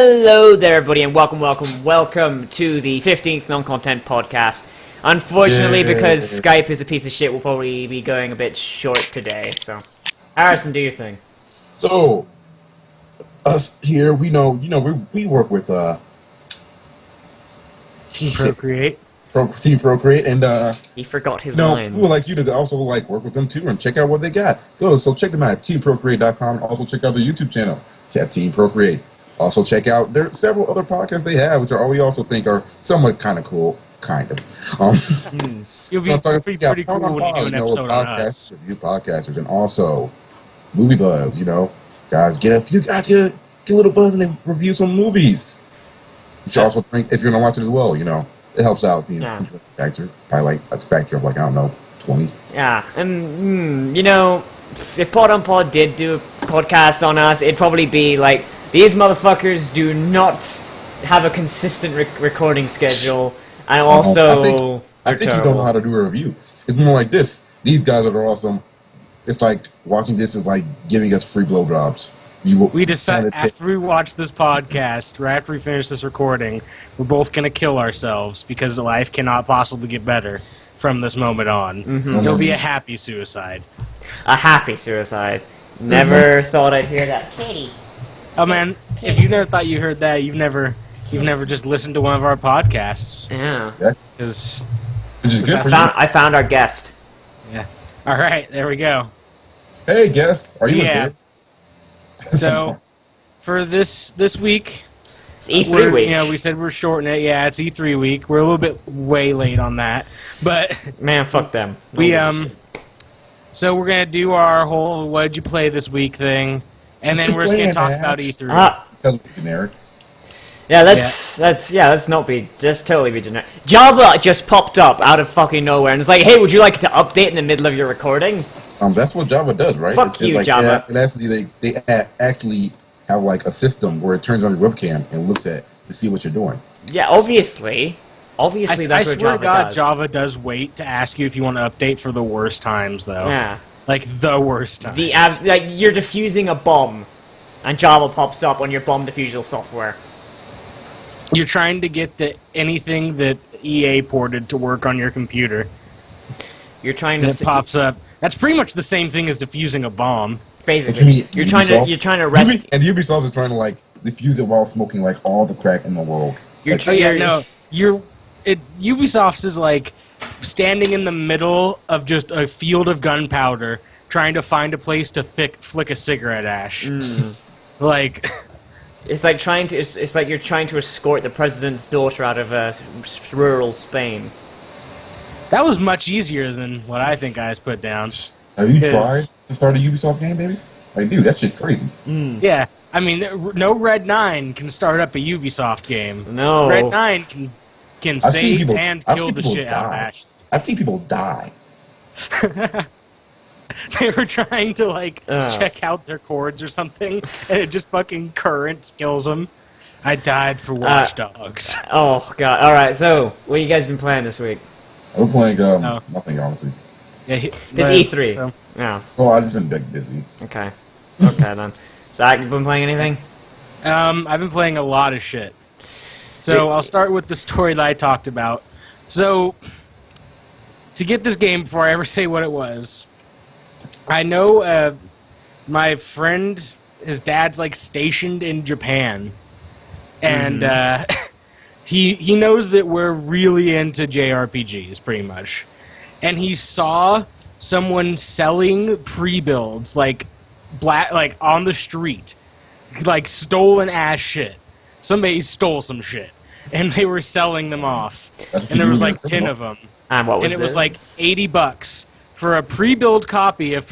Hello there, everybody, and welcome to the 15th non-content podcast. Unfortunately, because Skype is a piece of shit, we'll probably be going a bit short today, so... Harrison, do your thing. So, us here, we work with, Team Procreate. Team Procreate, and, He forgot his lines. we would like you to also, work with them, too, and check out what they got. So check them out at teamprocreate.com. Also, check out their YouTube channel, at Team Procreate. Also, check out their several other podcasts they have, which we also think are somewhat kind of cool. Kind of. You'll be pretty cool when you do an episode on us. Review podcasters, and also Movie Buzz. Guys, get a little buzz and review some movies. You should also think if you're gonna watch it as well. It helps out. Factor probably that's a factor of 20. Yeah, and if Pod on Pod did do a podcast on us, it'd probably be like, these motherfuckers do not have a consistent recording schedule, and also I think you don't know how to do a review. It's more like this. These guys are awesome. It's like watching this is like giving us free blowjobs. We decide after we watch this podcast, or after we finish this recording, we're both gonna kill ourselves because life cannot possibly get better from this moment on. Mm-hmm. It'll be a happy suicide. A happy suicide. Never thought I'd hear that. Katie. Oh man, if you never thought you heard that, you've never just listened to one of our podcasts. Yeah. Because I found our guest. Yeah. All right, there we go. Hey, guest, are you there? So, for this week, it's E3 week. We said we're shorting it. Yeah, it's E3 week. We're a little bit way late on that, but man, fuck them. So we're gonna do our whole "what did you play this week" thing, and then we're just gonna talk about E3. Generic. Yeah, let's not be, just totally be generic. Java just popped up out of fucking nowhere, and it's like, hey, would you like to update in the middle of your recording? That's what Java does, right? Fuck you, Java. They actually have a system where it turns on your webcam and looks to see what you're doing. Yeah, obviously that's what Java does. I swear to God, Java does wait to ask you if you want to update for the worst times, though. Yeah. The worst times. You're defusing a bomb, and Java pops up on your bomb defusal software. You're trying to get anything that EA ported to work on your computer. You're trying to. It pops up. That's pretty much the same thing as defusing a bomb. Basically, you're trying to rescue. And Ubisoft is trying to defuse it while smoking all the crack in the world. Ubisoft is standing in the middle of just a field of gunpowder, trying to find a place to flick a cigarette ash. It's like you're trying to escort the president's daughter out of rural Spain. That was much easier than what I think I put down. Have you tried to start a Ubisoft game, baby? Dude, that shit's crazy. Yeah, I mean, no Red 9 can start up a Ubisoft game. No. Red 9 can save and kill the shit out of Ash. I've seen people die. They were trying to, check out their cords or something, and it just fucking current kills them. I died for Watch Dogs. Oh, God. Alright, so, what have you guys been playing this week? I've been playing, nothing, honestly. Yeah, it's E3. So. Yeah. Oh, I've just been busy. Okay. Okay, then. Zach, you been playing anything? I've been playing a lot of shit. So, I'll start with the story that I talked about. So, to get this game, before I ever say what it was, I know my friend, his dad's stationed in Japan, and he knows that we're really into JRPGs, pretty much, and he saw someone selling pre-builds on the street, stolen ass shit. Somebody stole some shit, and they were selling them off, and there was 10 of them, and what was it was $80 for a pre-built copy of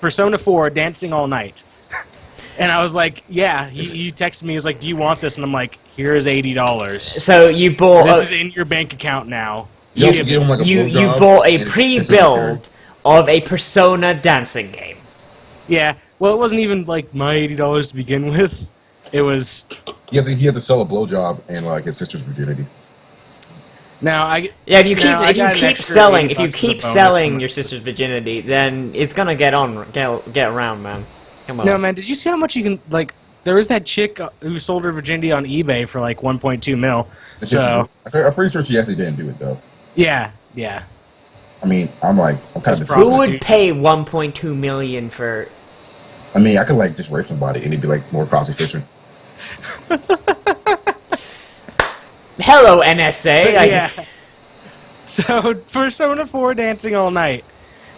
Persona 4 Dancing All Night. And I was like, yeah, he texted me, he was like, do you want this? And I'm like, here is $80. So you bought... This is in your bank account now. You bought a pre-build of a Persona dancing game. Yeah, well, it wasn't even my $80 to begin with. It was... He had to sell a blowjob and his sister's virginity. Now if you keep selling your sister's virginity, then it's gonna get around, man. Come on. No, man, did you see how much you can There was that chick who sold her virginity on eBay for like 1.2 mil. So I'm pretty sure she actually didn't do it though. yeah. I mean, I'm kind of. Who would pay 1.2 million for? I mean, I could like just rape somebody and it'd be like more cost efficient. Hello, NSA. Yeah. So for Persona 4 Dancing All Night,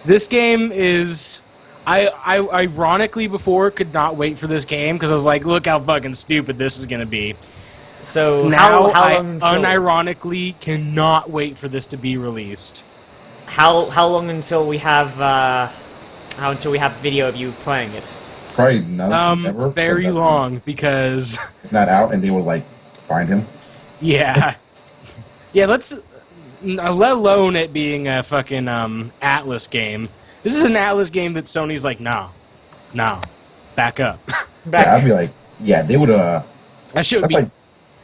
this game is. I ironically before could not wait for this game because I was like, look how fucking stupid this is gonna be. So Now how I long? unironically cannot wait for this to be released. How long until we have video of you playing it? Probably none. Ever. Very long because it's not out, and they will like find him. Yeah, yeah. Let alone it being a fucking Atlas game. This is an Atlas game that Sony's like, no, back up. Yeah, I'd be like, yeah, they would. That shit would be. Like,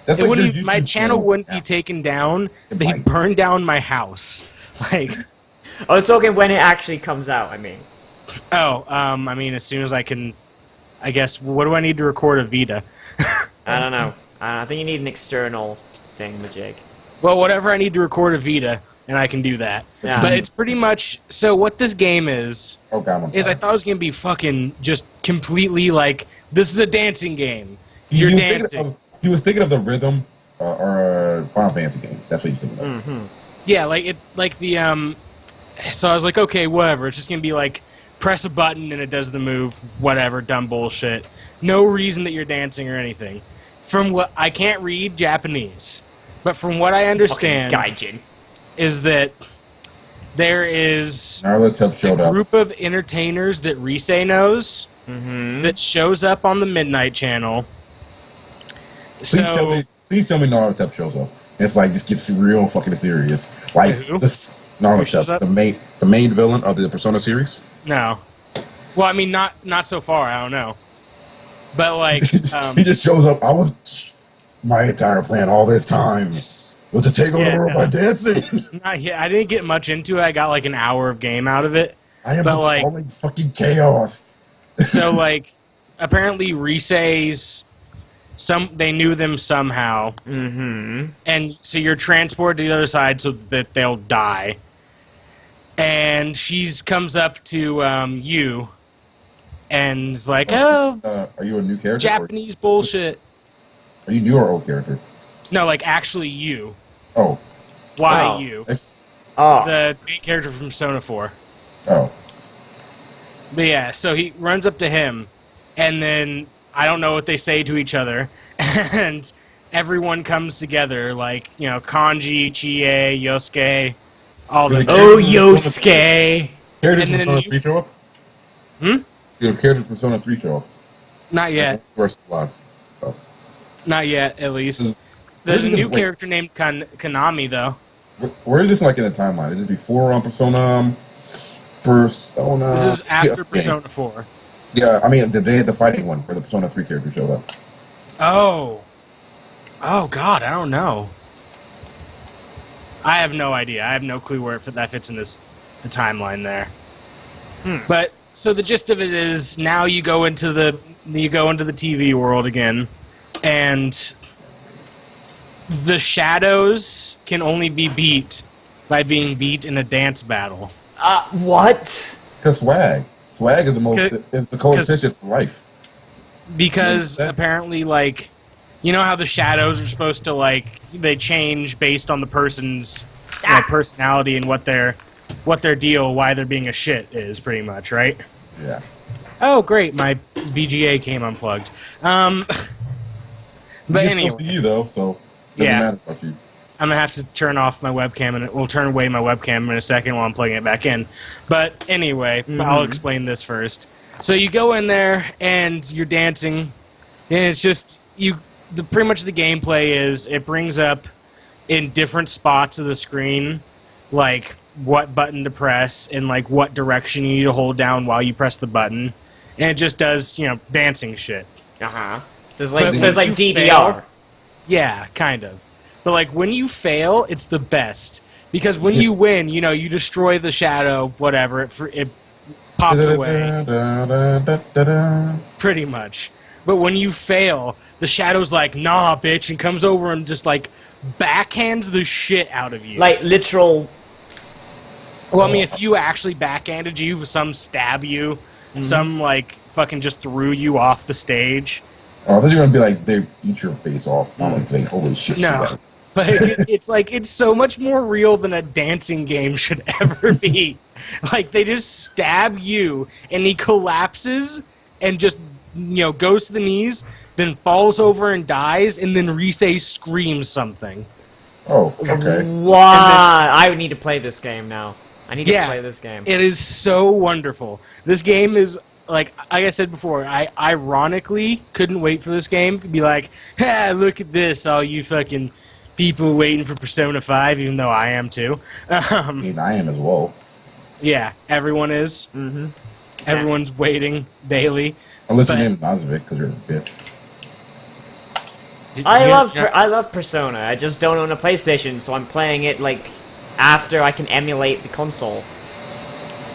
that's it like wouldn't. My channel wouldn't be taken down. They burned down my house. Like, I was talking when it actually comes out. I mean. Oh, I mean, as soon as I can. I guess. What do I need to record a Vita? I don't know. I think you need an external thingamajig. Well, whatever I need to record a Vita, and I can do that. Yeah. But it's pretty much... So what this game is I thought it was going to be fucking just completely like, this is a dancing game. You're dancing. He was thinking of the rhythm or a Final Fantasy game. That's what he was thinking of. Mm-hmm. Yeah, so I was like, okay, whatever. It's just going to be like, press a button and it does the move, whatever, dumb bullshit. No reason that you're dancing or anything. From what... I can't read Japanese. But from what I understand... Gaijin. Is that there is a group of entertainers that Rise knows that shows up on the Midnight Channel. Please tell me Naruto shows up. It's like, this gets real fucking serious. Like, this Naruto, the main villain of the Persona series? No. Well, I mean, not so far, I don't know. But, like... he just shows up. My entire plan all this time was to take over the world by dancing. Not yet. I didn't get much into it. I got like an hour of game out of it. I am calling fucking chaos. So like, apparently Rise's, they knew them somehow. Mm-hmm. And so you're transported to the other side so that they'll die. And she comes up to you and is like, oh, are you a new character? Japanese bullshit. Are you new or old character? No, like actually you. Oh. Why you? Oh. The main character from Persona 4. Oh. But yeah, so he runs up to him, and then I don't know what they say to each other, and everyone comes together, like, you know, Kanji, Chie, Yosuke, all the... Oh, Yosuke! Characters from Persona 3 show up? Hmm? Characters from Persona 3 show up? Not yet. First live. Not yet, at least. There's a new character named Konami, though. Where is this, like, in the timeline? Is this before on Persona? This is after Persona 4. Yeah, I mean, they had the fighting one where the Persona 3 character showed up. Oh. Oh, God, I don't know. I have no idea. I have no clue where that fits in the timeline there. But, so the gist of it is, now you go into the TV world again, and the shadows can only be beat by being beat in a dance battle. What? Because swag is the coefficient for life. Because apparently, like, you know how the shadows are supposed to, like, they change based on the person's personality and what their deal, why they're being a shit is, pretty much, right? Yeah. Oh, great, my VGA came unplugged. But anyway, still see you though, so it doesn't matter about you. I'm gonna have to turn off my webcam, and we'll turn away my webcam in a second while I'm plugging it back in. But anyway, I'll explain this first. So you go in there and you're dancing, and it's just pretty much the gameplay is it brings up in different spots of the screen, like what button to press and like what direction you need to hold down while you press the button, and it just does dancing shit. So it's like DDR. Fail, yeah, kind of. But like when you fail, it's the best because when you win, you destroy the shadow, whatever, it pops away. Pretty much. but when you fail, the Shadow's like, nah, bitch, and comes over and just, like, backhands the shit out of you. Like, literal... Well, I mean, if you actually backhanded you, some stab you, some, like, fucking just threw you off the stage. Oh, I thought you were going to be like, they eat your face off. I'm like, say, holy shit. No. But it's like, it's so much more real than a dancing game should ever be. Like, they just stab you, and he collapses, and just, goes to the knees, then falls over and dies, and then Rise screams something. Oh, okay. Wow. I would need to play this game now. I need to play this game. It is so wonderful. This game is, like I said before, I ironically couldn't wait for this game to be like, ha, look at this, all you fucking people waiting for Persona 5, even though I am too. I mean, I am as well. Yeah, everyone is. Mm-hmm. Everyone's waiting daily. Unless your name is Nazovic, because you're a bitch. I love Persona. I just don't own a PlayStation, so I'm playing it, like, after I can emulate the console.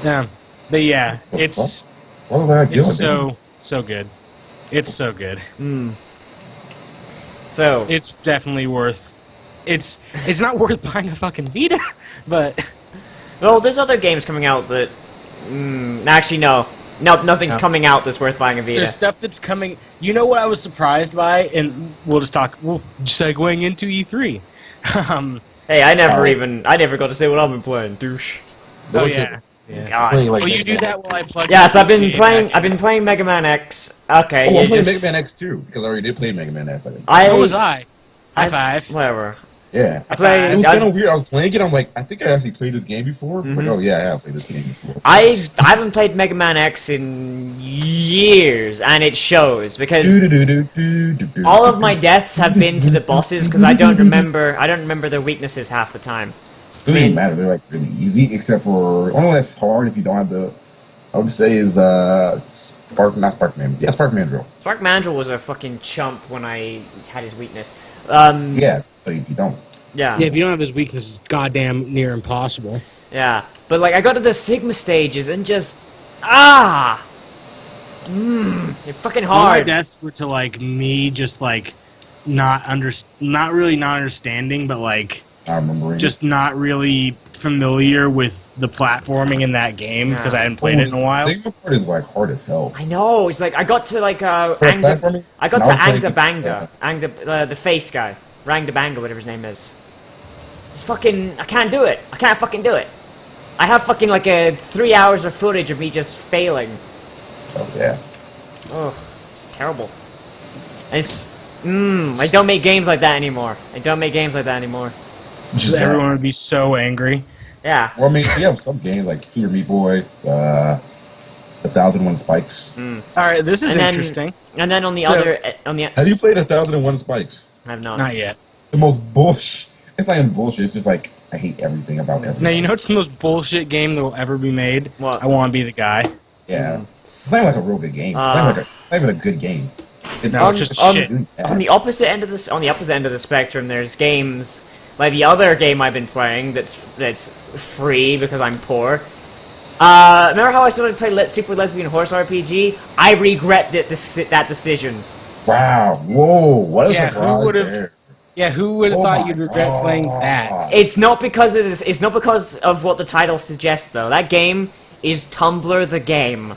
Yeah. But yeah, it's What was I doing? so good. It's so good. So it's definitely worth. It's not worth buying a fucking Vita, but well, there's other games coming out that. Actually, no, nothing's coming out that's worth buying a Vita. There's stuff that's coming. You know what I was surprised by, and we'll segueing into E3. Hey, I never got to say what I've been playing, douche. Oh yeah. God. Like you do that while I plug. Yes, I've been playing Mega Man X. Okay, I'm playing Mega Man X too, because I already did play Mega Man X. So was I. High five. Whatever. Yeah. I played. It was kind of weird. I was playing it. I'm like, I think I actually played this game before. Like, oh yeah, I have played this game before. I haven't played Mega Man X in years, and it shows because all of my deaths have been to the bosses because I don't remember their weaknesses half the time. It doesn't even matter. They're like really easy, except for only that's hard if you don't have the. I would say is Spark Mandrill. Spark Mandrill was a fucking chump when I had his weakness. Yeah, but if you don't. Yeah. Yeah, if you don't have his weakness, it's goddamn near impossible. Yeah, but like I got to the Sigma stages and just it's fucking hard. All my deaths were to like me just like not really not understanding, but like. I remember just not really familiar with the platforming in that game because I hadn't played it in a while. The Sigma part is like hard as hell. I know. It's like I got to like Angda Banga, the face guy, Rangda Banga, whatever his name is. It's fucking. I can't do it. I can't fucking do it. I have fucking like 3 hours of footage of me just failing. Oh yeah. Oh, it's terrible. And it's. I don't make games like that anymore. Just everyone would be so angry. Yeah. Well, I mean, you have some games like Super Meat Boy, 1001 Spikes. All right, this is interesting. And then on the Have you played 1001 Spikes? I have not. Not yet. The most bullshit. It's not even bullshit. It's just like I hate everything about everything. Now you know it's the most bullshit game that will ever be made. What? I Want to Be the Guy. Yeah. It's not even like a real good game. It's not even a good game. It's just shit. On the opposite end of the spectrum, there's games. Like the other game I've been playing that's free because I'm poor. Remember how I started to play Super Lesbian Horse RPG? I regret that decision. Wow! Whoa! What a surprise there. Yeah, who would have thought you'd regret playing that? It's not because of this. It's not because of what the title suggests, though. That game is Tumblr the game.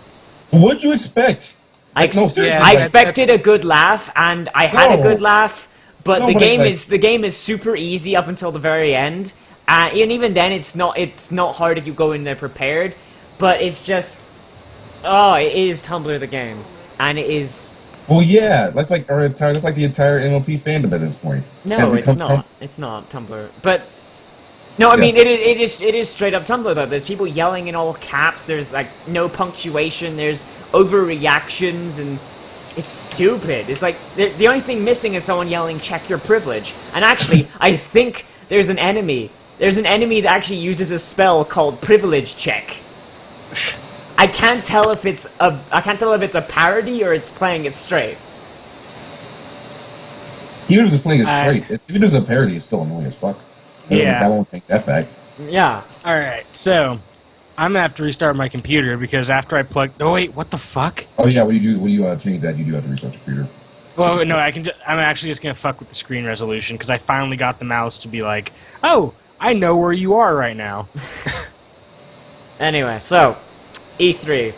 What'd you expect? I expected a good laugh, and I had a good laugh. But the game is super easy up until the very end, and even then it's not hard if you go in there prepared. But it's just, it is Tumblr the game, and it is. Well, yeah, that's like the entire MLP fandom at this point. No, it's not. It's not Tumblr, but no, I mean it is straight up Tumblr though. There's people yelling in all caps. There's like no punctuation. There's overreactions and. It's stupid. It's like, the only thing missing is someone yelling, check your privilege. And actually, I think there's an enemy. There's an enemy that actually uses a spell called privilege check. I can't tell if it's a parody or it's playing it straight. Even if it's playing it straight, even if it's a parody, it's still annoying as fuck. Yeah. That won't take that fact. Yeah. Alright, so, I'm gonna have to restart my computer because after I plugged. Oh wait, what the fuck? Oh yeah, when you change that, you do have to restart your computer. Well, no, I'm actually just gonna fuck with the screen resolution because I finally got the mouse to be like, oh, I know where you are right now. Anyway, so E3,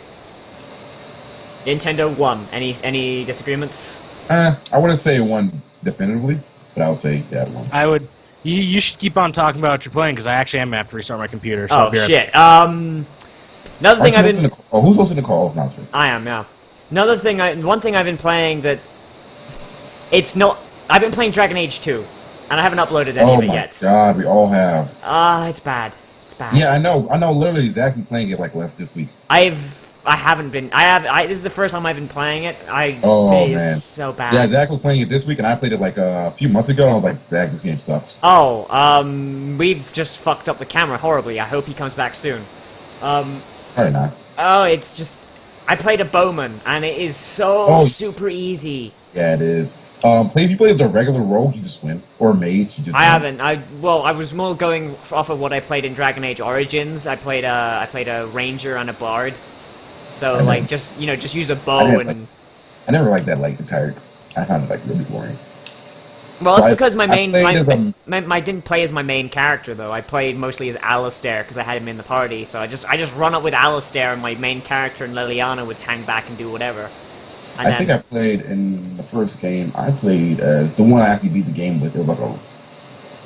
Nintendo won. Any disagreements? I wouldn't say it won definitively, but I would say yeah, it won. I would. You should keep on talking about what you're playing because I actually am gonna have to restart my computer. So Oh I'll be right shit. Another thing I've been. Who's hosting the call? Not sure. I am, yeah. One thing I've been playing that it's not. I've been playing Dragon Age 2, and I haven't uploaded any of it yet. Oh my god, we all have. It's bad. It's bad. Yeah, I know. Literally, Zach's been playing it like less this week. I haven't been. This is the first time I've been playing it. Man, it's so bad. Yeah, Zach was playing it this week, and I played it like a few months ago. And I was like, Zach, this game sucks. Oh, we've just fucked up the camera horribly. I hope he comes back soon. Probably not. Oh, it's just. I played a bowman, and it is so super easy. Yeah, it is. If you play the regular rogue, you just win. Or mage, you just I win. haven't. I was more going off of what I played in Dragon Age Origins. I played a ranger and a bard. So like just use a bow I never liked that entire. I found it really boring. Well, it's because I didn't play as my main character though. I played mostly as Alistair because I had him in the party. So I just run up with Alistair and my main character and Liliana would hang back and do whatever. And I think I played in the first game. I played as the one I actually beat the game with. It was like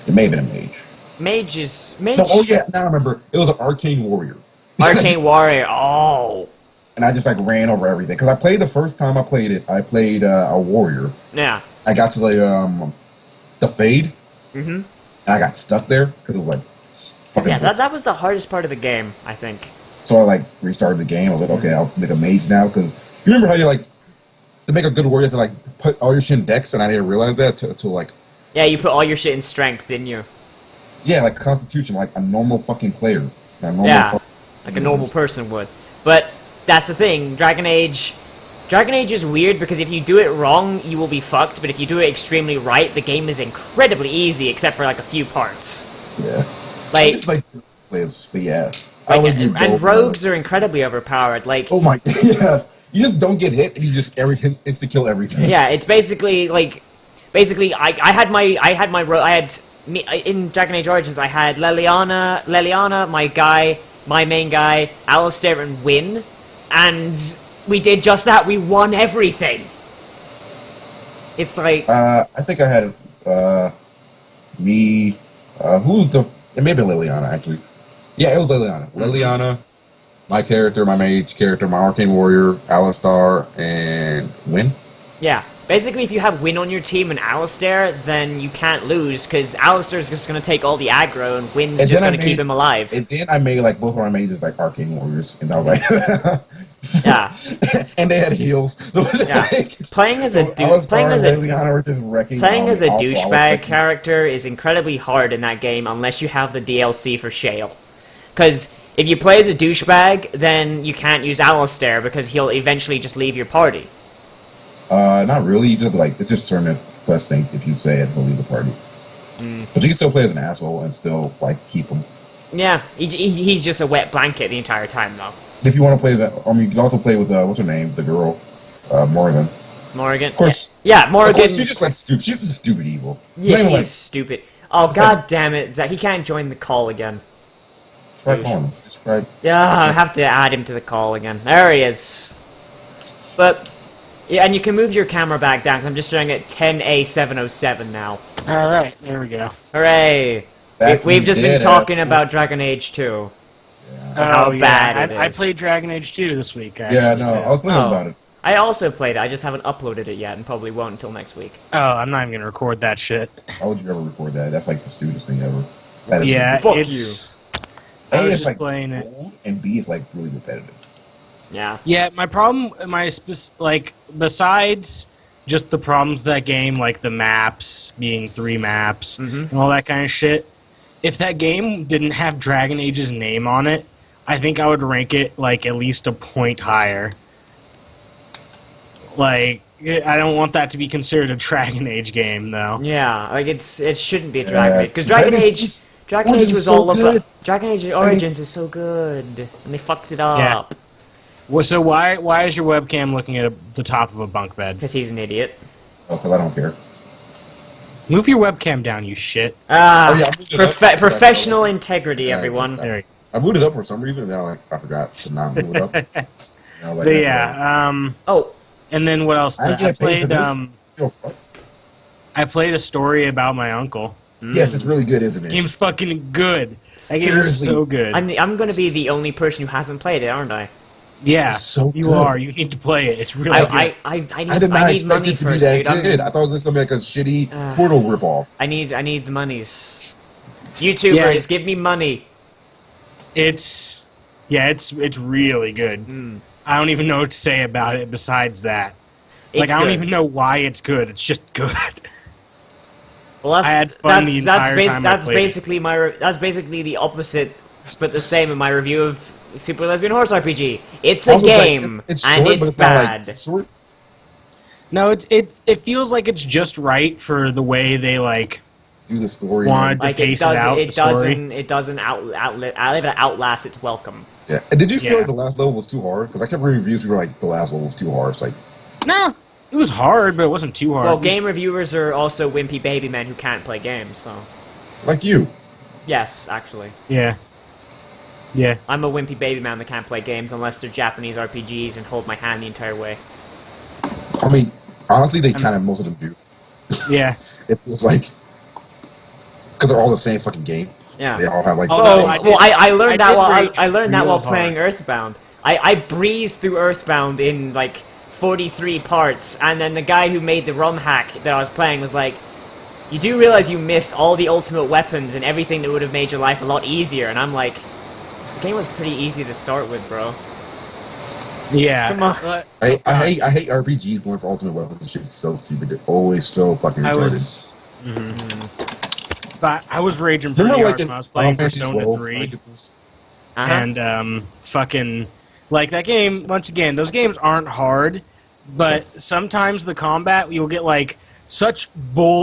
it may have been a mage. Mage. No, oh yeah, now I remember. It was an arcane warrior. Arcane warrior. Oh. And I just ran over everything because I played the first time I played it. I played a warrior. Yeah. I got to the fade. Mm-hmm. And I got stuck there because it was fucking. Yeah, that was the hardest part of the game, I think. So I restarted the game. I was like, okay, I'll make a mage now because you remember how you to make a good warrior to put all your shit in dex, and I didn't realize that to Yeah, you put all your shit in strength, didn't you? Yeah, constitution, like a normal fucking player. Like a normal person would. But that's the thing, Dragon Age is weird because if you do it wrong, you will be fucked, but if you do it extremely right, the game is incredibly easy except for a few parts. Yeah. I just players, but yeah. And rogues are incredibly overpowered, oh my, yeah. You just don't get hit, and you just insta-kill everything. Yeah, it's basically, I had in Dragon Age Origins, I had Liliana, my main guy, Alistair, and Wynn, and we did just that. We won everything. It's like... I think I had, me, it may be Liliana, actually. Yeah, it was Liliana. Mm-hmm. Liliana, my character, my mage character, my arcane warrior, Alistar, and Wynn. Yeah. Basically, if you have Wynn on your team and Alistair, then you can't lose, because Alistair's just going to take all the aggro, and Wynn's just going to keep him alive. And then I made, both of my mages, arcane warriors, and I was like... Yeah. And they had heals. So yeah. Playing as a douchebag character is incredibly hard in that game, unless you have the DLC for Shale. Because if you play as a douchebag, then you can't use Alistair, because he'll eventually just leave your party. Not really. You just it's just certain quest thing if you say it, he'll leave the party. But you can still play as an asshole and still keep him. Yeah, he's just a wet blanket the entire time though. If you want to play that, you can also play with what's her name, the girl, Morgan. Morgan. Of course. Yeah, Morgan. Of course, she's just stupid. She's just stupid evil. Yeah, she's stupid. Oh god damn it, Zach! He can't join the call again. Try calling him. Yeah, I have to add him to the call again. There he is. But. Yeah, and you can move your camera back down, because I'm just showing it 10A707 now. Alright, there we go. Hooray! We've just been talking about Dragon Age 2. Yeah. How bad it is. I played Dragon Age 2 this week. Yeah, no, I was thinking about it. I also played it, I just haven't uploaded it yet, and probably won't until next week. Oh, I'm not even gonna record that shit. How would you ever record that? That's the stupidest thing ever. Fuck you. I was just playing it. And B is really repetitive. Yeah. Yeah, my problem, besides just the problems of that game, the maps being 3 maps and all that kind of shit, if that game didn't have Dragon Age's name on it, I think I would rank it at least a point higher. I don't want that to be considered a Dragon Age game, though. Yeah, it shouldn't be a Dragon Age, because Dragon Dragon Oh, Age this was is so all good. about... Dragon Age Origins is so good. And they fucked it Yeah. up. Well, so why is your webcam looking at the top of a bunk bed? Because he's an idiot. Oh, 'cause I don't care. Move your webcam down, you shit. Ah, Oh, yeah, I moved it up. professional integrity, Yeah, everyone. There you I moved it up for some reason. Now I forgot to not move it up. go. I was like, But yeah, Oh, and then what else? I I get paid for played this. Yo, I played a story about my uncle. Yes, it's really good, isn't it? Game's fucking good. That game is Seriously. so good. I'm gonna be the only person who hasn't played it, aren't I? Yeah, It's so you good. are. You need to play it. It's really good. I I need did not I need expect money it to be first, that dude. good. I thought it was just gonna be like a shitty Portal ripoff. I need the monies. YouTubers, give me money. It's really good. I don't even know what to say about it besides that. Like It's I don't good. even know why it's good. It's just good. Well, I had fun the entire time I played it. that's basically the opposite, but the same in my review of Super Lesbian Horse RPG. It's a Also, it's like, game, it's and short, but it's not, bad. like, short. No, it feels like it's just right for the way they like Do the story. wanted and to Like pace it out. The story. it doesn't outlast its welcome. yeah. And did you feel Yeah. like the last level was too hard? Because I kept reading reviews. People were like, the last level was too hard. It's like, No, it was hard, but it wasn't too hard. Well, game reviewers are also wimpy baby men who can't play games, so like you. yes, actually. Yeah. Yeah. I'm a wimpy baby man that can't play games unless they're Japanese RPGs and hold my hand the entire way. I mean, honestly, they kind of most of them do. Yeah. It feels like because they're all the same fucking game. Yeah. They all have like. Although the same- I learned that did while rage I learned that real while hard. playing Earthbound. I breezed through Earthbound in like 43 parts, and then the guy who made the ROM hack that I was playing was like, "You do realize you missed all the ultimate weapons and everything that would have made your life a lot easier?" And I'm like, "The game was pretty easy to start with, bro." Yeah. Come on. But I hate RPGs going for ultimate weapons. This shit's so stupid. They're always so fucking I retarded. was. But I was raging pretty Remember hard like when in I was playing Final Fantasy Persona 12, 3. like, it was- Uh-huh. And fucking like that game once again, those games aren't hard, but sometimes the combat you'll get like such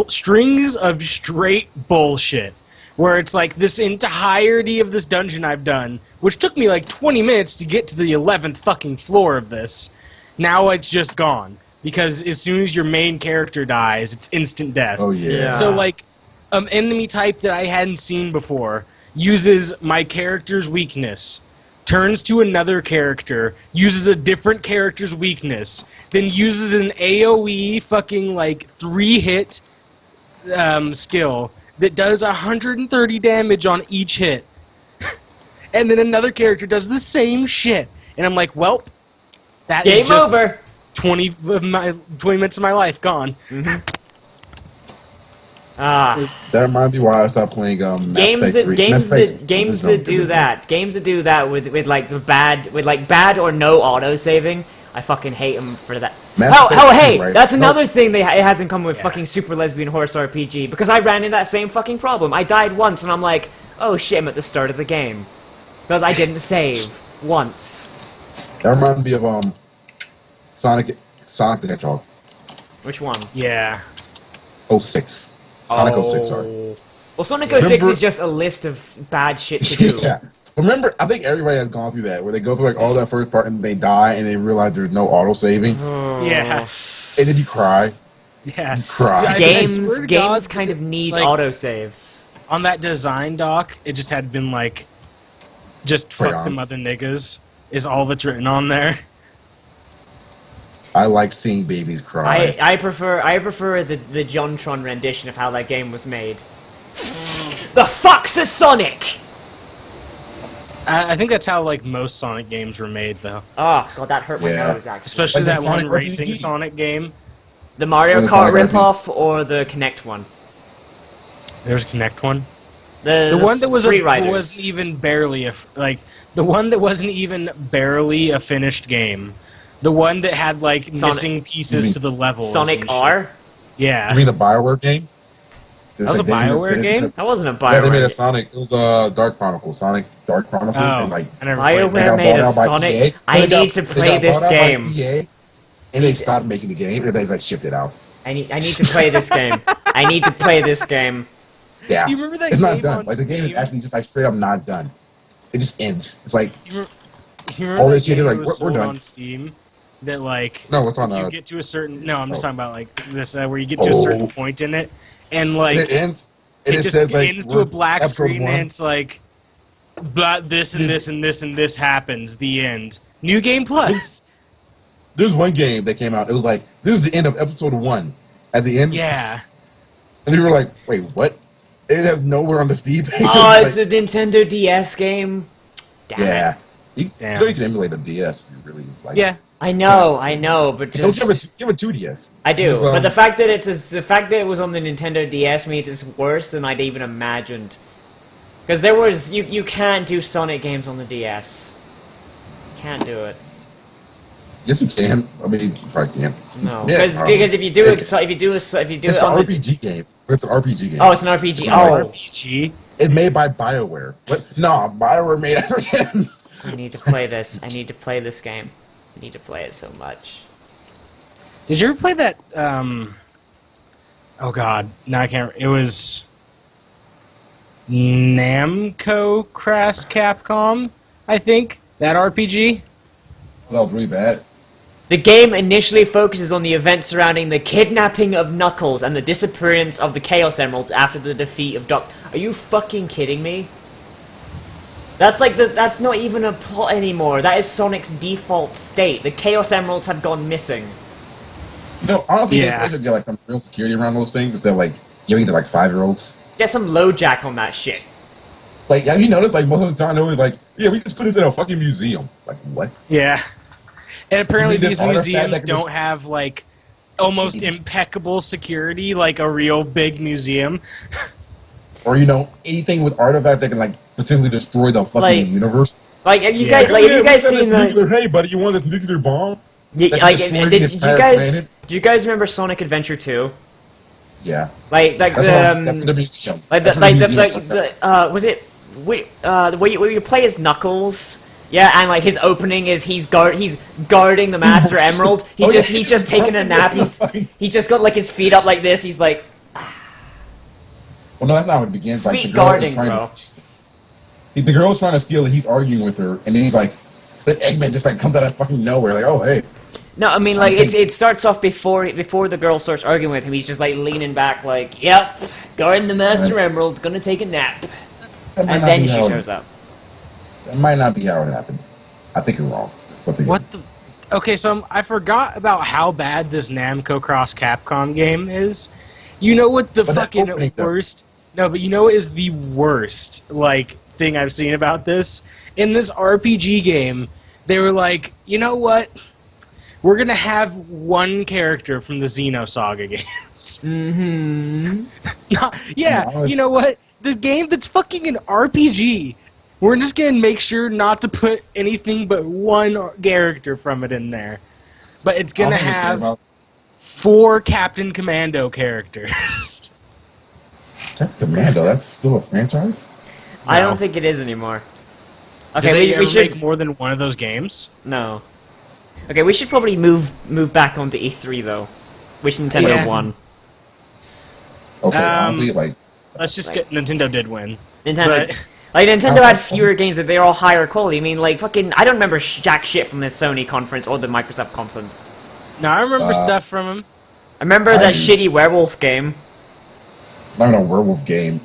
strings of straight bullshit where it's like this entirety of this dungeon I've done, which took me like 20 minutes to get to the 11th fucking floor of this. Now it's just gone because as soon as your main character dies, it's instant death. Oh yeah. So like enemy type that I hadn't seen before uses my character's weakness, turns to another character, uses a different character's weakness, then uses an AoE fucking like 3-hit skill that does 130 damage on each hit. And then another character does the same shit. And I'm like, well, that is Game just over. 20 minutes of my life gone. Ah. That reminds me why I stopped playing Mass Games Effect that 3. games Mass Effect that games was that do that with like the bad or no auto saving. I fucking hate them for that. Mass Oh, Effect oh, 2, hey, right? that's No. another thing it hasn't come with fucking Super Lesbian Horse RPG because I ran into that same fucking problem. I died once and I'm like, oh shit, I'm at the start of the game because I didn't save once. That reminds me of Sonic the Hedgehog Which one? Yeah. 06. Sonic 06, sorry. Well, Sonic 06 Remember- is just a list of bad shit to do. Yeah. Remember, I think everybody has gone through that, where they go through like all that first part and they die and they realize there's no auto saving, Yeah. and then you cry. Yeah. You cry. I Games swear to games God, kind of need like- autosaves. On that design doc, it just had been like, just fuck Crayons. them other niggas is all that's written on there. I like seeing babies cry. I prefer the Jontron rendition of how that game was made. The fuck's a Sonic? I think that's how like most Sonic games were made, though. Oh god, that hurt my Yeah. nose actually. Especially Like that the one Sonic racing RPG. Sonic game. The Mario the Kart Sonic RPG. ripoff or the Kinect one. There's Connect one. The The one that was Free a, Riders. wasn't even barely the one that wasn't even barely a finished game. The one that had like Sonic- missing pieces You mean to the levels. Sonic and R. shit. Yeah. I mean the Bioware game. That was a BioWare game? That wasn't a Yeah, they made Bioware. a Sonic. It was Dark Chronicles. Sonic Dark Chronicles. Oh, And, like, I never played BioWare they that. got made bought a out by Sonic- EA. I They got- need to they play got this bought out by game. EA, and they stopped making the game, and they like shipped it out. I need to play this game. I need to play this game. Yeah. Do you remember that It's game not done. on Like the game is Steam? actually just like straight up not done. It just ends. It's like You remember all that this shit. game They're that like, was we're sold done. on Steam? That like No, it's on. you get to a certain. No, I'm just oh. talking about like this where you get to a certain point in it, and like And it ends. And it it just says like ends to a black episode screen, 1. and it's like, but this and this and this and this happens. The end. New game plus. There's one game that came out. It was like this is the end of episode 1. At the end, Yeah. and they were like, "Wait, what?" It has nowhere on the Steam page. Oh, Like, it's a Nintendo DS game. Damn yeah. it. You Damn. know you can emulate a DS if you really like. Yeah. I know, but Don't just you have a 2DS? I do. Just, But the fact that the fact that it was on the Nintendo DS means it's worse than I'd even imagined. Because there was you can't do Sonic games on the DS. Can't do it. Yes, you can. I mean, you probably can. No, Yeah, because if you do it, if you do it's it an on the, RPG game. It's an RPG game. oh, it's an RPG. It's not Oh, RPG. It's made by BioWare. What? No, BioWare made it. I need to play this. I need to play this game. I need to play it so much. Did you ever play that? Oh God, no, I can't. It was Namco Crash Capcom, I think. That RPG. That was really bad. The game initially focuses on the events surrounding the kidnapping of Knuckles and the disappearance of the Chaos Emeralds after the defeat of Doc. Are you fucking kidding me? That's like that's not even a plot anymore. That is Sonic's default state. The Chaos Emeralds have gone missing. You know, honestly, Yeah. they should get like some real security around those things instead of like giving it to like 5-year-olds. Get some LoJack on that shit. Like, have you noticed? Like most of the time, they're always like, "Yeah, we just put this in a fucking museum." Like, what? Yeah. And apparently You mean these this artifact museums that can don't just- have like almost impeccable security like a real big museum. Or anything with artifact that can like potentially destroy the fucking Like- universe. Like, have you Yeah. guys, like, have Yeah, you we guys got this seen the? nuclear- Hey, buddy, you want this nuclear bomb? Yeah, that like, destroys did the you entire guys? planet? Do you guys remember Sonic Adventure 2? Yeah. Like That's the museum. like That's the what like the museum like the was it where you play as Knuckles? Yeah, and like his opening is he's guarding the Master Emerald. Oh, He's yeah. just taking a nap. He just got like his feet up like this. He's like, Well, no, that's not how it begins. Like, sweet the girl is guarding, trying bro. The girl's trying to steal it. He's arguing with her, and then he's like, the Eggman just like comes out of fucking nowhere. Like, oh hey. No, I mean like Something- it starts off before the girl starts arguing with him. He's just like leaning back, like, yep, guarding the Master Right. Emerald, gonna take a nap, That might and not then be she how it- shows up. That might not be how it happened. I think you're wrong. What the? Okay, so I forgot about how bad this Namco Cross Capcom game is. You know what the But that fucking opening, though. worst? No, but you know what is the worst like thing I've seen about this? In this RPG game, they were like, you know what? We're gonna have one character from the Xenosaga games. Mm-hmm. Yeah, No, you know what? This game that's fucking an RPG. We're just gonna make sure not to put anything but one character from it in there. But it's gonna have 4 Captain Commando characters. That's Commando. That's still a franchise. I No. don't think it is anymore. Do Okay, they we ever should make more than one of those games? no. Okay, we should probably move back onto E3 though, which Nintendo Yeah. won. Okay, Um, honestly, like Let's just get Nintendo did win. Nintendo, But- like Nintendo had fewer games, but they're all higher quality. I mean, like fucking, I don't remember jack shit from the Sony conference or the Microsoft conference. No, I remember Uh, stuff from them. I remember I- that shitty werewolf game. not even a werewolf game.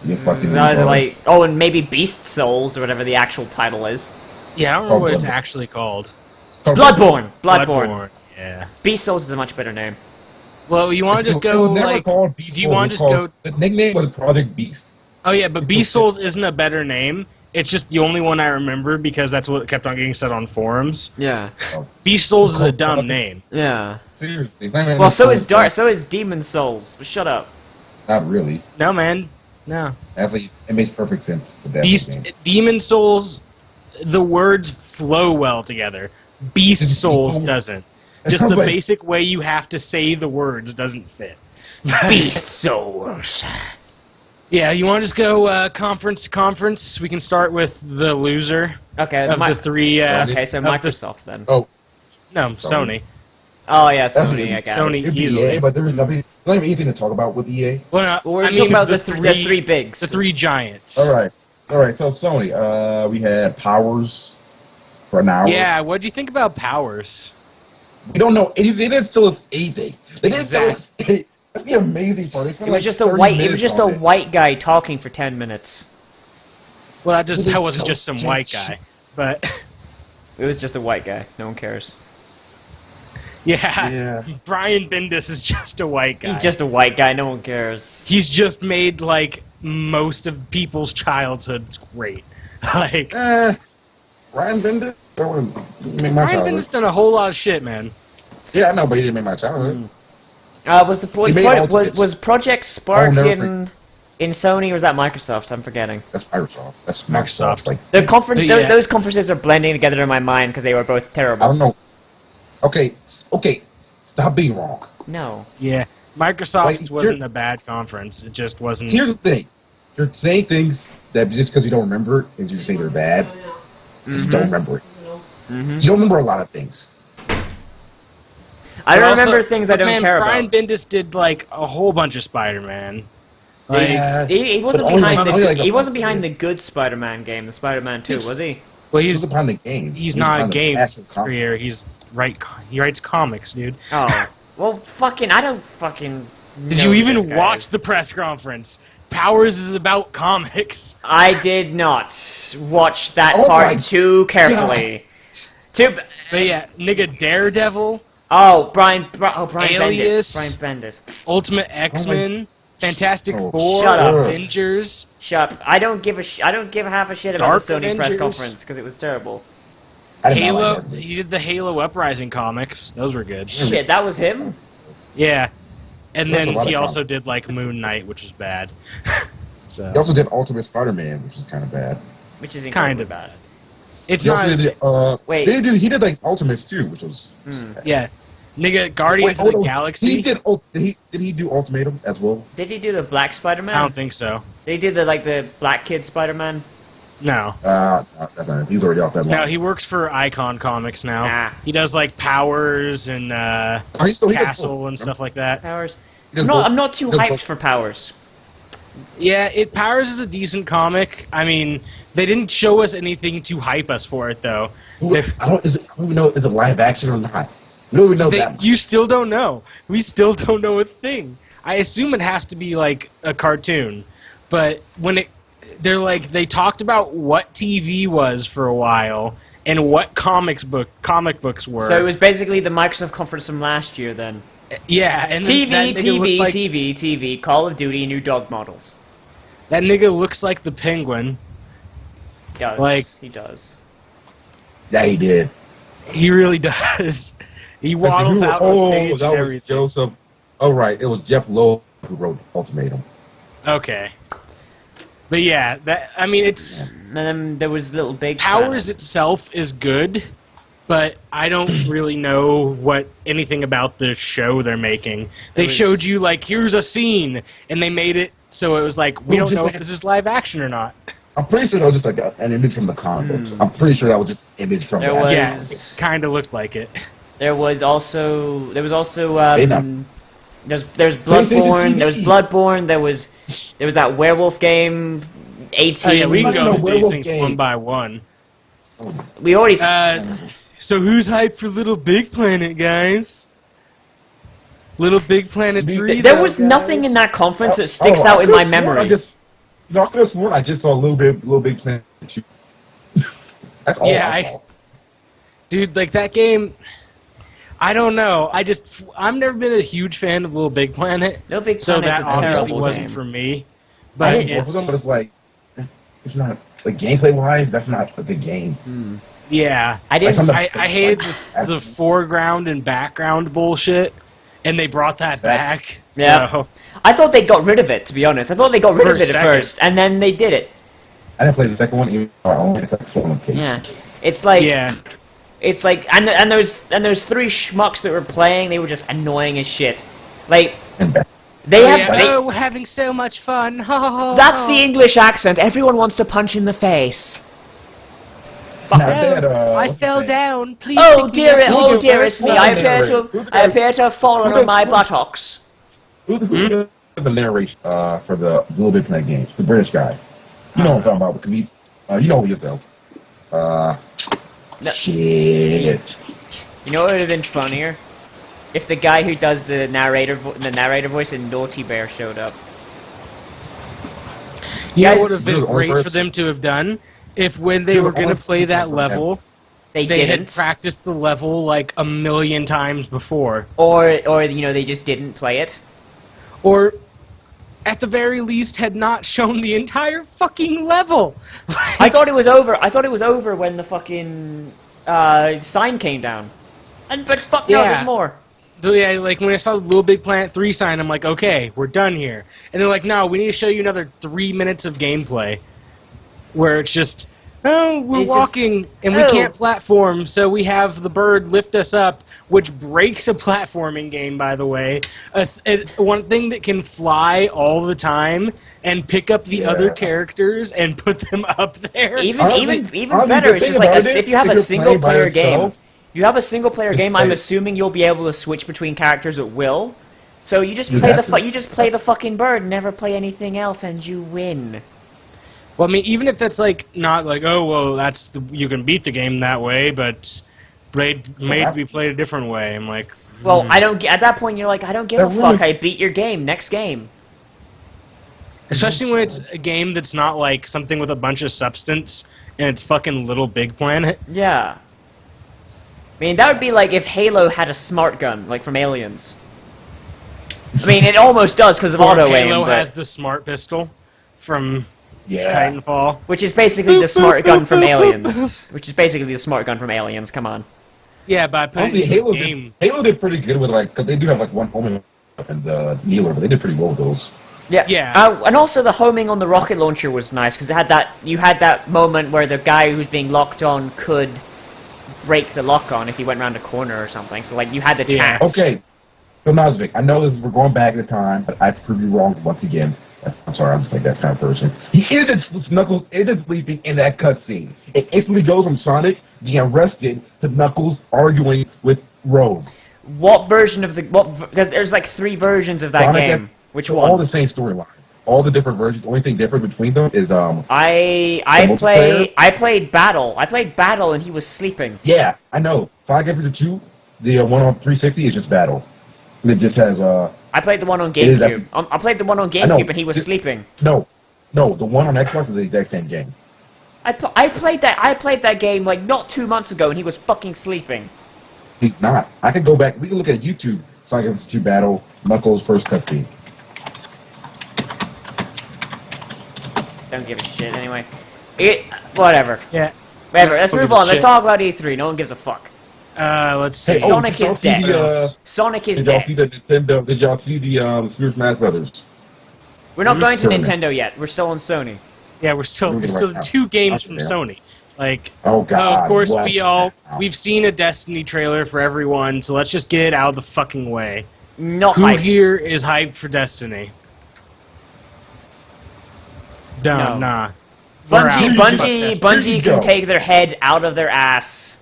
You fucking. That was retard. like, oh, and maybe Beast Souls or whatever the actual title is. Yeah, I don't remember what it's Bloodborne. actually called. Bloodborne. Yeah. Beast Souls is a much better name. Well, you want to just It go was never like? called Beast do you Souls, wanna it was just called- The nickname was Project Beast. Oh yeah, but Beast Souls isn't a better name. It's just the only one I remember because that's what kept on getting said on forums. Yeah. Beast Souls is a dumb name. Yeah. Seriously. it's not even Well, so is Souls, Dark. So is Demon Souls. But shut up. Not really. No, man. No. Actually, it makes perfect sense with that Beast, game. Demon Souls, the words flow well together. Beast It's- Souls it's- doesn't. it Just sounds the like- basic way you have to say the words doesn't fit. Beast Souls. Yeah, you want to just go conference to conference? We can start with the loser Okay. of the three. Okay, so of the- Microsoft then. Oh, no, Sony. Sony. Oh yeah, That's Sony. I got Sony. it. It'd be Easily. EA, but there's nothing. Not even anything to talk about with EA. Well, no, We're I talking mean, about the three bigs. the three giants. All right. So Sony, we had Powers for an hour. Yeah, what do you think about Powers? We don't know anything. They didn't tell us anything. They didn't tell us. That's the amazing part. It was just a white. It was just a white guy talking for 10 minutes. Well, that wasn't just some white guy, but It was just a white guy. No one cares. yeah, Brian Bendis is just a white guy. He's just a white guy. No one cares. He's just made like most of people's childhoods great. Like Ryan Bendis. That wouldn't make my Brian childhood. Bendis done a whole lot of shit, man. Yeah, I know, but he didn't make my childhood. Was Project Spark never in Sony or was that Microsoft? I'm forgetting. That's Microsoft. That's Microsoft. Microsoft. Like, The conference, Yeah. those conferences are blending together in my mind because they were both I terrible. don't know. Okay. Stop being wrong. No. Yeah, Microsoft Like, wasn't a bad conference. It just wasn't. Here's the thing. You're saying things that just because you don't remember it, and you say they're bad, 'cause you don't remember it. You don't remember a lot of things. I But remember also- things I but don't man, care Brian about. Bendis did like a whole bunch of Spider-Man. Like, Yeah. He wasn't But only behind only like a he wasn't month behind ago. the good Spider-Man game, the Spider-Man 2, was he? well, He he's was behind the game. he's He was not a behind the game actual comic. creator. He writes comics, dude. Oh. Well, fucking, I don't fucking. Did know you who even this guy watch is. the press conference? Powers is about comics. I did not watch that Oh my part too carefully. But yeah, nigga, Daredevil, Brian Alias. Bendis. Brian Bendis. Ultimate X-Men, Fantastic Oh, Four, shut up. Avengers. Shut up. I don't give half a shit about Dark the Sony press Avengers. conference because it was terrible. I did not Halo. like that. He did the Halo Uprising comics. Those were good. Shit, that was him? Yeah, and There's a then lot he of also comics. did like Moon Knight, which was bad. He So also did Ultimate Spider-Man, which is kind of bad. Which is Kind incredibly of. bad. it's He not. also did. Wait. He did like Ultimates too, which was. Yeah, nigga, Guardians of the Galaxy. He did. Did he do Ultimatum as well? Did he do the Black Spider-Man? I don't think so. They did the Black Kid Spider-Man? No. That's not him. He's already off that line. No, he works for Icon Comics now. Nah. He does like Powers and He does Castle both. and stuff like that. Powers? He does both. I'm not too He does hyped both. for Powers. Yeah, Powers is a decent comic. I mean, they didn't show us anything to hype us for it though. I don't even know is it live action or not. We don't even know that much. You still don't know. We still don't know a thing. I assume it has to be like a cartoon, but when they talked about what TV was for a while and what comic books were. So it was basically the Microsoft conference from last year then. Yeah, and then that nigga looked like, TV, Call of Duty, new dog models. That nigga looks like the Penguin. He does. Like- he does. Yeah, he did. He really does. He waddles out on stage that and was everything. Joseph. Oh, right. It was Jeff Lowe who wrote Ultimatum. Okay. But yeah, it's And then there was Little Big Powers Planet. itself is good, but I don't really know anything about the show they're making. They showed you like here's a scene, and they made it so it was like we don't know if this is live action or not. I'm pretty sure that was just like an image from the comic books. I'm pretty sure that was just an image from There the was- Yeah, Yes. it kind of looked like it. There was also there's Bloodborne. Bloodborne, there was Bloodborne, there was that werewolf game, 18. Oh yeah, we can No, go through these werewolf things game. one by one. We already So who's hyped for Little Big Planet, guys? Little Big Planet 3. there was nothing in that conference that sticks out in my memory. I could have sworn I just saw a little big Planet. That's all Yeah, I saw. Dude, like that game, I don't know. I've never been a huge fan of Little Big Planet, Little Big so Planet's that a obviously terrible wasn't game. for me. I But didn't- But it's like, it's not, like, gameplay-wise, that's not a good game. yeah, I didn't. Like, I hated the foreground and background bullshit, and they brought that back. Yeah. So, I thought they got rid of it. To be honest, I thought they got rid For of a it at second. first, and then they did it. I didn't play the second one, even though I only played the second one. Yeah, it's like yeah. it's like and those three schmucks that were playing, they were just annoying as shit. Like they we're having so much fun. that's the English accent. Everyone wants to punch in the face. Fuck. Now, that, I what's fell his name? down. Please. Oh pick me up. dear, oh Who's the- dearest me, who's I the appear narrator? to have fallen on my buttocks. Who's the narration for the Little Big Planet games? The British guy. You know what I'm talking about. You know who he is, though. No. Shit. You know what would have been funnier? If the guy who does the narrator voice in Naughty Bear showed up. You know Guys- what would have been great for them to have done? If when they were going to play that level, They they had didn't. practiced the level like a million times before. Or you know, they just didn't play it. Or, at the very least, had not shown the entire fucking level. I thought it was over. I thought it was over when the fucking sign came down. But fuck no, Yeah. there's more. Yeah, like when I saw the Little Big Planet 3 sign, I'm like, okay, we're done here. And they're like, no, we need to show you another 3 minutes of gameplay. Where it's just, oh, we're It's just- walking and we oh. can't platform, so we have the bird lift us up, which breaks a platforming game, by the way. One thing that can fly all the time and pick up the other characters and put them up there. Even better, it's just like if you have a single player game. If you have a single player game, I'm assuming you'll be able to switch between characters at will. So you just play the fucking bird, never play anything else, and you win. Well, I mean, even if that's like not like, oh well, you can beat the game that way, but made to be played a different way. I'm like, Well, I don't. At that point, you're like, I don't give a fuck. I beat your game. Next game. especially when it's a game that's not like something with a bunch of substance and it's fucking Little Big Planet. Yeah. I mean, that would be like if Halo had a smart gun, like from Aliens. I mean, it almost does because of auto aim, Halo but has the smart pistol from Yeah. Titanfall. which is basically the smart gun from Aliens. Which is basically the smart gun from Aliens. Come on. Yeah, but I put it Honestly, into a game. Halo did pretty good with because they do have like one homing and the Neeler, but they did pretty well with those. Yeah. Yeah. And also the homing on the rocket launcher was nice because you had that moment where the guy who's being locked on could break the lock on if he went around a corner or something. So like you had the Yeah. chance. Okay, so Nazvik, I know we're going back in time, but I prove you wrong once again. I'm sorry, I'm just like that kind of person. Knuckles isn't sleeping in that cutscene. It instantly goes from Sonic being arrested to Knuckles arguing with Rogue. What version of because there's like 3 versions of that Sonic game. Which All one? the same storyline. All the different versions. The only thing different between them is I played Battle. I played Battle and he was sleeping. Yeah, I know. Sonic Adventure 2, the one on 360 is just Battle. And it just has I played the one on It is GameCube. I played the one on GameCube and he was sleeping. No, the one on Xbox is the exact same game. I played that game like not 2 months ago and he was fucking sleeping. He's not. I can go back. We can look at YouTube. Sonic Adventure 2 Battle, Knuckles first cutscene. Don't give a shit anyway. Whatever. Yeah. Whatever. Let's Don't move give a on. Let's shit. talk about E3. No one gives a fuck. Let's see. Hey, Sonic did y'all is see dead. the, Sonic is Did y'all dead. see the Nintendo? Did y'all see the Super Smash Brothers? We're not going to Sure. Nintendo yet. We're still on Sony. Yeah, we're still Moving right now. 2 games from Yeah. Sony. Like, Oh God! of course what? we've seen a Destiny trailer for everyone, so let's just get it out of the fucking way. Not Who hyped. here is hyped for Destiny? No. Nah. We're out. Bungie can go. take their head out of their ass.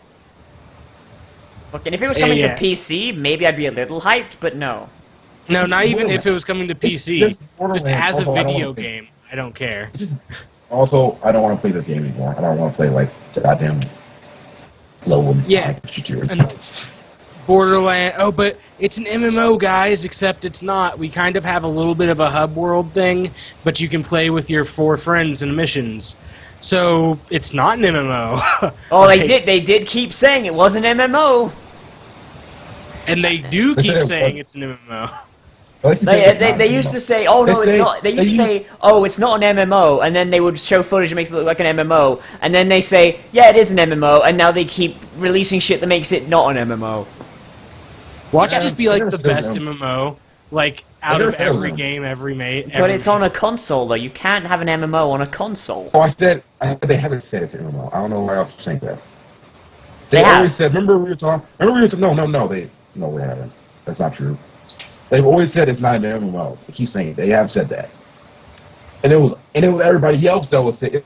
Look, and if it was coming Yeah. to PC, maybe I'd be a little hyped, but no. No, not even if it was coming to PC. Just Just Borderlands. as a Also, I don't video wanna play- game. I don't care. Also, I don't want to play this game anymore. I don't want to play like goddamn low. Yeah. Shooter. And Borderlands. Oh, but it's an MMO, guys, except it's not. We kind of have a little bit of a hub world thing, but you can play with your 4 friends in missions. So, it's not an MMO. Oh, Like, they did keep saying it was an MMO. And they do They keep said it saying was- it's an MMO. They used to say, oh no, it's not. They used to say, oh, it's not an MMO, and then they would show footage that makes it look like an MMO, and then they say, yeah, it is an MMO, and now they keep releasing shit that makes it not an MMO. Watch Yeah, it just be like they're the still best dumb. MMO, like out They're of still every dumb. game, every mate. But it's on a console, though. You can't have an MMO on a console. So I said they haven't said it's MMO. I don't know why else to think that. They They have. always said. Remember we were talking. No. They haven't. That's not true. They've always said it's not an MMO. They keep saying it. They have said that. And it was everybody else that was saying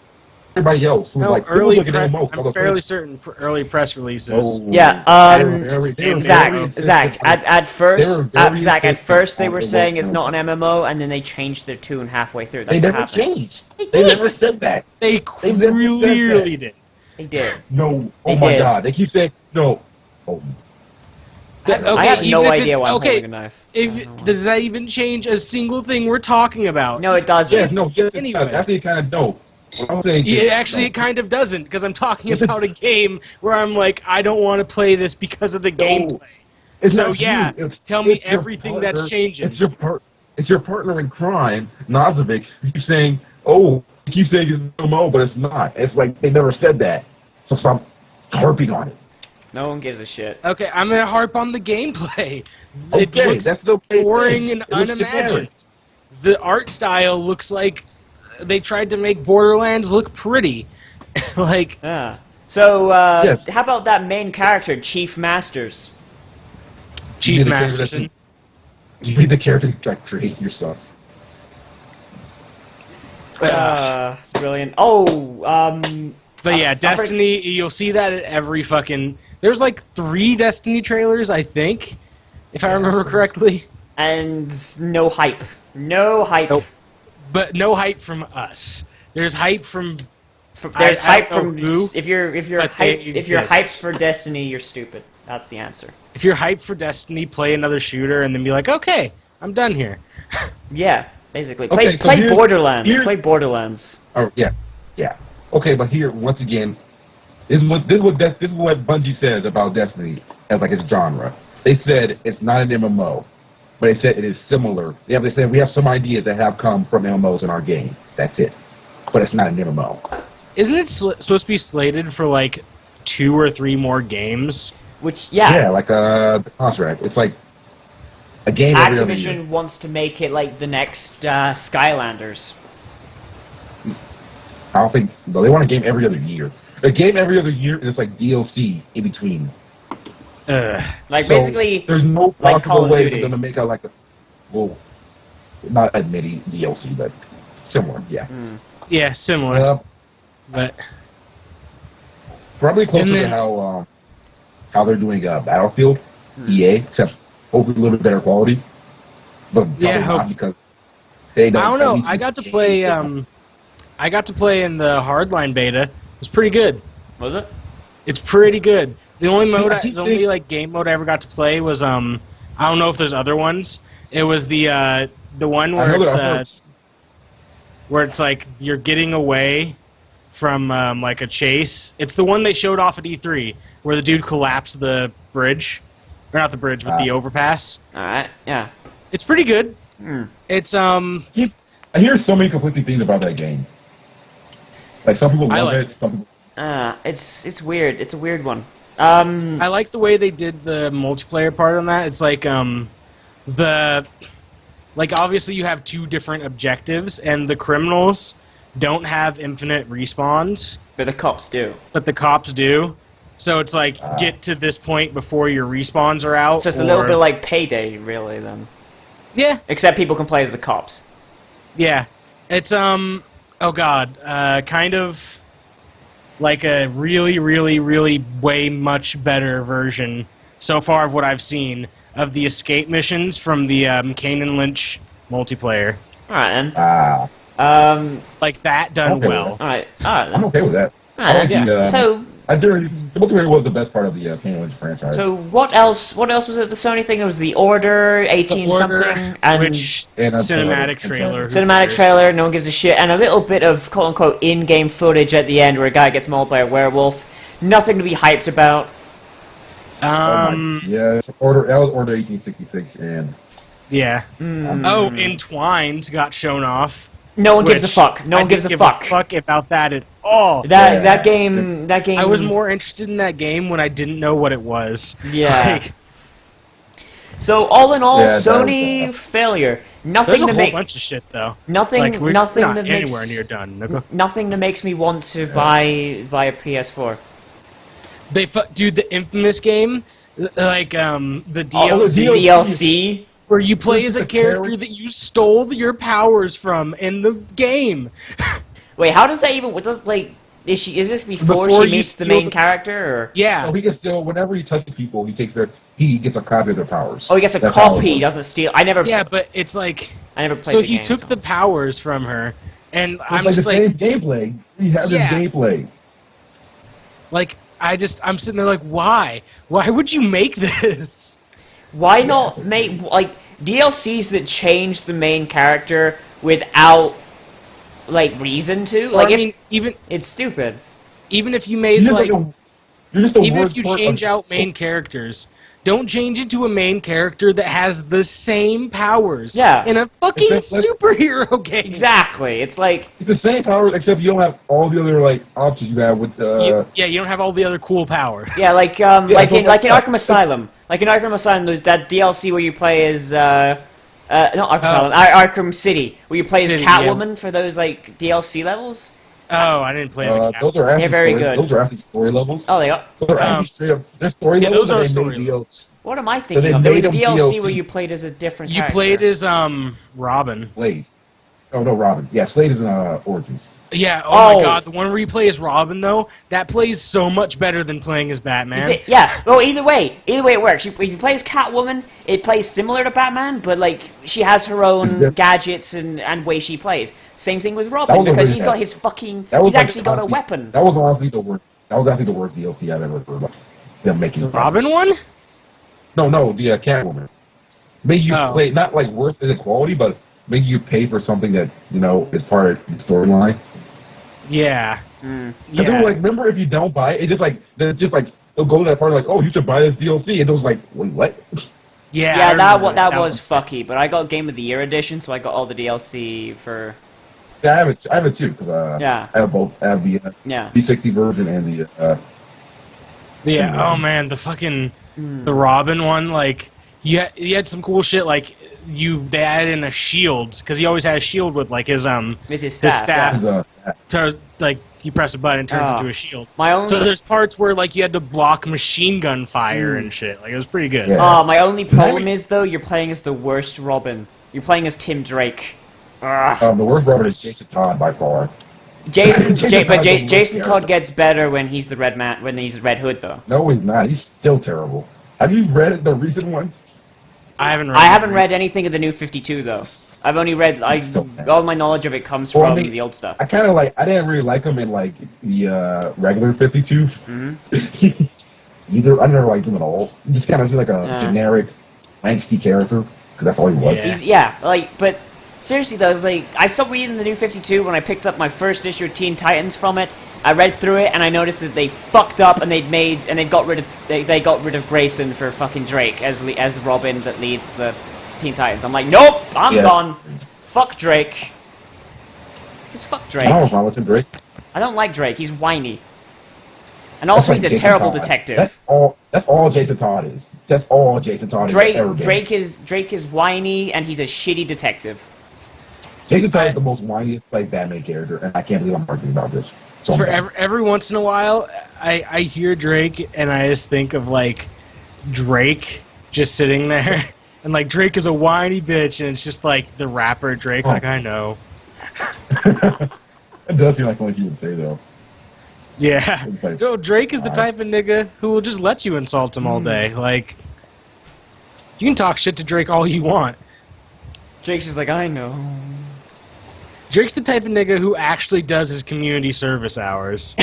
everybody else who was No, like, early look at press, MMO. I'm fairly certain for early press releases. Oh, Yeah, they were very Zach, insistent on it. at first, They were very Zach, at insistent first they on were it saying was it's not an MMO, and then they changed their tune halfway through. That's They what never happened. changed. They They did. never said that. They never said clearly that. did. They did. No. They Oh my did. God. They keep saying no. Oh. I have no even if idea why I'm okay, holding a knife. I don't know why. does that even change a single thing we're talking about? No, it doesn't. Yes. No. Yes. Anyway. It does. Actually, kind of dope. What I'm saying. Yeah, is, actually, no. it kind of doesn't, because I'm talking about a game where I'm like, I don't want to play this because of the gameplay. It's So not yeah, you. tell me it's your everything that's partner- changing. It's your partner in crime, Nozovic. You keep saying, "Oh, you keep saying it's MMO, but it's not." It's like they never said that. So stop harping on it. No one gives a shit. Okay, I'm gonna harp on the gameplay. It Okay, looks that's the okay boring thing. and It looks unimagined. generic. The art style looks like they tried to make Borderlands look pretty. Like, Yeah. So, Yes. how about that main character, Chief Masters? Chief You did a character Masterson. You read the character like create yourself. It's brilliant. Oh, But yeah, I've heard- Destiny, you'll see that at every fucking... There's like 3 Destiny trailers, I think, if I remember correctly. and no hype. No hype. Nope. But no hype from us. There's hype from... There's I hype don't from know who, if you're but they if you're exist. hyped for Destiny, you're stupid. That's the answer. If you're hyped for Destiny, play another shooter and then be like, okay, I'm done here. Yeah, basically. Okay, so Play here's- Borderlands. here's- Play Borderlands. Oh yeah, yeah. Okay, but here once again, this is what Bungie says about Destiny as like its genre. They said it's not an MMO, but they said it is similar. Yeah, they said we have some ideas that have come from MMOs in our game. That's it, but it's not an MMO. Isn't it supposed to be slated for like 2 or 3 more games? Which yeah, Like the contract. It's like a game every other year. Activision wants to make it like the next Skylanders. I don't think no, they want a game every other year. A game every other year is like DLC in between. Like So, basically, there's no like Call possible of way Duty. for them to make out like a not admitting DLC, but similar. Yeah. Yeah, similar. But Probably closer And then- to how they're doing Battlefield, EA, except hopefully a little bit better quality. But probably Yeah, not because they don't. I don't know. release I got to games play. that- I got to play in the Hardline beta. It was pretty good. Was it? It's pretty good. The only mode, I keep the only thinking- like game mode I ever got to play was I don't know if there's other ones. It was the one I where know it's that I've heard- where it's like you're getting away from like a chase. It's the one they showed off at E3 where the dude collapsed the bridge, or not the bridge, but the overpass. All right. Yeah. It's pretty good. It's I hear so many conflicting things about that game. Like some people I love like it, some people. It's weird. It's a weird one. I like the way they did the multiplayer part on that. It's like obviously you have 2 different objectives, and the criminals don't have infinite respawns, But the cops do. but the cops do. So it's like get to this point before your respawns are out. So it's a little or- bit like Payday, really. Then, yeah, except people can play as the cops. yeah. It's oh god, kind of like a really, really, really way much better version so far of what I've seen of the escape missions from the Kane and Lynch multiplayer. All right then. Like that done Okay. well. All right. All right I'm then. okay with that. All right, like then. yeah. So the multiplayer was the best part of the Kane Lynch franchise. So what else? What else was it? The Sony thing. It was the Order 18 The Order, something and which And a cinematic trailer. trailer. who cinematic cares? trailer. No one gives a shit, and a little bit of quote unquote in-game footage at the end where a guy gets mauled by a werewolf. Nothing to be hyped about. Yeah, Order 1866 and Yeah. Mm. Oh, Entwined got shown off. No one gives a which fuck. No I one gives a didn't fuck. give a fuck about that at all. That Yeah. that game. I was more interested in that game when I didn't know what it was. Yeah. Like, So all in all, Yeah, that Sony was- failure. there's Nothing a to whole make. bunch of shit though. Nothing. Like, we're nothing not that anywhere makes. near done. Nico. Nothing that makes me want to buy a PS4. Dude, the Infamous game, like the Oh, DLC, the DLC. where you play as a The character that you stole your powers from in the game. Wait, how does that even? What does like? Is this before she meets the main character, or? Yeah. So he can still, whenever he touches people, he gets a copy of their powers. Oh, he gets a That's how it copy. He works. doesn't steal. I never. Yeah, but it's like. I never played So the he game, took so. the powers from her, and It's I'm like just the like, same gameplay. He has his gameplay. like I'm sitting there like, why? Why would you make this? Why not make like DLCs that change the main character without like reason to? Or, Like, I mean, even it's stupid. if you made You're like, just a even word if you tort change of- out main characters, don't change it to a main character that has the same powers. Yeah. In a fucking It's just- superhero game. Exactly. It's like It's the same powers, except you don't have all the other like options you have with. You don't have all the other cool powers. yeah, like so like in like- Arkham Asylum. Like in Arkham Asylum, there's that DLC where you play as not Arkham Asylum, Arkham City, where you play as City, Catwoman for those like DLC levels. Oh, I didn't play the those are actually They're very story, good. Those are actually story levels. Oh, they are. Those are actually straight up. They're story Yeah, levels. those are and they made story DL levels. What am I they thinking of? There was a made them DLC DLC. where you played as a different You character. played as Robin. Slade. Oh no, Robin. Yeah, Slade is in Origins. Yeah, oh my Oh. god, the one where you play as Robin though, that plays so much better than playing as Batman. Yeah, well, either way it works. If you play as Catwoman, it plays similar to Batman, but like she has her own Yeah. gadgets and way she plays. Same thing with That Robin was a because really he's got bad- his fucking. That was He's like actually got a honestly- weapon. That was honestly the worst. That was actually the worst DLC I've ever heard of. Them making The Robin one? No, the Catwoman. Make you Oh. play not like worth the quality, but make you pay for something that is part of the storyline. Yeah. Mm. Yeah. Yeah. Like, remember, if you don't buy it, it's just like they'll go to that part like, oh, you should buy this DLC, and it was like, wait, what? Yeah, I Yeah, remember that was fucky. But I got Game of the Year edition, so I got all the DLC for. Yeah, I have it too because Yeah. I have both. I have the Yeah. 360 version and the. Yeah, oh man, the fucking the Robin one, like you had some cool shit like they added in a shield because he always had a shield with like his With his staff. staff. Yeah. Like you press a button, it turns Oh. into a shield. My only. So there's parts where like you had to block machine gun fire and shit. Like it was pretty good. Yeah. My only problem is though you're playing as the worst Robin. You're playing as Tim Drake. Ugh. The worst Robin is Jason Todd by far. Jason Jason Todd's the worst Jason Todd character. gets better when he's the when he's the Red Hood though. No, he's not. He's still terrible. Have you read the recent one? I haven't read anything of the new 52 though. I've only read all my knowledge of it comes Well, I from mean, the old stuff. I kind of I didn't really like him in like the regular 52. Mm-hmm. Either I never liked him at all. He just kind of seemed like a Yeah. generic, angsty character because that's all he was. Yeah. But seriously though, it's like I stopped reading the new 52 when I picked up my first issue of Teen Titans from it. I read through it and I noticed that they fucked up and they got rid of Grayson for fucking Drake as the Robin that leads the Teen Titans. I'm like, nope, I'm Yeah. gone. Fuck Drake. Just fuck Drake. I don't know if I listen to Drake. I don't like Drake. He's whiny. And also, he's a Jason terrible Todd. detective. That's all Jason Todd is. That's all Jason Todd Drake has ever been. Drake is whiny and he's a shitty detective. Jason Todd is the most whiniest Batman character, and I can't believe I'm arguing about this. So For bad. every once in a while, I hear Drake and I just think of like Drake just sitting there, and like Drake is a whiny bitch, and it's just like the rapper Drake. Like I know. It does seem like something you would say though. Yeah. It's like, No, Drake is the alright. type of nigga who will just let you insult him all day. Like, you can talk shit to Drake all you want. Drake's just like, I know. Drake's the type of nigga who actually does his community service hours.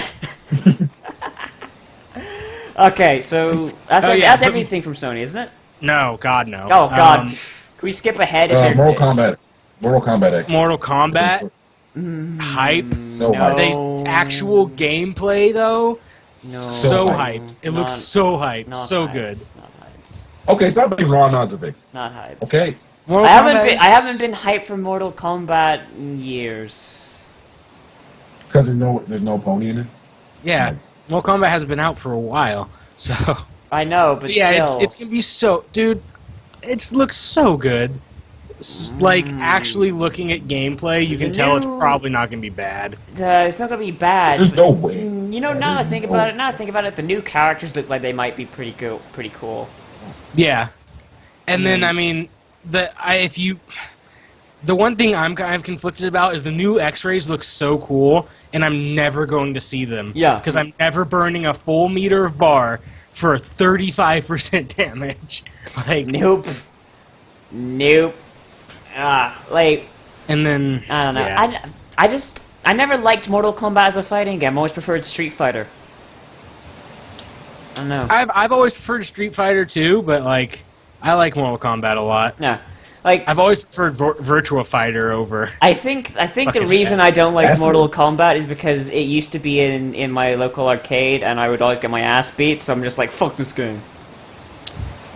Okay, so that's Oh, yeah, that's but- everything from Sony, isn't it? No, God, no. Oh God, Um, can we skip ahead? If you're Mortal Kombat. Mortal Kombat X. Mortal Kombat hype. No no, hype. The actual gameplay, though, no, so hype. hyped. It Not- looks so hyped, not so hyped, good. Not hyped. Okay, stop being raw nonsense. Not hyped. Okay. Mortal I Kombat haven't been hyped for Mortal Kombat in years. Because there's no pony in it. Yeah, Mortal Kombat hasn't been out for a while, so I know, but yeah, still. it's gonna be so, dude. It looks so good. Like actually looking at gameplay, you can The tell it's new- probably not gonna be bad. It's not gonna be bad. There's but- no way. You know, now that I think about it, the new characters look like they might be pretty cool. Yeah, and then I mean, The one thing I'm kind of conflicted about is the new X-rays look so cool, and I'm never going to see them. Yeah. Because I'm never burning a full meter of bar for 35% damage. Like, Nope. Nope. Like, and then I don't know. yeah. I never liked Mortal Kombat as a fighting game. I always preferred Street Fighter. I don't know. I've always preferred Street Fighter too, but like I like Mortal Kombat a lot. Yeah. Like, I've always preferred Virtua Fighter over. I think the Fucking reason yeah. I don't like That's Mortal weird. Kombat is because it used to be in my local arcade, and I would always get my ass beat. So I'm just like, fuck this game.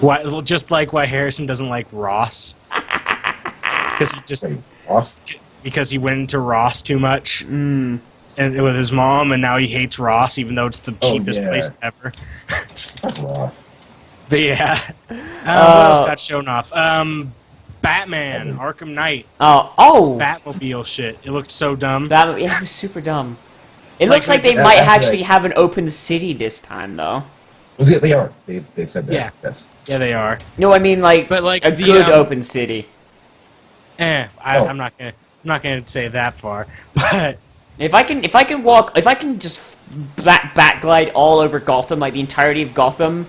Why? Well, just like why Harrison doesn't like Ross, because he just Wait, Ross? because he went into Ross too much Mm. and with his mom, and now he hates Ross, even though it's the Oh, cheapest yeah. place ever. That's Ross. But yeah, what else got shown off? Batman, Arkham Knight, Oh. Batmobile shit. It looked so dumb. Yeah, it was super dumb. It Like, looks like they yeah, might that's actually right. have an open city this time, though. Well, they are. They said that. Yeah. Yes. Yeah, they are. No, I mean like, But, like, a the, good open city. Oh. I'm not gonna say that far, but If I can just backglide all over Gotham, like the entirety of Gotham,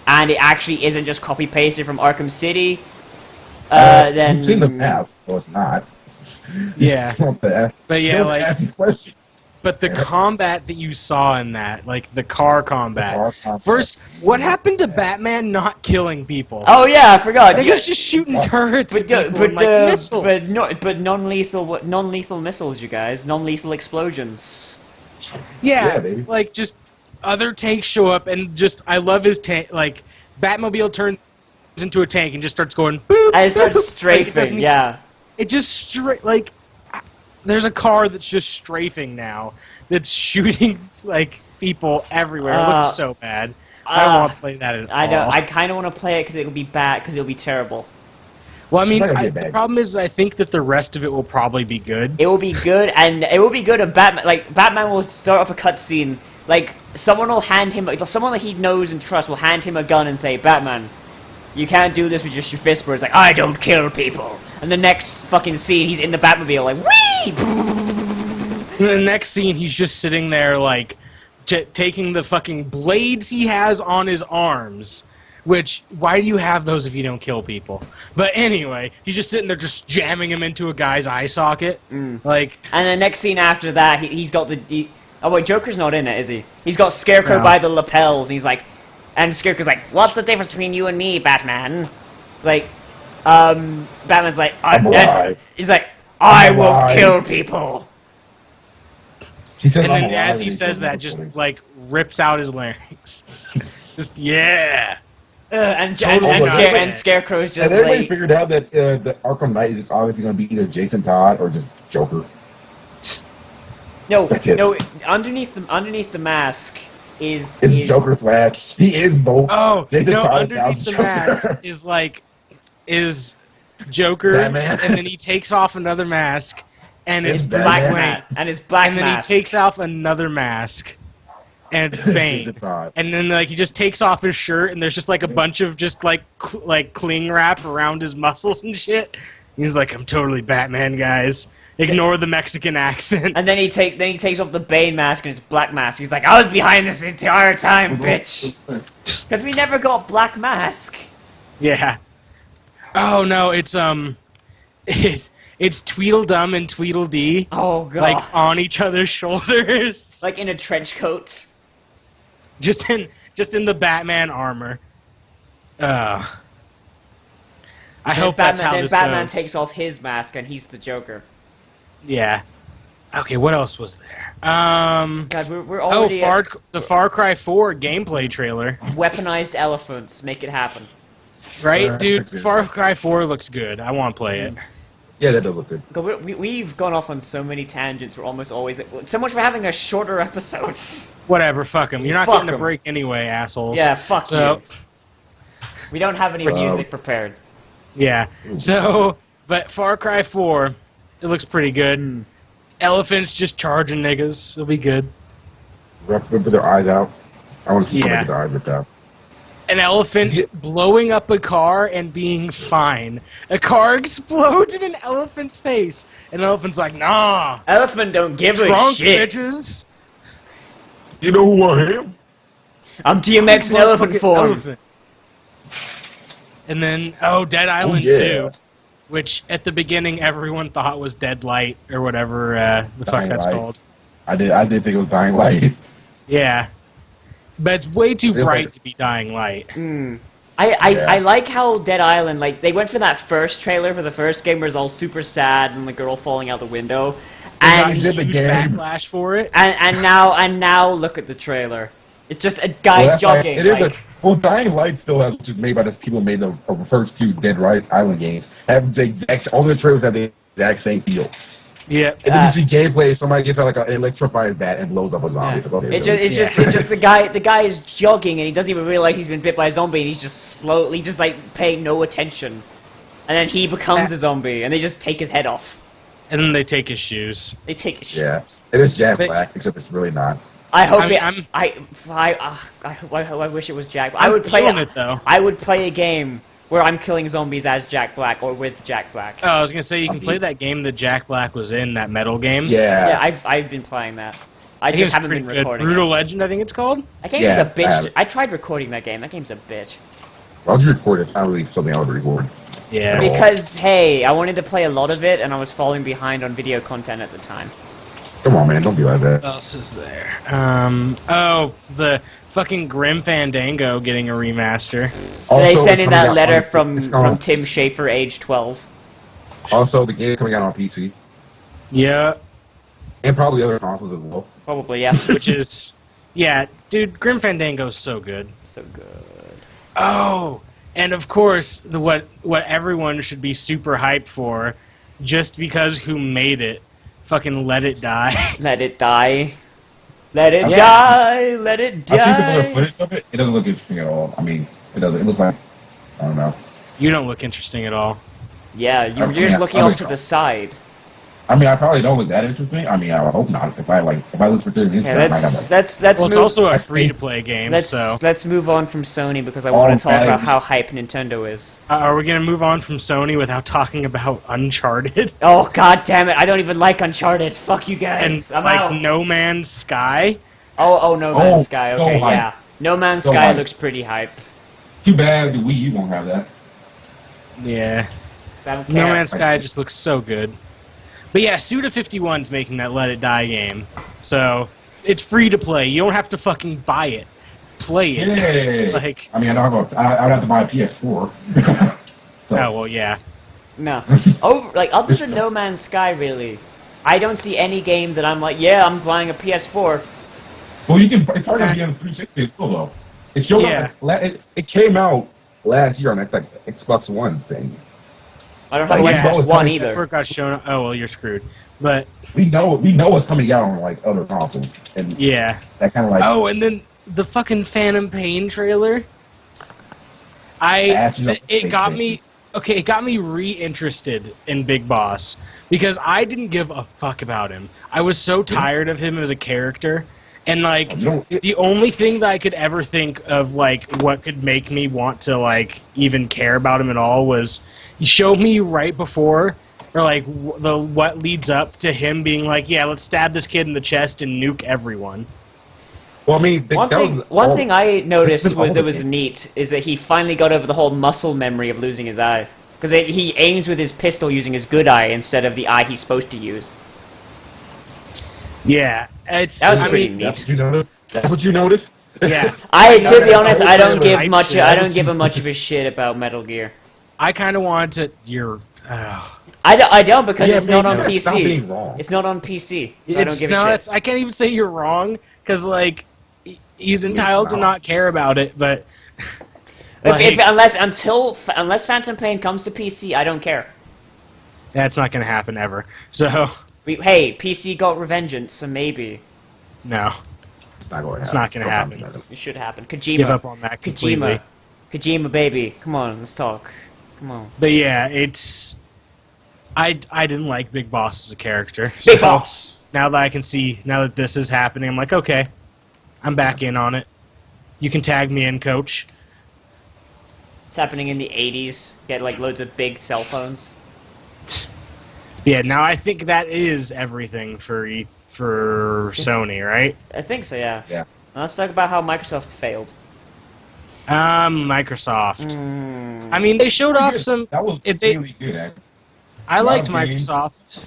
and it actually isn't just copy pasted from Arkham City, then You've seen the past, so it's not. yeah, Don't ask- but yeah, don't like, ask these questions. but the combat that you saw in that, like the car combat. car combat. First, what happened to Batman not killing people? Oh yeah, I forgot. Like, he was just shooting turrets But at people and, like, missiles. but non-lethal missiles, you guys, non-lethal explosions. Yeah, Yeah, baby. like just other tanks show up and just I love his tank. Like Batmobile turns into a tank and just starts going boop. And it starts boop. Like, strafing. doesn't- Yeah. It just like there's a car that's just strafing now that's shooting like people everywhere. It looks so bad. I don't want to play that at all. I don't. I kind of want to play it because it'll be bad. Because it'll be terrible. Well, I mean, It's not gonna be the bad. problem is I think that the rest of it will probably be good. It will be good, and it will be good. And Batman will start off a cutscene. Like someone will hand him, someone that he knows and trusts will hand him a gun and say, "Batman, you can't do this with just your fist." Where it's like, "I don't kill people." And the next fucking scene, he's in the Batmobile, like, "Wee!" In the next scene, he's just sitting there, like, taking the fucking blades he has on his arms. Which, why do you have those if you don't kill people? But anyway, he's just sitting there just jamming him into a guy's eye socket. Like, And the next scene after that, he's got oh wait, Joker's not in it, is he? He's got Scarecrow No. by the lapels, and he's like, and Scarecrow's like, "What's the difference between you and me, Batman?" It's like, Batman's like, alive. he's like, "I I'm won't alive." kill people." She says, and "I'm then alive," as he and says that, goes, just, "Funny." like, rips out his larynx. Just, yeah. And Totally not bad. Scarecrow's Has just everybody like, figured out that the Arkham Knight is obviously going to be either Jason Todd or just Joker? no, That's it. no. Underneath the mask is It's Joker Flash. He is both. Oh, Jason no, Todd is now underneath the Joker. mask is Joker, Batman. and then he takes off another mask, and It's it's black Batman. man, and his black and then mask. he takes off another mask, and Bane. Jason Todd. And then, like, he just takes off his shirt, and there's just, like, a bunch of just, like, cling wrap around his muscles and shit. He's like, I'm totally Batman, guys. Ignore the Mexican accent. And then he takes off the Bane mask and his black mask. He's like, "I was behind this entire time, bitch." Because we never got Black Mask. Yeah. Oh, no, it's Tweedledum and Tweedledee, Oh god. like, on each other's shoulders. Like in a trench coat. Just in the Batman armor. I hope that's how Then this Batman goes. takes off his mask and he's the Joker. Yeah. Okay, what else was there? God, we're already the Far Cry 4 gameplay trailer. weaponized elephants. Make it happen. Right, dude? Far Cry 4 looks good. I want to play it. Yeah, that does look good. God, we've gone off on so many tangents. We're almost always so much for having a shorter episodes. Whatever, fuck them. You're not Fuck getting a 'em. break anyway, assholes. Yeah, fuck So, you. We don't have any music prepared. yeah. So, but Far Cry 4, it looks pretty good. Elephants just charging niggas. It'll be good. Rip their eyes out. I want to see Yeah. somebody get their eyes ripped out. an elephant blowing up a car and being fine. A car explodes in an elephant's face. And an elephant's like, nah. Elephant don't give a Drunk shit. bitches. You know who I am? I'm DMX in elephant form. Elephant. And then, Dead Island 2. Which, at the beginning, everyone thought was Dead Light, or whatever the fuck that's called. I did think it was Dying Light. Yeah. But it's way too bright to be Dying Light. I like how Dead Island, like, they went for that first trailer for the first game where it's all super sad and the girl falling out the window. And huge backlash for it. And now look at the trailer. It's just a guy jogging. Dying Light still has, which is made by the people who made the first two Dead Island games, have the exact, all the trailers have the exact same feel. Yeah. And then you see gameplay, somebody gets out like an electrified bat and blows up a zombie. Yeah. It's just the guy is jogging and he doesn't even realize he's been bit by a zombie and he's just slowly just like paying no attention. And then he becomes a zombie and they just take his head off. And then they take his shoes. They take his shoes. Yeah. It is Jack Black, except it's really not. I hope I wish it was Jack. I would play it though. I would play a game where I'm killing zombies as Jack Black or with Jack Black. Oh, I was gonna say you can play that game that Jack Black was in, that metal game. Yeah. Yeah, I've been playing that. I just haven't been recording. Brutal Legend, I think it's called. That game is a bitch. I tried recording that game. That game's a bitch. Why would you record it? It's not really something I would record. Yeah. Because hey, I wanted to play a lot of it, and I was falling behind on video content at the time. Come on, man, don't be like that. What else is there? The fucking Grim Fandango getting a remaster. They sent in that letter from Tim Schafer, age 12. Also, the game coming out on PC. Yeah. And probably other consoles as well. Probably, yeah. Which is... Yeah, dude, Grim Fandango's so good. So good. Oh! And of course, what everyone should be super hyped for, just because who made it, fucking Let It Die. Let it die. Let it die. Let it die. I think the footage of it, it doesn't look interesting at all. I mean, it doesn't. It looks like, I don't know. You don't look interesting at all. Yeah, you're just looking off to the side. I mean, I probably don't look that interesting. I mean, I would hope not. If I look for 30 minutes, yeah, let's well, move. It's also a free-to-play game, let's move on from Sony because I want to talk about how hype Nintendo is. Are we gonna move on from Sony without talking about Uncharted? Oh god damn it! I don't even like Uncharted. Fuck you guys. And I'm like out. No Man's Sky. Oh, No Man's Sky. Okay, so yeah. No Man's Sky looks pretty hype. Too bad the Wii U won't have that. Yeah. I don't care. No Man's Sky just looks so good. But yeah, Suda51's making that Let It Die game. So, it's free to play. You don't have to fucking buy it. Play it. Yay. Like, I mean, I don't have I would have to buy a PS4. So. Oh, well, yeah. No. Other than No Man's Sky, really, I don't see any game that I'm like, yeah, I'm buying a PS4. Well, you can. It's hard to be on the 360 as well, though. It showed up. It came out last year on Xbox One thing. I don't have an Xbox One either. Got shown up. Oh well, you're screwed. But we know it's coming out on like other consoles, and yeah, that kind of like. Oh, and then the fucking Phantom Pain trailer. It got me. Okay, it got me re-interested in Big Boss because I didn't give a fuck about him. I was so tired of him as a character. And, like, the only thing that I could ever think of, like, what could make me want to, like, even care about him at all was he showed me right before, or, like, what leads up to him being like, yeah, let's stab this kid in the chest and nuke everyone. Well, I mean, one thing I noticed that was neat is that he finally got over the whole muscle memory of losing his eye. Because he aims with his pistol using his good eye instead of the eye he's supposed to use. Yeah, that was pretty neat. That's what you noticed? Yeah. To be honest, I don't give much of a shit about Metal Gear. I kind of want to. I don't because it's not on PC. It's not on PC. So I don't give a shit. I can't even say you're wrong because like he's entitled to not care about it, but unless Phantom Pain comes to PC, I don't care. That's not going to happen ever. So. Hey, PC got Revengeance, so maybe. No. It's not going to happen. It should happen. Kojima. Give up on that completely. Kojima, baby. Come on, let's talk. Come on. But yeah, it's... I didn't like Big Boss as a character. Big Boss! Now that I can see, now that this is happening, I'm like, okay. I'm back in on it. You can tag me in, coach. It's happening in the 80s. Get like loads of big cell phones. Yeah, now I think that is everything for Sony, right? I think so, yeah. Yeah. Now let's talk about how Microsoft failed. Microsoft. I mean, they showed off some. That was really good, actually. I liked Microsoft.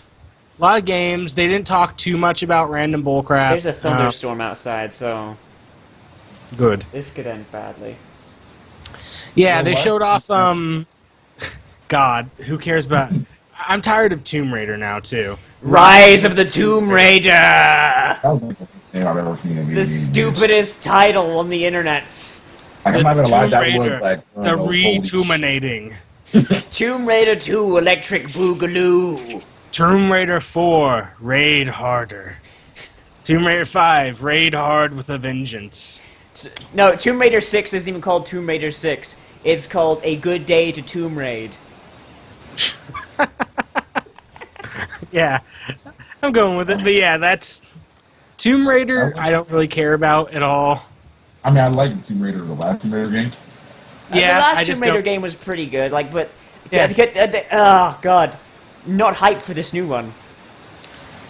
A lot of games. They didn't talk too much about random bullcrap. There's a thunderstorm outside, so good. this could end badly. Yeah, they showed off. God, who cares about? I'm tired of Tomb Raider now too. Rise of the Tomb Raider! That was the best thing I've ever seen in a The stupidest title on the internet. Like, I'm not gonna lie, Tomb that Raider, was like the re-tombinating. Tomb Raider 2 Electric Boogaloo. Tomb Raider 4, Raid Harder. Tomb Raider 5, Raid Hard with a Vengeance. No, Tomb Raider 6 isn't even called Tomb Raider 6. It's called A Good Day to Tomb Raid. Yeah, I'm going with it. But yeah, that's Tomb Raider. I don't really care about at all. I mean, I like Tomb Raider, the last Tomb Raider game. Yeah, the last Tomb Raider game was pretty good. Like, but Yeah. oh god, not hyped for this new one.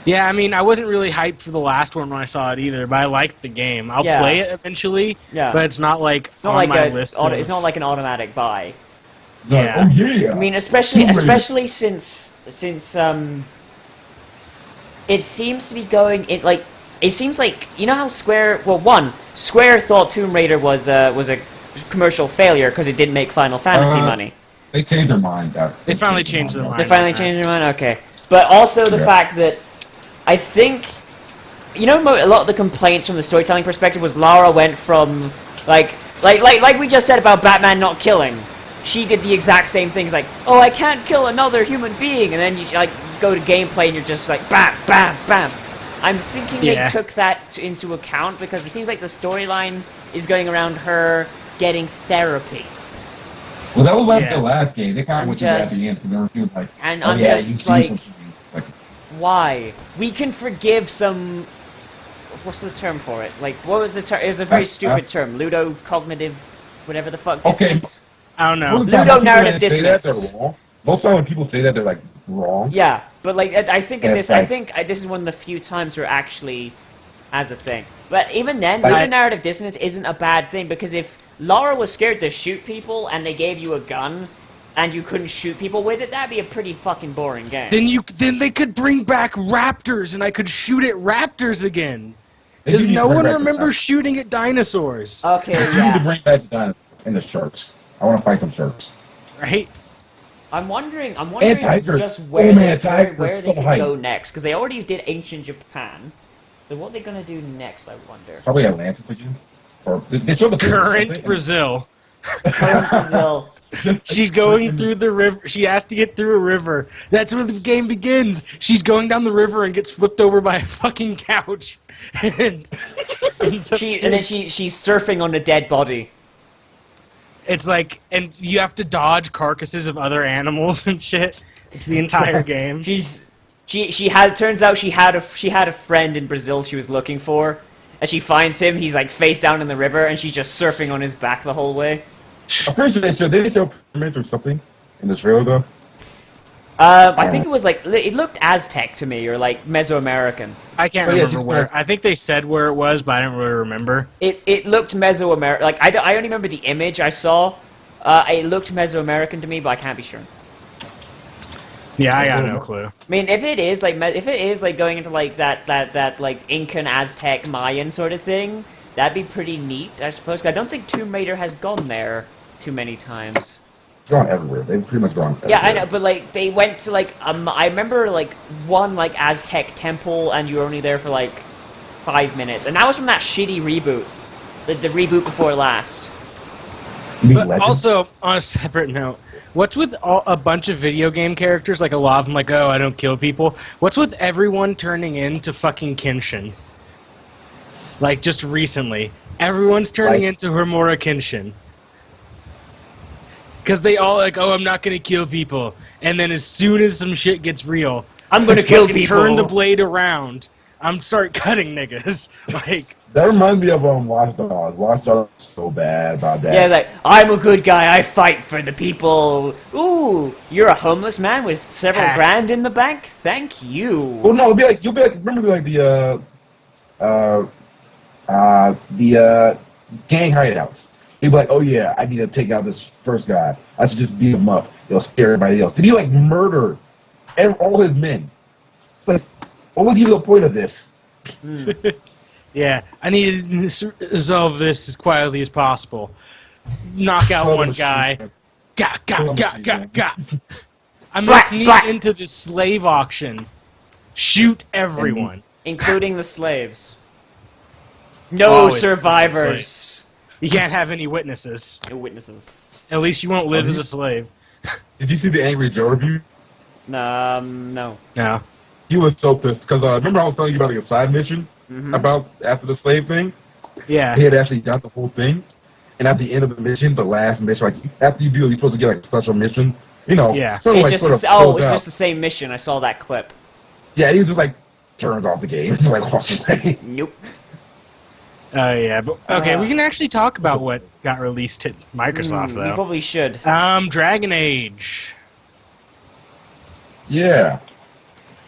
Yeah, I mean, I wasn't really hyped for the last one when I saw it either, but I liked the game. I'll Yeah. play it eventually. Yeah. But it's not like It's not on like my list. it's not like an automatic buy. Yeah. Oh yeah. I mean, especially since it seems to be going in like it seems like you know how Square thought Tomb Raider was a commercial failure because it didn't make Final Fantasy money. They changed their mind. They finally changed their mind. They finally changed their mind. Okay, but also the fact that I think you know a lot of the complaints from the storytelling perspective was Lara went from like we just said about Batman not killing. She did the exact same things, like, oh, I can't kill another human being, and then you like go to gameplay and you're just like, bam, bam, bam. I'm thinking they took that into account because it seems like the storyline is going around her getting therapy. Well, that was like the last game. They kind of went to that at the end, because they were feeling like, and oh, I'm yeah, just like, why? We can forgive some. What's the term for it? Like, what was the term? It was a very stupid term. Ludocognitive, whatever the fuck. Dissonance. I don't know. Ludonarrative dissonance. Most time when people say that, they're like wrong. Yeah, but like I think this is one of the few times where actually as a thing. But even then, ludonarrative dissonance isn't a bad thing because if Lara was scared to shoot people and they gave you a gun and you couldn't shoot people with it, that'd be a pretty fucking boring game. Then they could bring back raptors and I could shoot at raptors again. Does no one remember shooting at dinosaurs? Okay, You need to bring back the dinosaurs and the sharks. I want to fight some sharks. Right? I'm wondering just where they can go next because they already did ancient Japan. So what are they gonna do next? I wonder. Probably Atlantis again. Or Current Brazil. Current Brazil. She's going through the river. She has to get through a river. That's where the game begins. She's going down the river and gets flipped over by a fucking couch. and then she's surfing on a dead body. It's like, and you have to dodge carcasses of other animals and shit. It's the entire game. Turns out she had a friend in Brazil she was looking for, and she finds him. He's like face down in the river, and she's just surfing on his back the whole way. I'm pretty sure they show pyramids or something in this trailer though. I think it was like it looked Aztec to me, or like Mesoamerican. I can't remember where. I think they said where it was, but I don't really remember. It looked Mesoamerican. Like I only remember the image I saw. It looked Mesoamerican to me, but I can't be sure. Yeah, I got no clue. I mean, if it is like going into like that like Incan, Aztec, Mayan sort of thing, that'd be pretty neat, I suppose. 'Cause I don't think Tomb Raider has gone there too many times. Gone everywhere. They've pretty much gone everywhere. Yeah, I know, but like they went to like I remember like one like Aztec temple, and you were only there for like 5 minutes, and that was from that shitty reboot, the reboot before last. But also, on a separate note, what's with a bunch of video game characters, like a lot of them, like, oh, I don't kill people? What's with everyone turning into fucking Kenshin? Like, just recently. Everyone's turning into Homura Kenshin. Because they all like, oh, I'm not going to kill people. And then as soon as some shit gets real, I'm going to kill people. Turn the blade around. I'm start cutting niggas. Like, that reminds me of Watch Dogs. Watch Dogs so bad about that. Yeah, like, I'm a good guy, I fight for the people. Ooh, you're a homeless man with several grand in the bank? Thank you. Well, no, you'll be like, remember like the gang hideouts. He'd be like, oh yeah, I need to take out this first guy. I should just beat him up. He'll scare everybody else. Did he like murder all his men? It's like, what would be the point of this? Yeah, I need to resolve this as quietly as possible. Knock out one guy. Got. I must sneak into this slave auction. Shoot everyone. Including the slaves. No survivors. You can't have any witnesses. No witnesses. At least you won't live as a slave. Did you see the Angry Joe review? No. No. He was so pissed because remember I was telling you about like a side mission about after the slave thing. Yeah. He had actually got the whole thing, and at the end of the mission, the last mission, like after you do it, you're supposed to get like a special mission. You know. Yeah. Sort of, It's like, just it's just the same mission. I saw that clip. Yeah, he was just like turns off the game. It's like walking away. Nope. Yeah, but okay, we can actually talk about what got released at Microsoft We though. probably should. Dragon Age. Yeah.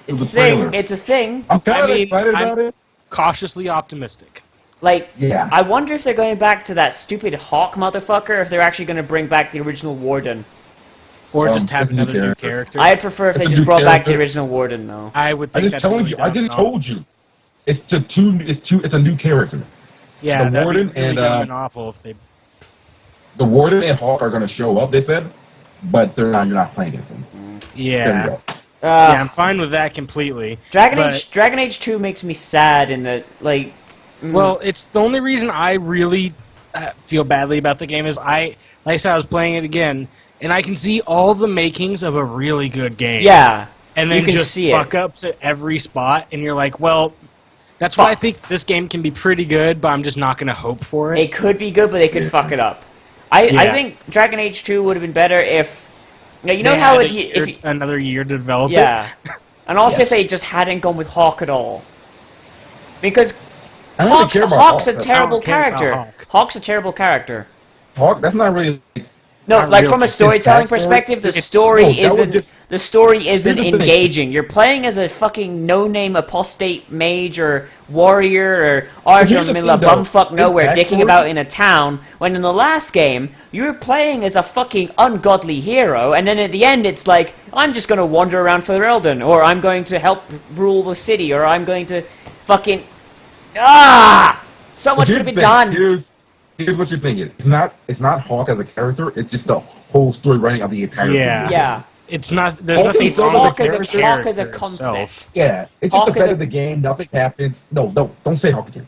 It's a thing. It's a thing. I'm kind of excited about it. Cautiously optimistic. Like, Yeah. I wonder if they're going back to that stupid Hawk motherfucker, or if they're actually going to bring back the original Warden. Or just have it's a new another new character. I'd prefer if they It's a just new brought back the character. original Warden, though. I would I think just that's told really you. I dumb, just though. told you. It's a new character. Yeah, the that'd Warden be really and, dumb and awful if they. The Warden and Hawk are going to show up. They said, but they're not. You're not playing against them. There you Yeah. go. Yeah, I'm fine with that completely. Dragon but- Age 2 makes me sad in that, like... Well, it's the only reason I really feel badly about the game is like I said, I was playing it again, and I can see all the makings of a really good game. Yeah. And then you can just see fuck ups at every spot, and you're like, well, that's why I think this game can be pretty good, but I'm just not going to hope for it. It could be good, but they could fuck it up. I think Dragon Age 2 would have been better if... You know They how had if another year to develop it? Yeah. And also if they just hadn't gone with Hawk at all. Because I don't really care about Hawk's Hawk. a terrible I don't care about character. Hawk. Hawk's a terrible character. Hawk. That's not really. No, Not like real. from a It's storytelling backstory. perspective, the It's- story no, that was isn't just- the story isn't Here's the thing. engaging. You're playing as a fucking no-name apostate mage or warrior or archer in the Here's the middle of thing, though. bumfuck nowhere, His dicking backstory- about in a town. When in the last game, you were playing as a fucking ungodly hero, and then at the end, it's like I'm just gonna wander around for Eldon, or I'm going to help rule the city, or I'm going to fucking so much could have been done. Here's what you're thinking. It's not Hawk as a character. It's just the whole story writing of the entire Yeah. game. Yeah. It's not. There's Also, nothing It's wrong Hawk with as the a character Hawk as a itself. concept. Yeah, it's Hawk just the is bed a- of the game. Nothing happens. No, don't say Hawk again.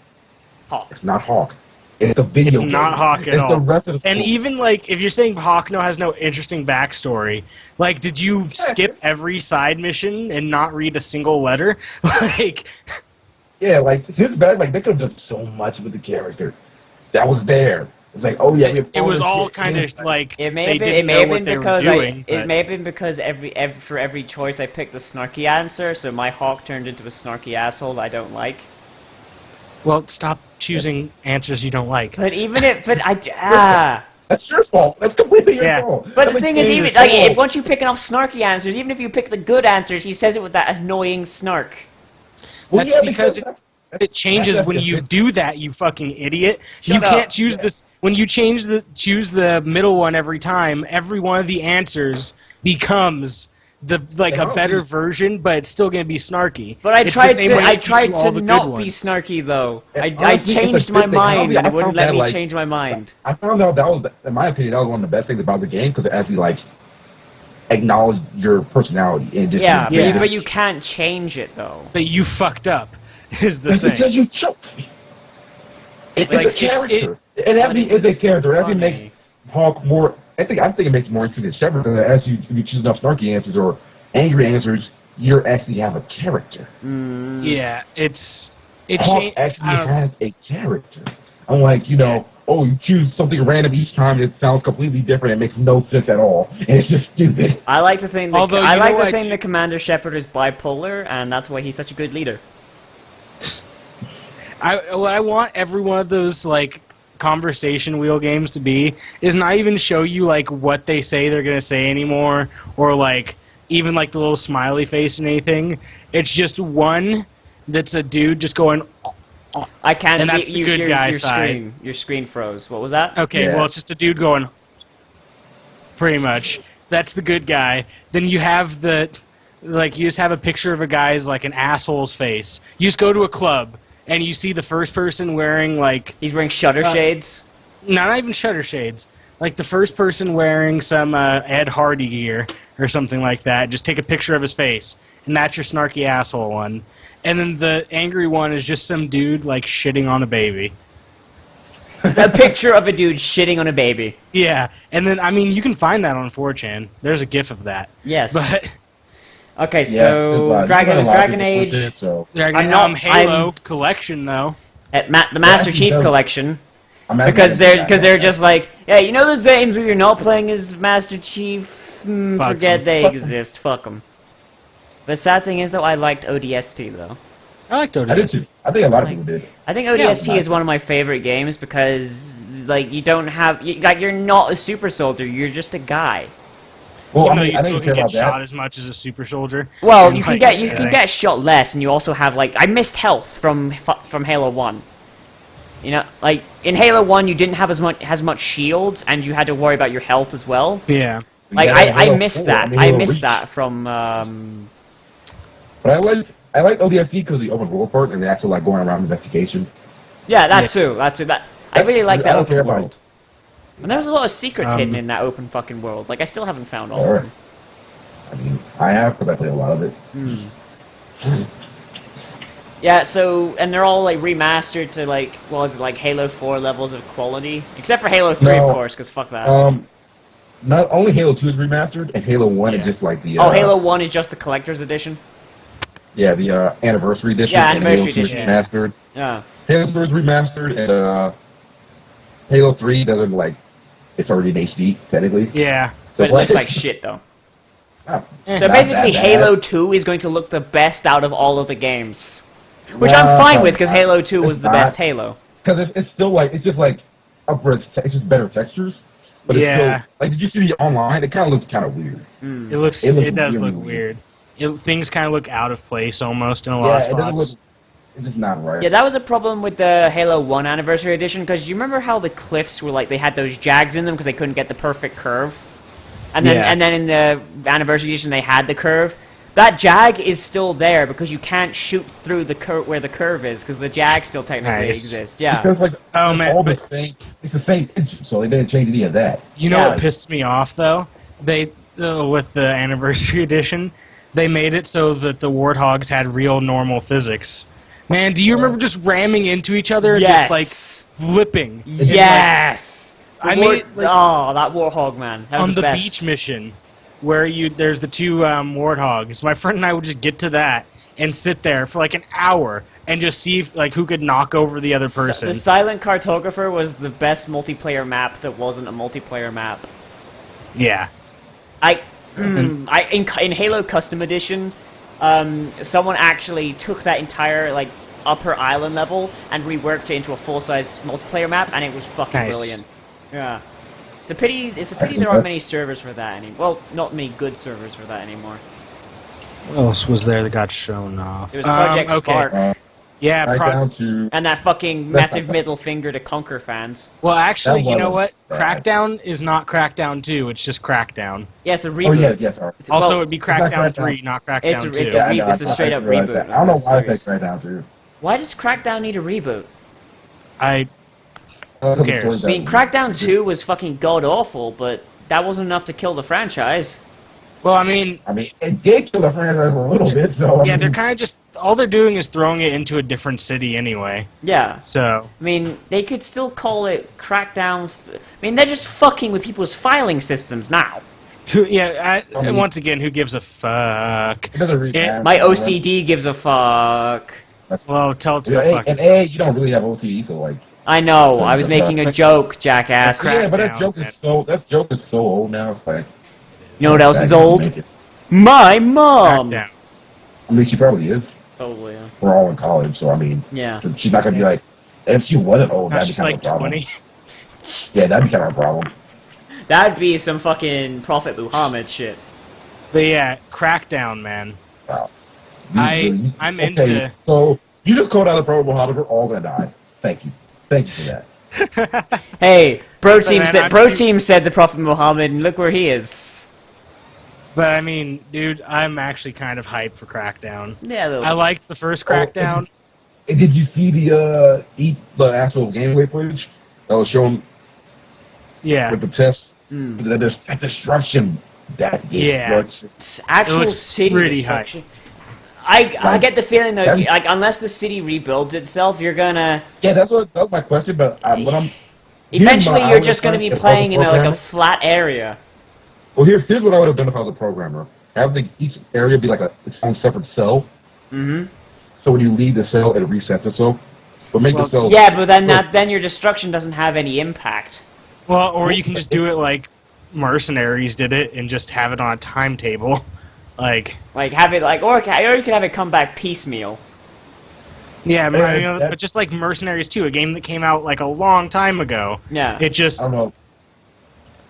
Hawk. It's not Hawk. It's the video It's game. not Hawk at it's all. The rest of the And story. even like if you're saying Hawk has no interesting backstory, like did you skip every side mission and not read a single letter? Like Yeah, like his bad. Like they could have done so much with the character that was there. It's like, oh yeah, it was all kind of like It may they have been, didn't it may know have what been they were because doing. it but- may have been because for every choice I picked the snarky answer, so my Hawk turned into a snarky asshole I don't like. Well, stop choosing answers you don't like. But even if, but That's your fault. That's completely your Yeah. fault. But the That thing makes is, no even sense. like if once you pick enough snarky answers, even if you pick the good answers, he says it with that annoying snark. Well, That's yeah, because that's- it changes that's when just you it. do that, you fucking idiot. Shut you up. can't choose this when you choose the middle one every time. Every one of the answers becomes a better version, but it's still gonna be snarky. But I It's the tried same to way I teach tried you all to the good not be ones. snarky though. Yeah, I honestly, it's a changed my good thing. mind Honestly, and I it wouldn't found let that, me like- change my mind. I found out that was, in my opinion, that was one of the best things about the game because it actually like acknowledged your personality and just Yeah, Yeah. but you can't change it though. But you fucked up. Is the That's thing. because you choked me. It's Like, a character. It But actually it is a was character. It actually funny. makes Hawk more. I think it makes it more interesting than Shepard because as you choose enough snarky answers or angry answers, you actually have a character. Yeah, it Hawk changed. actually has a character. Unlike, you choose something random each time. It sounds completely different. It makes no sense at all, and it's just stupid. I like to think that Although, I you like know to what, think that Commander Shepard is bipolar, and that's why he's such a good leader. I want every one of those like conversation wheel games to be is not even show you like what they say they're gonna say anymore, or like even like the little smiley face and anything. It's just one that's a dude just going. I can't. And that's the good guy side. Your screen froze. What was that? Okay, Yeah. well, it's just a dude going. Pretty much, that's the good guy. Then you have you just have a picture of a guy's like an asshole's face. You just go to a club and you see the first person wearing like. He's wearing shutter shades. Not even shutter shades. Like the first person wearing some Ed Hardy gear or something like that. Just take a picture of his face, and that's your snarky asshole one. And then the angry one is just some dude like shitting on a baby. It's a picture of a dude shitting on a baby. Yeah, and then I mean you can find that on 4chan. There's a GIF of that. Yes. But okay, so Dragon Age. Halo collection though. The Master Chief collection. Because they're they're just like, yeah, you know those games where you're not playing as Master Chief? Forget they exist. Fuck them. The sad thing is, though, I liked ODST, though. I liked ODST. I did too. I think a lot of people did. I think ODST is one of my favorite games because, like, you don't have... you're not a super soldier, you're just a guy. Well, you still can get shot as much as a super soldier. Well, you can get shot less, and you also have, like... I missed health from Halo 1. You know, like, in Halo 1, you didn't have as much shields, and you had to worry about your health as well. Yeah. Like, I missed that. I missed that from... But I like ODST because of the open world part and the actual like going around investigation. Yeah, that too. I really like that open world. And there's a lot of secrets hidden in that open fucking world. Like I still haven't found all of them. I mean, I have because I play a lot of it. Yeah, so and they're all like remastered to like is it like Halo 4 levels of quality, except for Halo 3, of course, because fuck that. Not only Halo 2 is remastered, and Halo 1 is just like the. Halo 1 is just the collector's edition. Yeah, the anniversary edition. Yeah, anniversary edition. Remastered. Yeah. Halo 2 is remastered, and Halo 3 doesn't like. It's already in HD technically. Yeah. But it looks like shit though. Oh, so basically, Halo 2 is going to look the best out of all of the games, which I'm fine with because Halo 2 was the best Halo. Because it's still like it's just like it's just better textures. But it's still, like, did you see the online? It kind of looks kind of weird. It does look weird. Things kind of look out of place almost in a lot of spots. It's just not right. Yeah, that was a problem with the Halo 1 Anniversary Edition, because you remember how the cliffs were like, they had those jags in them because they couldn't get the perfect curve? And then in the Anniversary Edition they had the curve. That jag is still there because you can't shoot through the where the curve is because the jag still technically exists. Yeah. Because like the same, it's the same engine, so they didn't change any of that. You know what pissed me off though? They with the Anniversary Edition, they made it so that the warthogs had real normal physics. Man, do you remember just ramming into each other and just like flipping? Yes. I mean, that warthog, man. That was on the best. beach mission, where there's the two warthogs. My friend and I would just get to that and sit there for like an hour and just see who could knock over the other person. The Silent Cartographer was the best multiplayer map that wasn't a multiplayer map. Yeah. In Halo Custom Edition, someone actually took that entire upper island level and reworked it into a full-size multiplayer map, and it was fucking brilliant. Yeah. It's a pity there aren't many servers for that anymore. Well, not many good servers for that anymore. What else was there that got shown off? It was Project Spark. And that fucking massive middle finger to Conquer fans. Well, actually, you know what? Crackdown is not Crackdown 2, it's just Crackdown. Yeah, it's a reboot. Also, it'd be Crackdown 3, not Crackdown 2. It's a straight-up reboot. I don't know why it's Crackdown 2. Why does Crackdown need a reboot? Who cares? I mean, Crackdown 2 was fucking god-awful, but that wasn't enough to kill the franchise. Well, I mean, it did kill the franchise a little bit, so... Yeah, they're kind of just... All they're doing is throwing it into a different city anyway. Yeah. So... I mean, they could still call it Crackdown... I mean, they're just fucking with people's filing systems now. Once again, who gives a fuck? My OCD gives a fuck. Well, tell it to go fuck yourself. And you don't really have OCD, so I know, I was making a joke, jackass. Yeah, but that joke is so old now, it's like... You know what else is old? My mom! Crackdown. I mean, she probably is. Probably, yeah. We're all in college, so I mean... Yeah. She's not gonna be like... If she wasn't old, that'd be She's kind like of a problem. 20. Yeah, that'd be kind of a problem. That'd be some fucking Prophet Muhammad shit. But yeah, Crackdown, man. Wow. I'm into. So you just called out the Pro Muhammad. We're all gonna die. Thank you. Thank you for that. Hey, Bro So, Team man, said Team said the Prophet Muhammad, and look where he is. But I mean, dude, I'm actually kind of hyped for Crackdown. Yeah, a little I liked the first Crackdown. And did you see the actual gameplay footage that was shown Yeah. with the test? That destruction. That Yeah. destruction. It's actual looks city pretty destruction. I get the feeling that if you, like unless the city rebuilds itself, you're gonna Yeah, that was my question. But what I'm eventually here's you're my just gonna be if I was playing in like a programmer. flat area. Well, here's what I would have done if I was a programmer. Have each area be like its own separate cell. Mm-hmm. So when you leave the cell, it resets itself. But make the cell. Yeah, but then your destruction doesn't have any impact. Well, or you can just do it like Mercenaries did it and just have it on a timetable. Like have it like, or you could have it come back piecemeal. yeah, but just like Mercenaries 2, a game that came out like a long time ago. Yeah. It just I don't know.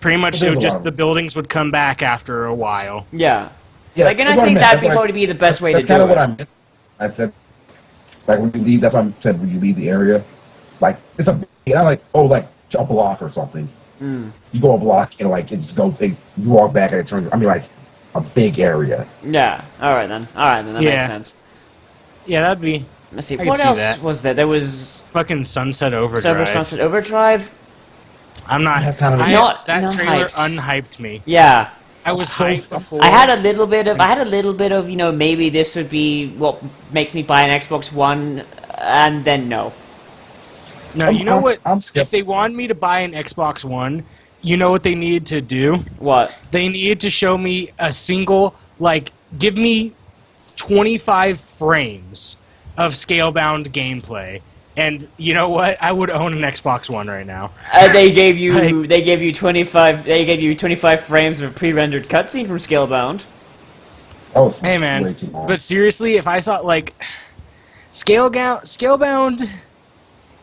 pretty much There's a lot of the buildings would come back after a while. Yeah. Yeah, Like, and I that's what think meant. that'd That's probably be the best way to That's kind do of what it. I meant. I said, like when you leave. That's what I said when you leave the area. Like it's not like like a block or something. Mm. You go a block and like it just goes. You walk back and it turns. I mean like a big area. Yeah. All right then. That makes sense. Yeah, that'd be Let's see. I What could see else that. was there? There was fucking Sunset Overdrive. Sunset Overdrive. I'm not. That's kind of that not trailer hyped. unhyped me. Yeah. I was hyped before. I had a little bit of, maybe this would be what makes me buy an Xbox One, and then no. No, you know what? I'm If they wanted me to buy an Xbox One, you know what they needed to do? What? They needed to show me a single, give me 25 frames of scale-bound gameplay. And you know what? I would own an Xbox One right now. They gave you 25 frames of a pre-rendered cutscene from Scalebound. Oh, Hey man, but seriously, if I saw Scalebound,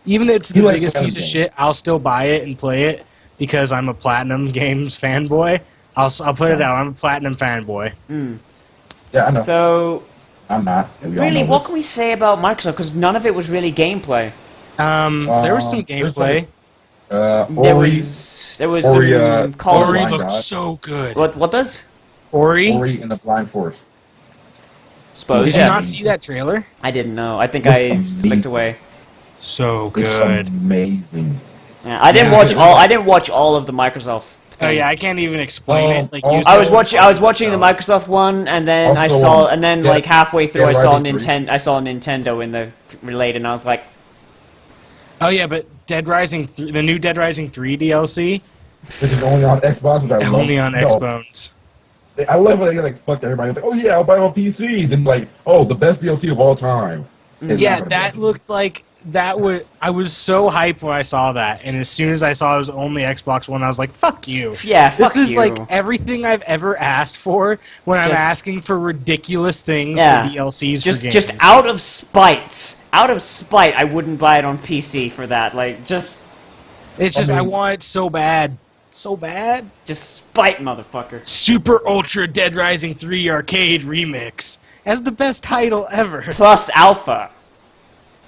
even if it's the biggest piece of shit, I'll still buy it and play it because I'm a Platinum Games fanboy. I'll put it out. I'm a Platinum fanboy. Mm. Yeah, I know. So I'm not. really, what can we say about Microsoft? Because none of it was really gameplay. There was some gameplay. There was Ori, some Call of Ori Duty. looked so good. What does? Ori in the Blind Forest. Suppose. Did you not see that trailer? I didn't know. I think I slipped away. So It's good. amazing. Yeah, I didn't watch all of the Microsoft thing. Oh yeah, I can't even explain it. Like oh, I was watching the Microsoft one, and then like halfway through I saw Nintendo in the related, and I was like, oh yeah, but the new Dead Rising 3 DLC, Which is only on Xbox, which I love. only on Xbox. I love when they like fuck everybody. It's like, oh yeah, I'll buy it on PC. Then like, oh, the best DLC of all time. It's Yeah, not gonna that be. looked like that would. I was so hyped when I saw that, and as soon as I saw it was only Xbox One, I was like, "Fuck you!" yeah, fuck This is you. like everything I've ever asked for when I'm Just- asking for ridiculous things Yeah. for DLCs just for games. just out of spite, I wouldn't buy it on PC for that. Like just It's just I mean- want it so bad, so bad. spite, motherfucker. Super Ultra Dead Rising 3 Arcade Remix as the best title ever. Plus Alpha.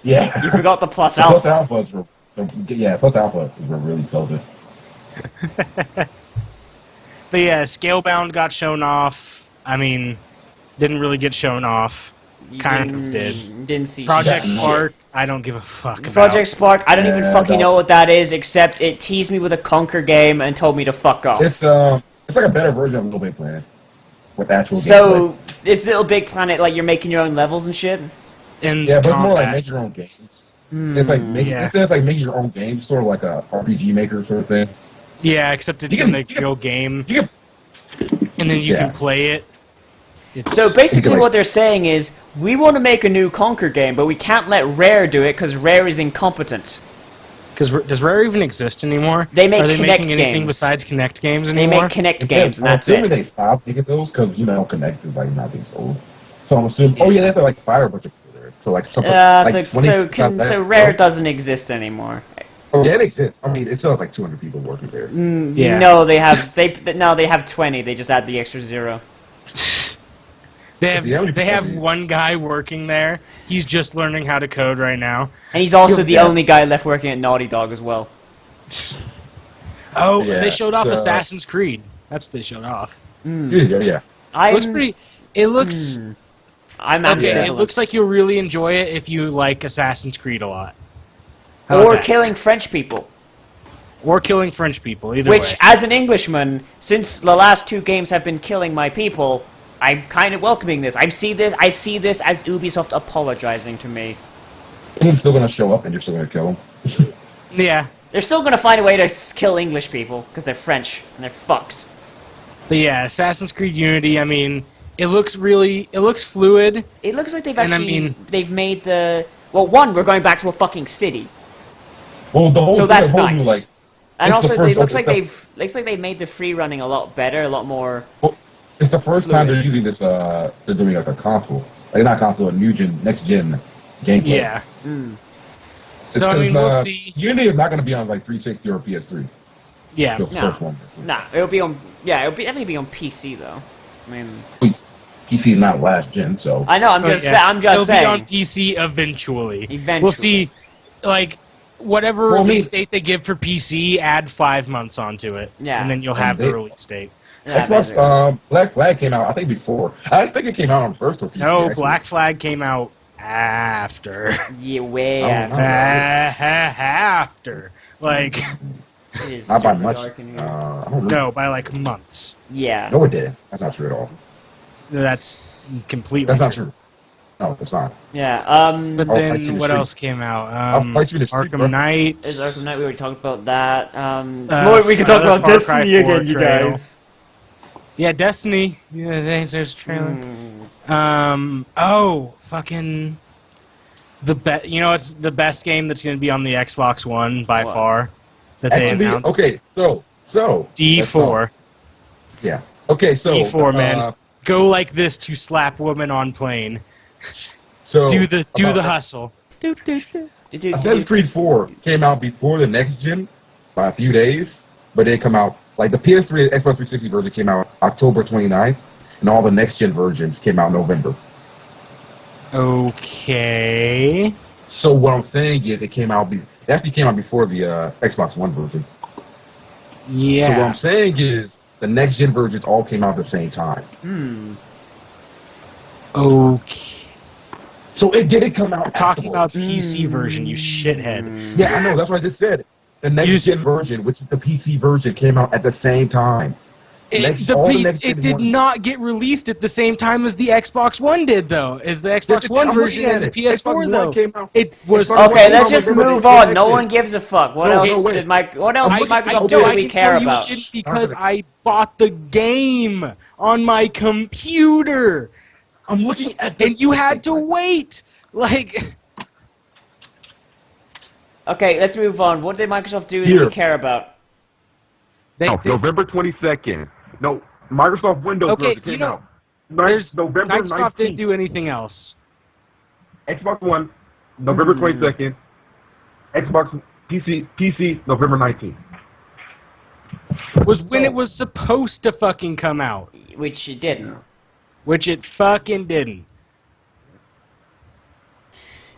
Yeah. You forgot the plus Plus Alpha. Alphas were, Plus Alphas were really tilted. But yeah, Scalebound got shown off. I mean, didn't really get shown off. You Kind of did. Didn't see Project shit. Spark, I don't give a fuck about. Project Spark, I don't even Yeah, fucking that- know what that is, except it teased me with a Conquer game and told me to fuck off. It's like a better version of Little Big Planet with actual gameplay. So, is Little Big Planet like you're making your own levels and shit? In Yeah, but it's more like combat. make your own games. It's like yeah. instead of like making your own games, sort of like a RPG maker sort of thing. Yeah, except it's You can- in a real game, You can, and then you Yeah. can play it. It's, So basically like- what they're saying is, we want to make a new Conquer game, but we can't let Rare do it because Rare is incompetent. because does Rare even exist anymore? They make Are they Kinect making anything games. besides Kinect games They anymore? make Kinect games, and that's I'm assuming it. they stopped making those because Connect is like not being sold. So I'm assuming. Oh yeah, they have to like fire a bunch of people there. So like something. Uh, like so 20 so stuff there. so Rare doesn't exist anymore. Oh, yeah, it exists. I mean, it still has like 200 people working there. Yeah. No, they have 20. They just add the extra 0. They have one guy working there. He's just learning how to code right now. And he's also the Yeah. only guy left working at Naughty Dog as well. Oh, Yeah, they showed off the- Assassin's Creed. That's what they showed off. Yeah. I It looks pretty. It looks I'm okay. ambivalent. It looks like you'll really enjoy it if you like Assassin's Creed a lot. How or about that? killing French people. Or killing French people. Either Which, way. as an Englishman, since the last 2 games have been killing my people, I'm kind of welcoming this. I see this as Ubisoft apologizing to me. He's still gonna show up, and you're still gonna kill him. Yeah. They're still gonna find a way to kill English people because they're French and they're fucks. But yeah, Assassin's Creed Unity. I mean, it looks fluid. It looks like they've And I actually mean- they've made the one. We're going back to a fucking city, Well, the whole so thing, that's the whole nice. new, like, And it's the also, it first looks like they've made the free running a lot better, a lot more. well, it's the first time Fluid. they're using this. They're doing like a console, like not console, a next gen gameplay. Yeah. Mm. So I mean, we'll see. Unity is not gonna be on like 360 or PS3. Yeah. The No. first one. Nah, it'll definitely be on PC though. I mean, PC is not last gen, so I know. I'm Oh, just yeah. I'm just It'll saying. be on PC eventually. Eventually. We'll see. Like whatever Well, I mean- release date they give for PC, add 5 months onto it. Yeah. And then you'll And have the they- release date. Yeah, Xbox, basically. Black Flag came out, I think before. I think it came out on first or PC. No, actually. Black Flag came out after. Yeah, way Oh, after. After. Like, It is Not by super much. dark in here. I don't know. no, by like months. Yeah. No, it didn't. That's not true at all. That's completely That's not true. No, it's not. Yeah. But Oh, then Fight Through the what Street. else came out? I'll Fight Through the Street, bro. Arkham Knight. Is Arkham Knight? We already talked about that. More, we can talk another about Far Cry Destiny 4 again, you trail. guys. Yeah, Destiny. Yeah, there's a trailer. Oh, fucking it's the best game that's going to be on the Xbox One by What? far that they Actually, announced. okay, so D4. yeah. Okay, so D4, man. Go like this to slap woman on plane. So Do the about hustle. Assassin's Creed 4 came out before the next gen by a few days, but it come out like the PS3 and Xbox 360 version came out October 29th, and all the next gen versions came out November. Okay. So what I'm saying is it actually came out before the Xbox One version. So what Yeah. I'm saying is the next gen versions all came out at the same time. Okay. So it didn't come out. We're talking about afterwards. PC version, you shithead. Yeah, I know. That's what I just said. The next gen version, which is the PC version, came out at the same time. It did not get released at the same time as the Xbox One did, though. As the Xbox One I'm version looking and the at it. PS4, Xbox though. One came out. It was Xbox Okay, One let's came out just November move the on. 2nd. No one gives a fuck. What No, else no, wait. did what else did Microsoft do no, that I we can care tell you about? it didn't because I bought the game on my computer, I'm looking at and you had to wait. Like, Okay, let's move on. What did Microsoft do that Here. we care about? November 22nd. No, Microsoft Windows Okay, version came you know, out. November Microsoft 19th. didn't do anything else. Xbox One, November 22nd. Xbox PC, November 19th. Was when it was supposed to fucking come out, Which it didn't. which it fucking didn't.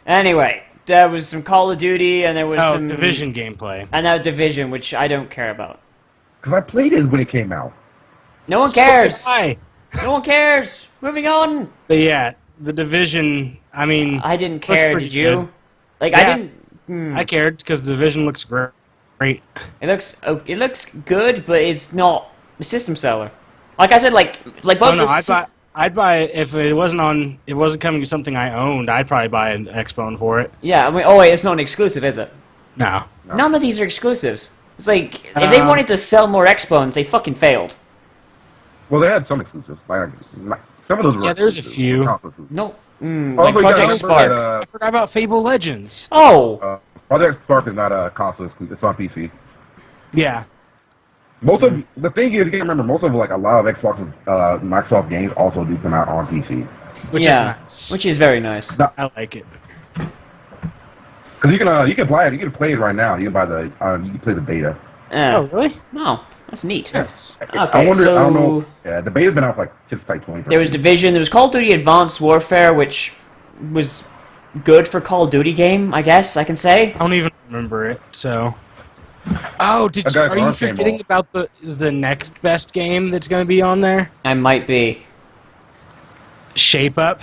Anyway, there was some Call of Duty, and there was Oh, some Division gameplay. and that Division, which I don't care about. Because I played it when it came out. No one cares. So did I. No one cares. Moving on. But yeah, the Division. I mean, I didn't looks care. pretty Did you? good. Like Yeah. I didn't. I cared because the Division looks great. It looks good, but it's not a system seller. Like I said, like both Oh no, the I'd buy it if it wasn't coming to something I owned. I'd probably buy an Xbone for it. Yeah, I mean, oh wait, it's not an exclusive, is it? No. None of these are exclusives. It's like if they wanted to sell more Xbones, they fucking failed. Well, they had some exclusives. Like some of those were. Yeah, there's a exclusives. few. No, Oh, like but Project yeah, Spark. I forgot about Fable Legends. Oh, Project Spark is not a console exclusive. It's on PC. Yeah. Most of the thing is, you can remember most of like a lot of Xbox, Microsoft games also do come out on PC. Which yeah, is nice. which is very nice. I like it. Because you can buy it. You can play it right now. You can buy the you can play the beta. Oh, really? No, that's neat. Yes. Okay, I wonder. so I don't know. Yeah, the beta's been out for just 20. there was Division. There was Call of Duty Advanced Warfare, which was good for Call of Duty game, I guess I can say. I don't even remember it. So. Oh, are you forgetting about the next best game that's going to be on there? I might be. Shape Up.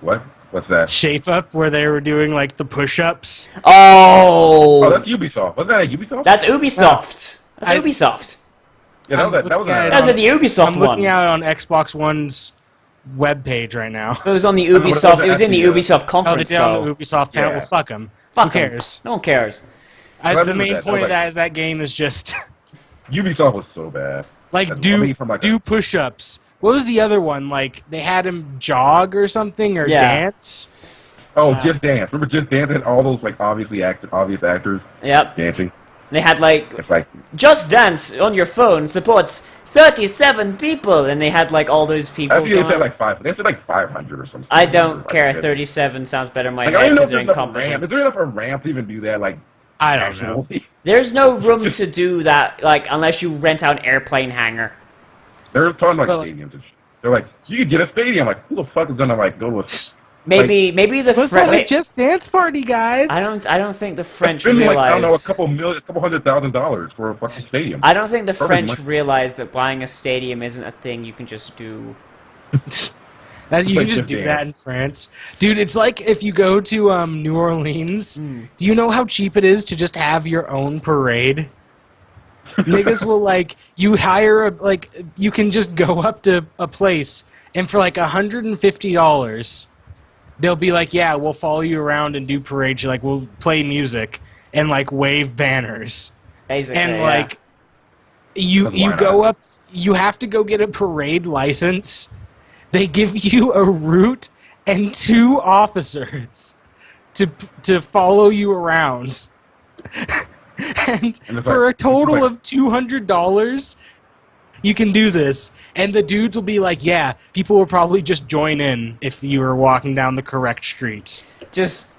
What? What's that? Shape Up, where they were doing like the push-ups. Oh, that's Ubisoft. Wasn't that Ubisoft? That's Ubisoft. That's Ubisoft. Yeah, that was That was at the Ubisoft I'm one. looking at it on Xbox One's webpage right now. It was on the Ubisoft. It was in the Ubisoft conference, oh, they did on the Ubisoft panel. Yeah. Well, fuck them. Fuck Who 'em. cares? No one cares. The main point of that is that game is just Ubisoft was so bad. like do push-ups. What was the other one? Like they had him jog or something or dance. Oh, Just Dance. Remember Just Dance had all those like obvious actors Yep. dancing. They had It's like Just Dance on your phone supports 37 people, and they had like all those people. actually they said like 5. They said like 500 or something. I don't care. 37 sounds better in my Like, I head don't know because if they're there's enough incompetent. ramp. Is there enough of a ramp to even do that? Like I don't know. There's no room to do that, like unless you rent out an airplane hangar. They're talking like stadiums and shit. They're like, you could get a stadium. Like, who the fuck is gonna like go to a? Maybe the Let's have a Just Dance party, guys. I don't think the French Spend realize. like, I don't know, a couple $100,000 for a fucking stadium. I don't think the Perfect French money. realize that buying a stadium isn't a thing you can just do. That you like can just Just do Dance. that in France, dude. It's like if you go to New Orleans. Do you know how cheap it is to just have your own parade? Niggas will like you hire you can just go up to a place and for like $150, they'll be like, yeah, we'll follow you around and do parades. Like we'll play music and like wave banners. Basically, And yeah. like you Why go not? up, you have to go get a parade license. They give you a route and 2 officers to follow you around. and for a total of $200, you can do this. And the dudes will be like, yeah, people will probably just join in if you were walking down the correct streets. Just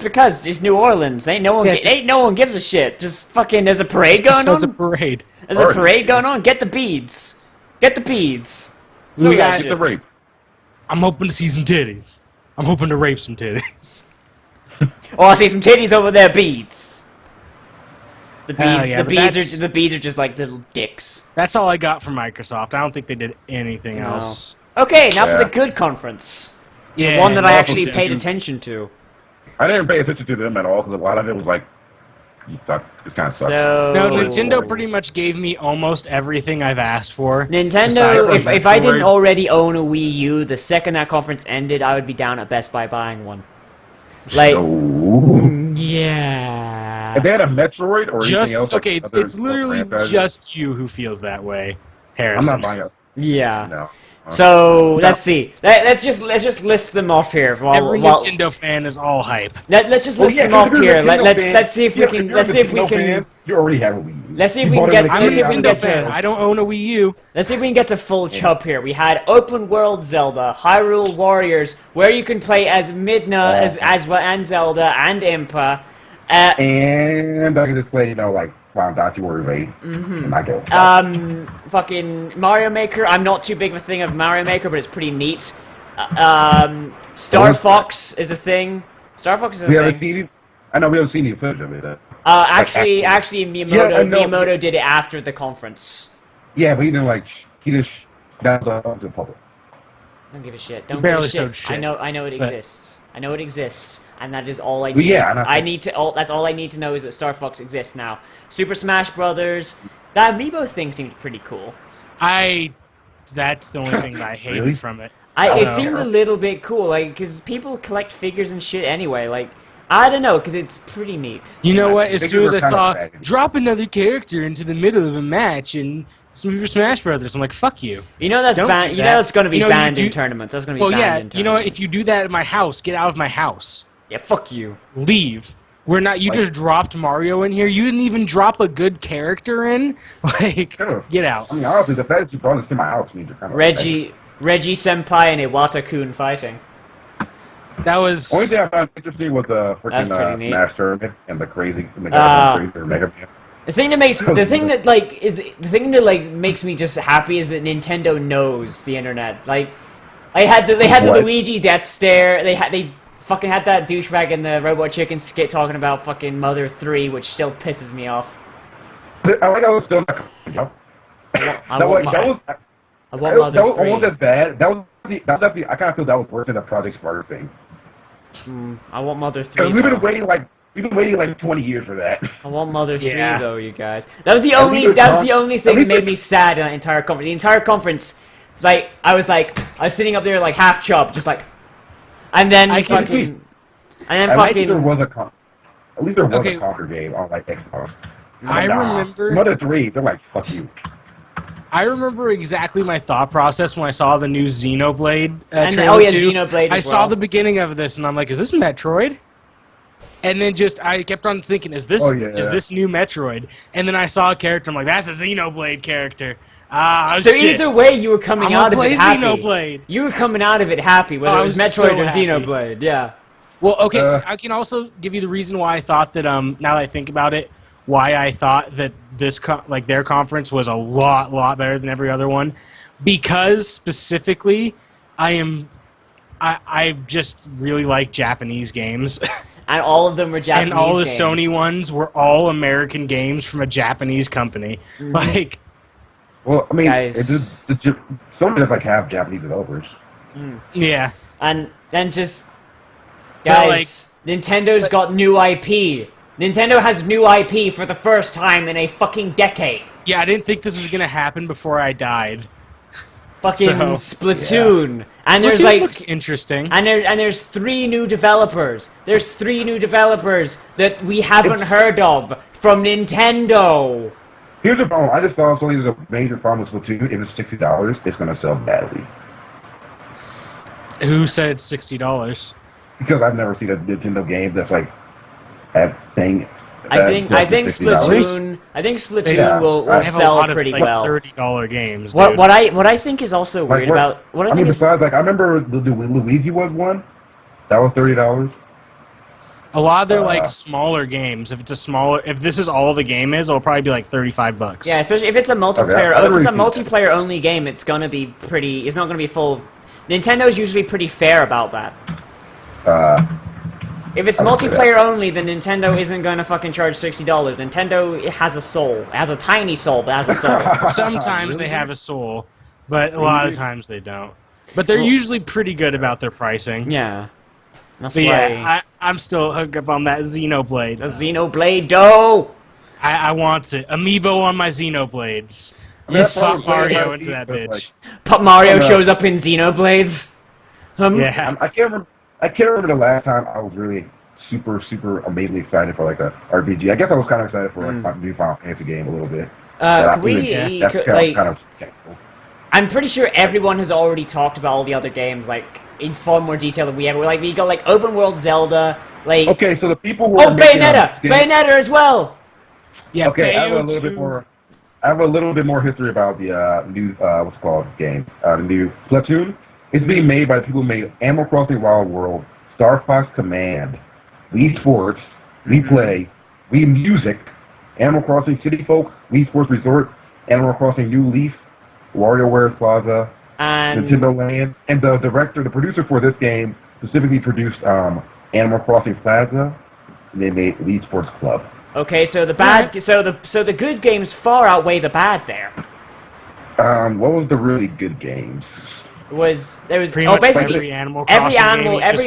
because it's New Orleans, ain't no one gives a shit. Just fucking, there's a parade going There's a on. parade. There's a parade going on. Get the beads. Get the beads. So We that got shit. the rape. I'm hoping to see some titties. I'm hoping to rape some titties. Oh, I see some titties over there. Beads. The Hell beads. yeah, but the beads are just like little dicks. That's all I got from Microsoft. I don't think they did anything else. Okay, now for Yeah. the good conference. Yeah, The one that I also actually did- paid attention to. I didn't pay attention to them at all because a lot of it was like, you suck. It kind of sucked. So No, Nintendo pretty much gave me almost everything I've asked for. Nintendo, Aside from if I didn't Metroid. already own a Wii U, the second that conference ended, I would be down at Best Buy buying one. Like, No. yeah. If they had a Metroid or Just anything else, like okay, other it's literally franchises, just you who feels that way, I'm Harrison. not buying it. Yeah. No. So let's see. Let's just list them off here. Every Nintendo fan is all hype. Let's just list them off here. Let's see if we can. Let's see if we can. You already have a Wii U. Let's see if You we can bought it get. when it I'm a Let's see if we came can out. get Nintendo fan. to. I don't own a Wii U. Let's see if we can get to full chub here. We had Open World Zelda, Hyrule Warriors, where you can play as Midna, as well, and Zelda and Impa. And I can just play, like Final Fantasy Warriors 8. And I go. Fucking Mario Maker. I'm not too big of a thing of Mario Maker, but it's pretty neat. Star Fox is a thing. Star Fox is a we haven't thing. seen it. I know we haven't seen any footage of it. Actually, Miyamoto, Yeah, I know. Miyamoto did it after the conference. Yeah, but he didn't he just that was to the public. Don't give a shit. Don't barely give a shit. showed shit, I know it but- exists. I know it exists, and that is all I Well, need. yeah, and I need to. That's all I need to know is that Star Fox exists now. Super Smash Brothers. That amiibo thing seemed pretty cool. That's the only thing that I hated Really? from it. It know. seemed a little bit cool, like, because people collect figures and shit anyway. Like, I don't know, because it's pretty neat. You know what? As Figures soon as were I kinda saw faggoty. drop another character into the middle of a match in Super Smash Brothers, I'm like, fuck you. You know that's Don't banned. do You know that. that's going to be You know, you banned in do- tournaments. That's going to be Well, banned yeah. in tournaments. You know what? If you do that at my house, get out of my house. Yeah, fuck you. Leave. We're not. You just dropped Mario in here. You didn't even drop a good character in. Like, Sure. get out. I mean, honestly, the fact that you brought this to my house means you're kind of Reggie Senpai and Iwata-kun fighting. That was... Only thing I found interesting was the That's pretty freaking neat. Smash tournament and the crazy Mega Man. The thing that makes me just happy is that Nintendo knows the internet. Like, they had the What? Luigi death stare. They fucking had that douchebag in the Robot Chicken skit talking about fucking Mother 3, which still pisses me off. I like how it was still not. I want Mother That was 3. almost as bad. That was actually, I kind of feel that was worse than the Project Sparta thing. I want Mother 3. We've been waiting like 20 years for that. I want Mother 3 Yeah. though, you guys. That was the only thing that made me sad in that entire conference. The entire conference, like I was sitting up there like half chopped, just like, and then At least there was a Conquer game on like Xbox. I remember... Mother 3, they're like, fuck you. I remember exactly my thought process when I saw the new Xenoblade trailer. Xenoblade. I saw the beginning of this, and I'm like, "Is this Metroid?" And then I kept on thinking, "Is this new Metroid?" And then I saw a character. I'm like, "That's a Xenoblade character." So either way, you were coming out of it happy. Xenoblade. You were coming out of it happy, whether it was Metroid or Xenoblade. Yeah. Well, okay. I can also give you the reason why I thought that. Now that I think about it, why I thought that this their conference was a lot better than every other one, because specifically, I just really like Japanese games. And all of them were Japanese and all the games. Sony ones were all American games from a Japanese company. Mm-hmm. Like, well, I mean, Guys. Sony does like have Japanese developers. yeah. And then just But, guys, Nintendo's got new IP. Nintendo has new IP for the first time in a fucking decade. Yeah, I didn't think this was gonna happen before I died. Fucking Splatoon. Yeah. And there's Splatoon looks interesting. And there's 3 new developers. There's 3 new developers that we haven't heard of from Nintendo. Here's the problem. I just saw Sony there's a major problem with Splatoon. If it's $60, it's going to sell badly. Who said $60? Because I've never seen a Nintendo game that's like that thing. I think Splatoon will sell pretty well. $30 games. What I think is also weird about besides, like I remember the Luigi was one that was $30. A lot of their smaller games. If this is all the game is, it'll probably be like $35. Yeah, especially if it's a multiplayer. Okay, if it's a multiplayer only game, it's gonna be pretty. It's not gonna be full. Nintendo's usually pretty fair about that. If it's multiplayer only, then Nintendo isn't going to fucking charge $60. Nintendo, it has a soul. It has a tiny soul, but it has a soul. Sometimes they have a soul, but a lot of times they don't. But they're usually pretty good about their pricing. Yeah. That's but why... yeah, I'm still hooked up on that Xenoblade. The Xenoblade dough! I want it. Amiibo on my Xenoblades. Just pop Mario into that bitch. Pop Mario shows up in Xenoblades? Yeah. I can't remember the last time I was really super amazingly excited for like a RPG. I guess I was kind of excited for like my new Final Fantasy game a little bit. I'm pretty sure everyone has already talked about all the other games like in far more detail than we ever. Like we got like open world Zelda, like okay, so the people who Bayonetta as well. Yeah. Okay, I have a little bit more history about the new what's it called game, the new Splatoon. It's being made by the people who made Animal Crossing Wild World, Star Fox Command, Wii Sports, Wii Play, Wii Music, Animal Crossing City Folk, Wii Sports Resort, Animal Crossing New Leaf, WarioWare Plaza, and Nintendo Land, and the producer for this game specifically produced Animal Crossing Plaza, and they made Wii Sports Club. Okay, so the good games far outweigh the bad there. What was the really good games? There was pretty much basically every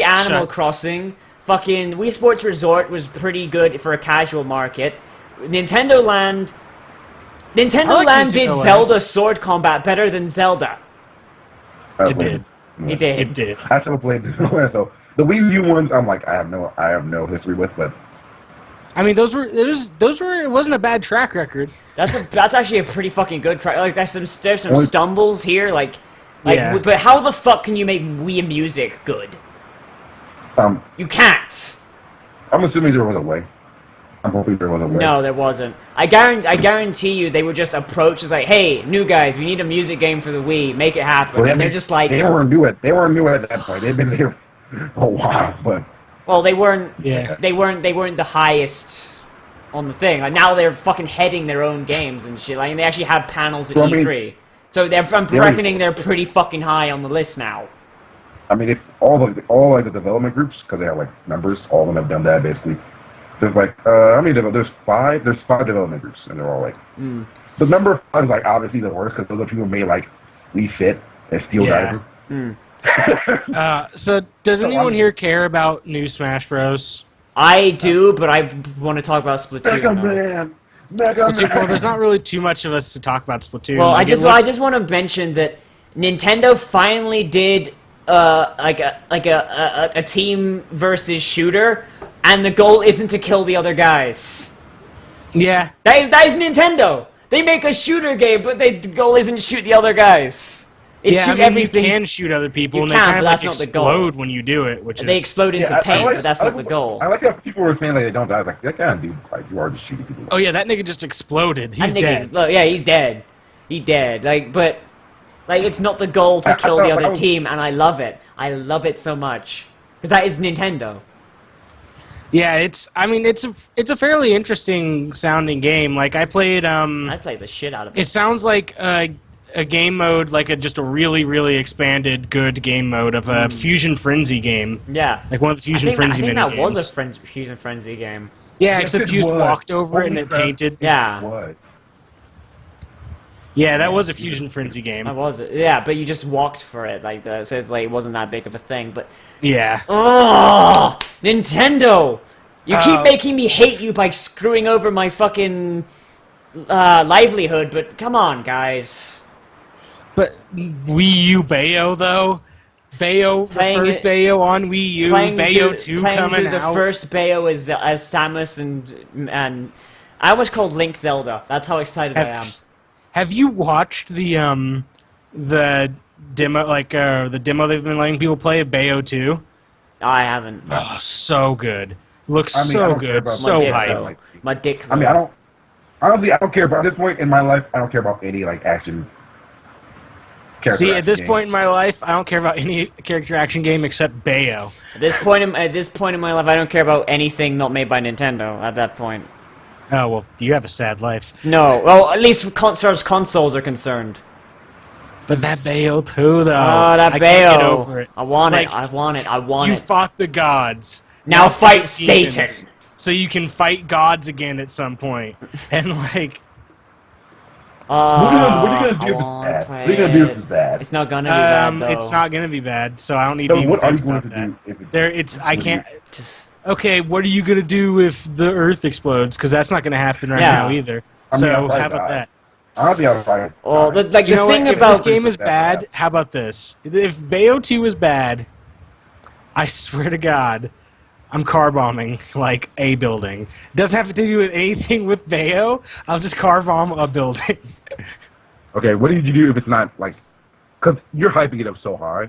Animal Crossing. Fucking Wii Sports Resort was pretty good for a casual market. Nintendo Land did Zelda Sword Combat better than Zelda. It did. It did. I still played this one, so the Wii U ones I'm like I have no history with, but I mean those were it wasn't a bad track record. That's actually a pretty fucking good track. Like there's some stumbles here, like yeah. But how the fuck can you make Wii music good? You can't. I'm assuming there was a way. I'm hoping there was a way. No, there wasn't. I guarantee you they were just approached as like, hey, new guys, we need a music game for the Wii, make it happen. Well, and they're just like... They weren't new at that point. They've been there Oh wow, but Well, they weren't. Yeah. They weren't the highest on the thing. Like now they're fucking heading their own games and shit. Like and they actually have panels at So, I mean- E3. So I'm reckoning they're pretty fucking high on the list now. I mean, if all the development groups, because they have like members, all of them have done that basically. There's like how many? There's five development groups, and they're all like the number 5 is like obviously the worst because those are people who made like Wii Fit and Steel Yeah. Diver. So does anyone here care about new Smash Bros? I do, but I want to talk about Splatoon. Mega now. Man. Mega Splatoon, Man. well, there's not really too much of us to talk about Splatoon. Well, Like, I it just looks- want to mention that Nintendo finally did like a team versus shooter, and the goal isn't to kill the other guys. Yeah. That is Nintendo. They make a shooter game, but the goal isn't to shoot the other guys. They Yeah, shoot I mean, everything. you can shoot other people, You and can, they but kind of that's like not the goal. explode when you do it, which They is... explode into I paint, like- but that's I not like- the goal. I like how people were saying that they don't die. I was like, that kind of dude, like you are just shooting people. Oh yeah, that nigga just exploded. He's That nigga- dead. look, yeah, he's dead. He dead. But it's not the goal to I kill thought- the I other was- team, and I love it. I love it so much because that is Nintendo. Yeah, it's a fairly interesting sounding game. Like I played I play the shit out of it. it sounds like a game mode, like just a really, really expanded good game mode of a Fusion Frenzy game. Yeah. Like one of the Fusion I Frenzy think that was a minigames. Fusion Frenzy game. Yeah, Yes, except it you just was. walked over it and Holy it crap. painted. Yeah. What? Yeah, that was a Fusion Frenzy game. I was it. Yeah, but you just walked for it, so it's like it wasn't that big of a thing. But Yeah. oh, Nintendo! You keep Oh. making me hate you by screwing over my fucking livelihood. But come on, guys. But Wii U Bayo though, Bayo, the Playing first it- Bayo on Wii U, Bayo 2 playing coming through the out. first Bayo as Samus and I almost called Link Zelda. That's how excited I am. Have you watched the demo, the demo they've been letting people play of Bayo 2? I haven't. Oh, so good. Looks I mean, I so don't care good, about so my dick, hype. though. My dick. I mean, honestly, I don't care about at this point in my life. I don't care about any like action. character See, at this action point in my life, I don't care about any character action game except Bayo. At this point in my life, I don't care about anything not made by Nintendo. At that point, Oh, well, you have a sad life. no. Well, at least as far as consoles are concerned. But that Bayo 2, though. Oh, that I can't get Bayo. over it. I want Like, it. I want it. I want You it. fought the gods. Now fight demons. Satan. So you can fight gods again at some point. And, like, What are you I gonna do wanna if play it's bad? What are you gonna do if it. it's bad? It's not gonna be bad though. it's not going to be bad, so I don't need So to even what are you think going about to that. do if it's There, it's, I can't... Just Okay, what are you going to do if the Earth explodes? Because that's not going to happen right Yeah. now either. I mean, So, I'll how probably about die. that? I don't think I'll fight. oh, the You know thing what? If about this game is that bad, bad. how about this? If Bayo 2 is bad, I swear to God, I'm car bombing like a building. Doesn't have to do with anything with Bayo. I'll just car bomb a building. Okay, what did you do if it's not like? Because you're hyping it up so high.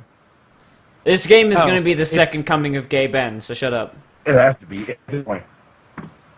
this game is Oh, gonna be the it's- second coming of Gay Ben. So shut up. It has to be at this point.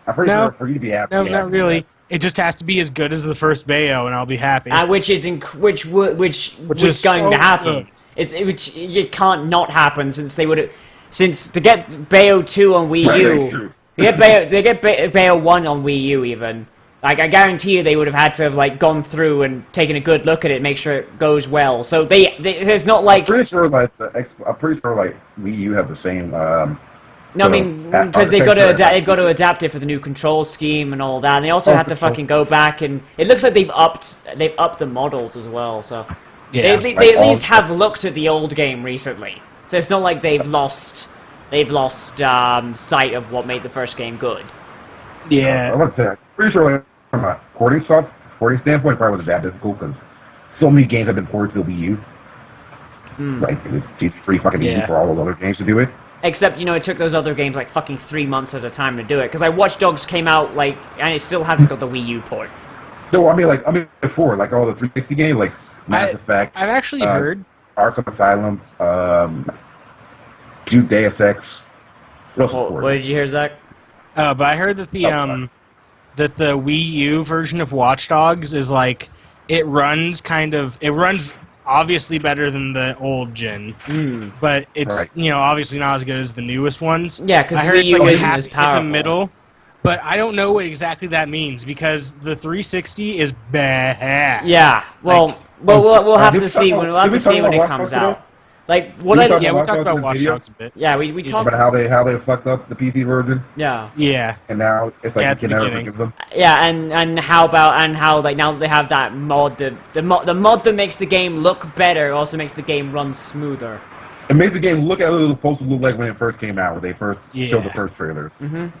I'm pretty No. sure for you to be happy. No, you have not to be really. happy. It just has to be as good as the first Bayo, and I'll be happy. Which is which is going so to happen. good. Which it can't not happen since they would since to get Bayo 2 on Wii U. They get Bayo 1 on Wii U even. Like I guarantee you, they would have had to have like gone through and taken a good look at it, make sure it goes well. So there's not like I'm pretty sure like Wii U have the same. no, I mean because they've got to adapt it for the new control scheme and all that. And they also had to fucking go back and it looks like they've upped the models as well. So Yeah. they Like at all- least have looked at the old game recently. So it's not like they've lost sight of what made the first game good. I'm Yeah. gonna say, I'm pretty sure like, from a porting standpoint, probably wasn't that difficult because so many games have been ported to the Wii U. Like it's pretty fucking easy Yeah. for all those other games to do it. Except, it took those other games like fucking 3 months at a time to do it. Because Watch Dogs came out and it still hasn't got the Wii U port. So I mean before like all the 360 games like Mass Effect, I've actually heard. Arkham Asylum, Duke Deus Ex. What else is What ported? did you hear, Zach? But I heard that that the Wii U version of Watch Dogs is like it runs obviously better than the old gen, but it's Right. obviously not as good as the newest ones. Yeah, because I heard Wii it's U like isn't as it's powerful. a middle, but I don't know what exactly that means because the 360 is bad. Yeah, well, we'll have to see when it comes out. Like what Did we I talk Yeah, we Watch talked Dogs about in Watch video? Dogs a bit. yeah we talked About how they fucked up the PC version, yeah Yeah, and now it's like Yeah, you at the can never beginning. forgive them. yeah and how like now they have that mod the mod that makes the game look better also makes the game run smoother. It makes the game look as it was supposed to look like when it first came out, when they first showed the Yeah. first trailers. Mhm.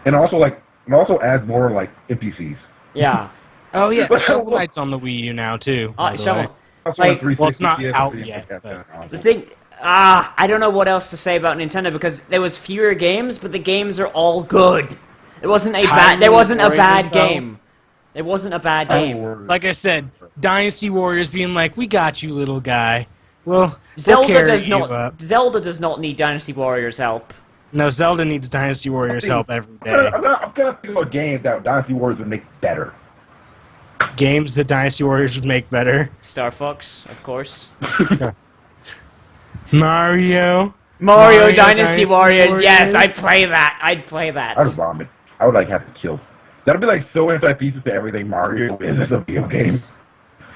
And also adds more like NPCs. Yeah. Oh yeah, But- Shovel Knight's on the Wii U now too. by the way. Shovel. Also Like- on Well, it's not 360, out PS3, yet, yeah, but- The thing, I don't know what else to say about Nintendo because there was fewer games, but the games are all good. It wasn't a bad. There wasn't a bad game. It wasn't a bad game. Like I said, Dynasty Warriors being like, "We got you, little guy." Well, Zelda we'll carry does you not. up. Zelda does not need Dynasty Warriors help. No, Zelda needs Dynasty Warriors help every day. I'm gonna think about games that Dynasty Warriors would make better. Games that Dynasty Warriors would make better. Star Fox, of course. Mario. Mario Dynasty Warriors. Yes, I'd play that. I'd play that. I'd vomit. I would have to kill. That'd be like so anti-pieces to everything Mario is as a video game.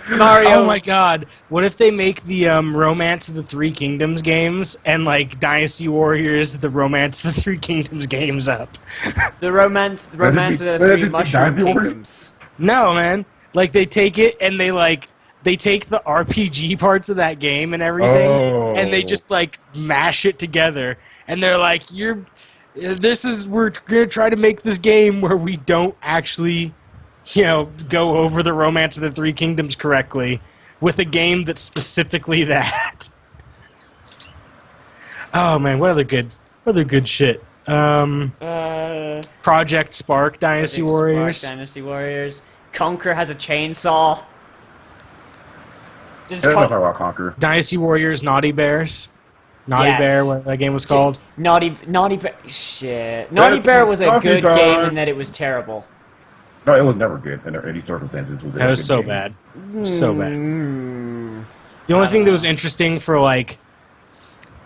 Mario. Oh my God! What if they make the Romance of the Three Kingdoms games and like Dynasty Warriors the Romance of the Three Kingdoms games up? The romance of the Would it three be mushroom Dynasty Warriors? kingdoms. No, man. Like they take it and they take the RPG parts of that game and everything, Oh. and they just like mash it together. And they're like, we're gonna try to make this game where we don't actually, go over the Romance of the Three Kingdoms correctly with a game that's specifically that. Oh man, what other good shit? Project Spark Dynasty Project Warriors. Spark, Dynasty Warriors. Conquer has a chainsaw. Just There's Con- nothing about Conquer. Dynasty Warriors Naughty Bears. Naughty Yes. Bear, what that game was called. Naughty Bear. Shit. Naughty Bear was a Naughty good Bear. game in that it was terrible. No, it was never good under any circumstances. That was so bad. So bad. Mm. The only thing that was interesting for like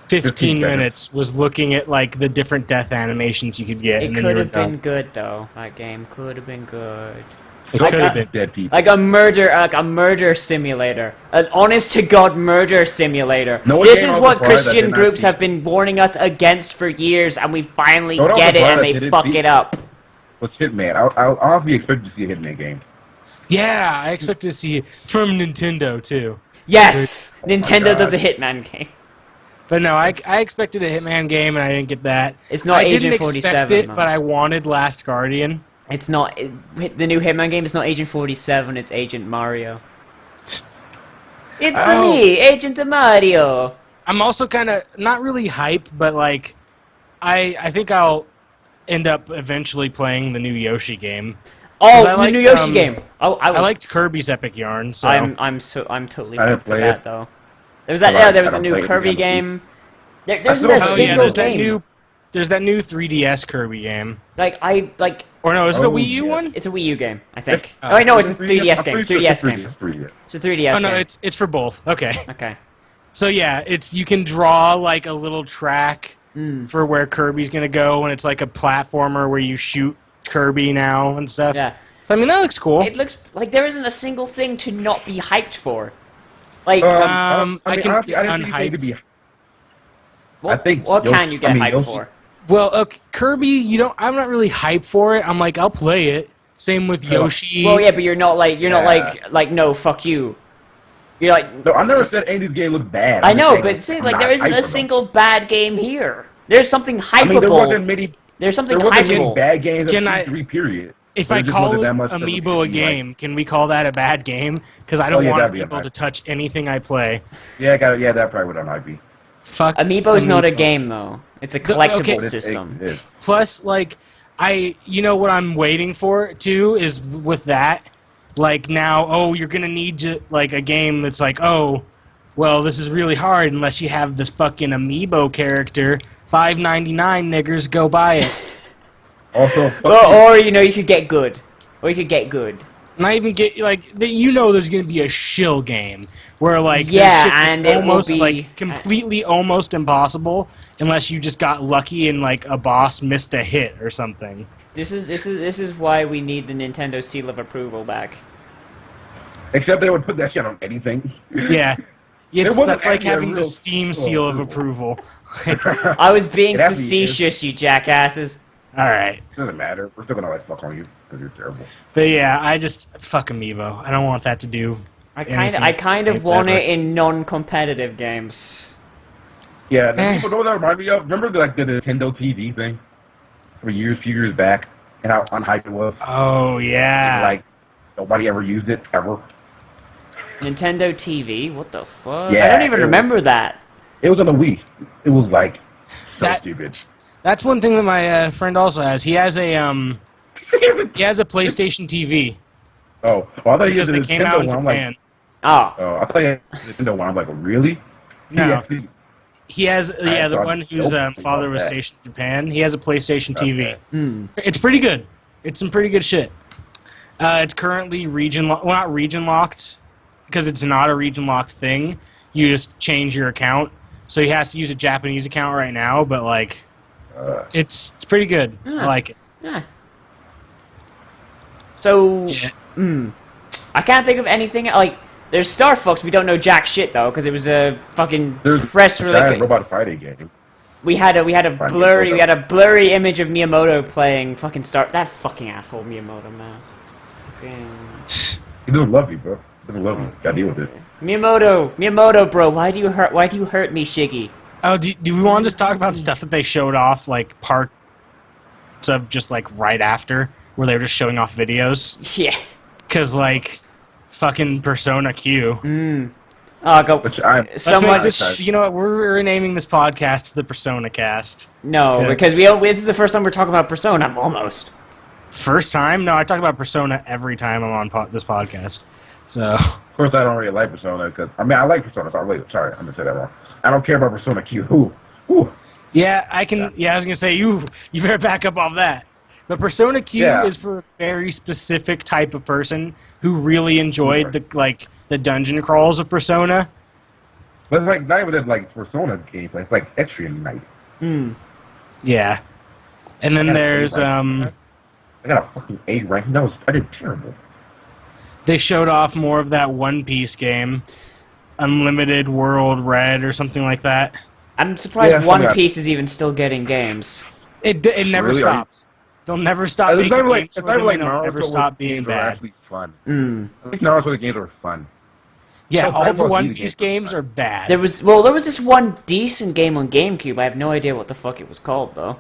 15 15 minutes was looking at like the different death animations you could get. It and then could you were have been done. good though. That game could have been good. It Like could a- have been. Dead people. Like a murder simulator. An honest to God murder simulator. No one This came is out what with a product that Christian did not groups beat. have been warning us against for years, and we finally No one get else it, with a and product they that didn't fuck beat. it up. Was Hitman. I honestly expected to see a Hitman game. Yeah, I expect to see it from Nintendo too. Yes! Oh my Nintendo God. does a Hitman game. But no, I expected a Hitman game and I didn't get that. It's not I Agent didn't 47. expect it, though. but I wanted Last Guardian. It's not the new Hitman game. It's not Agent 47. It's Agent Mario. It's Oh. me, Agent Mario. I'm also kind of not really hyped, but like, I think I'll end up eventually playing the new Yoshi game. Oh, I the liked, new Yoshi game. Oh, I liked Kirby's Epic Yarn, so I'm totally I didn't hyped for play that it. though. There was that. I Yeah, there was a don't new play it Kirby again. game. There's still not a don't- single there's game. there's that new 3DS Kirby game. Like Or no, is it a Oh, Wii U yeah. one? it's a Wii U game, I think. Oh. Oh wait, no, it's a I'm 3DS game. pretty sure 3DS it's a game. 3DS. It's a 3DS Oh no, game. it's for both. Okay. Okay. So yeah, it's you can draw like a little track for where Kirby's gonna go, and it's like a platformer where you shoot Kirby now and stuff. Yeah. So I mean that looks cool. It looks like there isn't a single thing to not be hyped for. Like, I I can honestly, I didn't think unhype. it could be. what, I think what Yoshi- can you get I mean, hyped Yoshi- for? Well, Kirby, I'm not really hyped for it. I'm like, I'll play it. Same with Yoshi. Well, yeah, but you're not like Yeah. no, fuck you. You're like, No, I never said any of these games look bad. I I'm just know, saying, but see, I'm like not there isn't hyped a for them. single bad game here. There's something I mean, there wasn't hypeable. many. There's something There wasn't many hypeable. bad games Can in I- P3 period. if There I just call wasn't that much that Amiibo a was like- game, can we call that a bad game? Because I don't yeah, want that'd be a people bad- to touch anything I play. Yeah, that probably would might be. Fuck. Amiibo's not a Amiibo. game though. It's a collectible okay. system. It is. Plus, like, what I'm waiting for too is with that, like now, you're gonna need like a game that's like, well, this is really hard unless you have this fucking Amiibo character. $5.99 niggers, go buy it. Also, Or you could get good. Or you could get good. Not even get like you know there's gonna be a shill game where like Yeah, shit that's and it will almost be like completely almost impossible unless you just got lucky and like a boss missed a hit or something. This is why we need the Nintendo seal of approval back. Except they would put that shit on anything. Yeah, wasn't that's like actually a having the real Steam seal seal of of approval. I was being It actually is. facetious, you jackasses. All right, Doesn't matter. We're still gonna like fuck on you because you're terrible. but yeah, I just fuck Amiibo. I don't want that to do. I anything kind of games want ever. it in non-competitive games. Yeah, the people know what that reminded me of. Remember the Nintendo TV thing from few years back, and how unhyped it was. Oh yeah, Like nobody ever used it ever. Nintendo TV? What the fuck? Yeah, I don't even it was- remember that. It was on the Wii. It was like so That- stupid. that's one thing that my friend also has. He has a PlayStation TV Oh, well, I thought you because had they the came Nintendo out in one. I'm Japan. like, Oh. oh, I thought you had the Nintendo one. I'm like, really? No. Yeah, He has, the thought- one whose nope, father about was that. stationed in Japan. He has a PlayStation TV. Okay. Hmm. It's pretty good. It's some pretty good shit. It's currently not region locked, because it's not a region locked thing. You just change your account. So he has to use a Japanese account right now, but like, it's pretty good. I like it. Yeah. So, Yeah. I can't think of anything, like, there's Star Fox, we don't know jack shit, though, because it was a fucking There's press a giant release. robot fighting game. We had a Fine, blurry image of Miyamoto playing fucking that fucking asshole Miyamoto, man. Fucking... He doesn't love you, bro. He doesn't love you. Gotta deal with it. Miyamoto, bro, why do you hurt me, Shiggy? Oh, do we want to just talk about stuff that they showed off, like parts of just like right after, where they were just showing off videos? Yeah. Cause like, fucking Persona Q. Oh, go. Which I'm Let's Someone, make this- you know what? We're renaming this podcast the Persona Cast. no, Yes. because this is the first time we're talking about Persona, almost. First time? No, I talk about Persona every time I'm on this podcast. So, Of course, I don't really like Persona because I like Persona. Sorry, I'm gonna say that wrong. I don't care about Persona Q. Who? yeah, I can. Yeah, I was gonna say you better back up off that. But Persona Q Yeah. is for a very specific type of person who really enjoyed the dungeon crawls of Persona. But it's like not even that like Persona gameplay. It's like Extra Night. Yeah, and then I got an there's A rank. I got a fucking A rank. I did terrible. they showed off more of that One Piece game, Unlimited World Red or something like that. I'm surprised Yeah, One yeah. Piece is even still getting games. It never Really? stops. They'll never stop It's making not like games it's for not them, like and they'll Naruto. never where stop the being games are bad. actually fun. Mm. At least Naruto the games are fun. Yeah, Oh, all Dragon the Ball One Z Piece games games are are bad. There was this one decent game on GameCube. I have no idea what the fuck it was called though.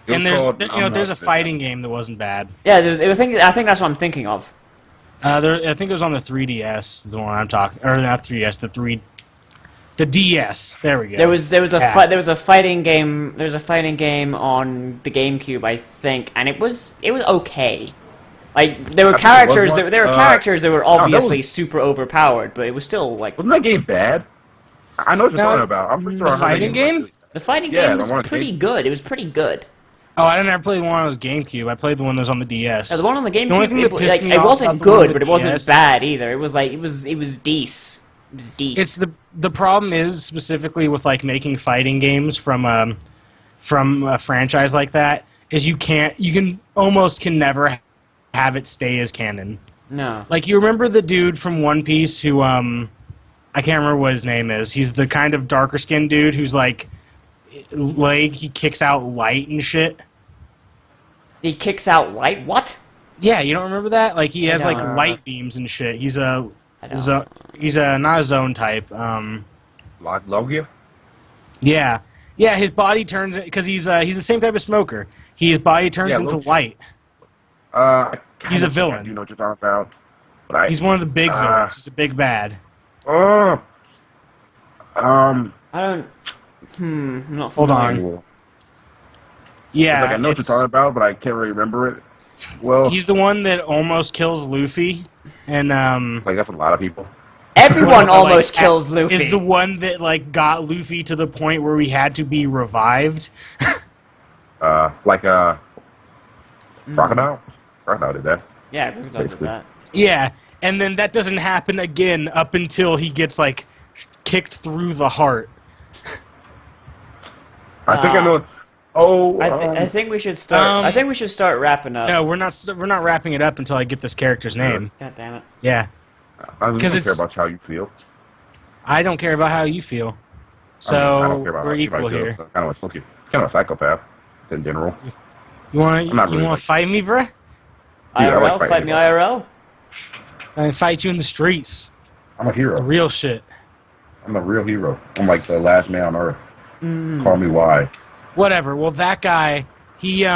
It And was there's called, there's a not- fighting game that wasn't bad. Yeah, I think that's what I'm thinking of. I think it was on the 3DS. Is the one I'm talking, or not 3DS, the DS. There we go. There was a Yeah. fighting game. There was a fighting game on the GameCube, I think, and it was okay. Like there were I think there was characters one. there were characters that were that obviously was- super overpowered, but it was still like Wasn't that game bad? I know what you're No, talking about. I'm pretty sure I the heard that fighting was game? really- the fighting Yeah, game the was one on pretty GameCube. good. It was pretty good. Oh, I didn't ever play the one that was GameCube. I played the one that was on the DS. Yeah, the one on the only GameCube, thing that pissed me it off wasn't about the one on good, the but it wasn't DS bad either. It was like it was decent. It was decent. It's the problem is specifically with like making fighting games from a franchise like that is you can almost never have it stay as canon. No. Like you remember the dude from One Piece who I can't remember what his name is. He's the kind of darker skinned dude who's like he kicks out light and shit. He kicks out light. What? Yeah, you don't remember that? Like he has like No. light beams and shit. He's I don't. not a zone type. Logia? Yeah, his body turns because he's the same type of smoker. His body turns Yeah, into Logia. light. I He's a kinda think I villain. do know what you're talking about. But I, He's one of the big villains. He's a big bad. Oh. I don't. I'm not Hold familiar. on. Anyway. Yeah, Like I know what you're talking about, but I can't really remember it. Well, he's the one that almost kills Luffy, and like that's a lot of people. Everyone Like, almost kills Luffy. Is the one that like got Luffy to the point where he had to be revived. Like Crocodile. Crocodile did that. Yeah, we looked at that. Yeah, and then that doesn't happen again up until he gets, like, kicked through the heart. I think I know. I think we should start. I think we should start wrapping up. No, we're not wrapping it up until I get this character's name. God damn it. Yeah. I don't Because care about how you feel. I don't care about how you feel. So I don't care about we're how equal anybody here. feels. Kind of a psychopath in general. You want I'm not really to like- fight me, bruh? Dude, I IRL, like fight fighting me people. IRL. I fight you in the streets. I'm a hero. The real shit. I'm a real hero. I'm like the last man on earth. Call me why. Whatever. Well, that guy, he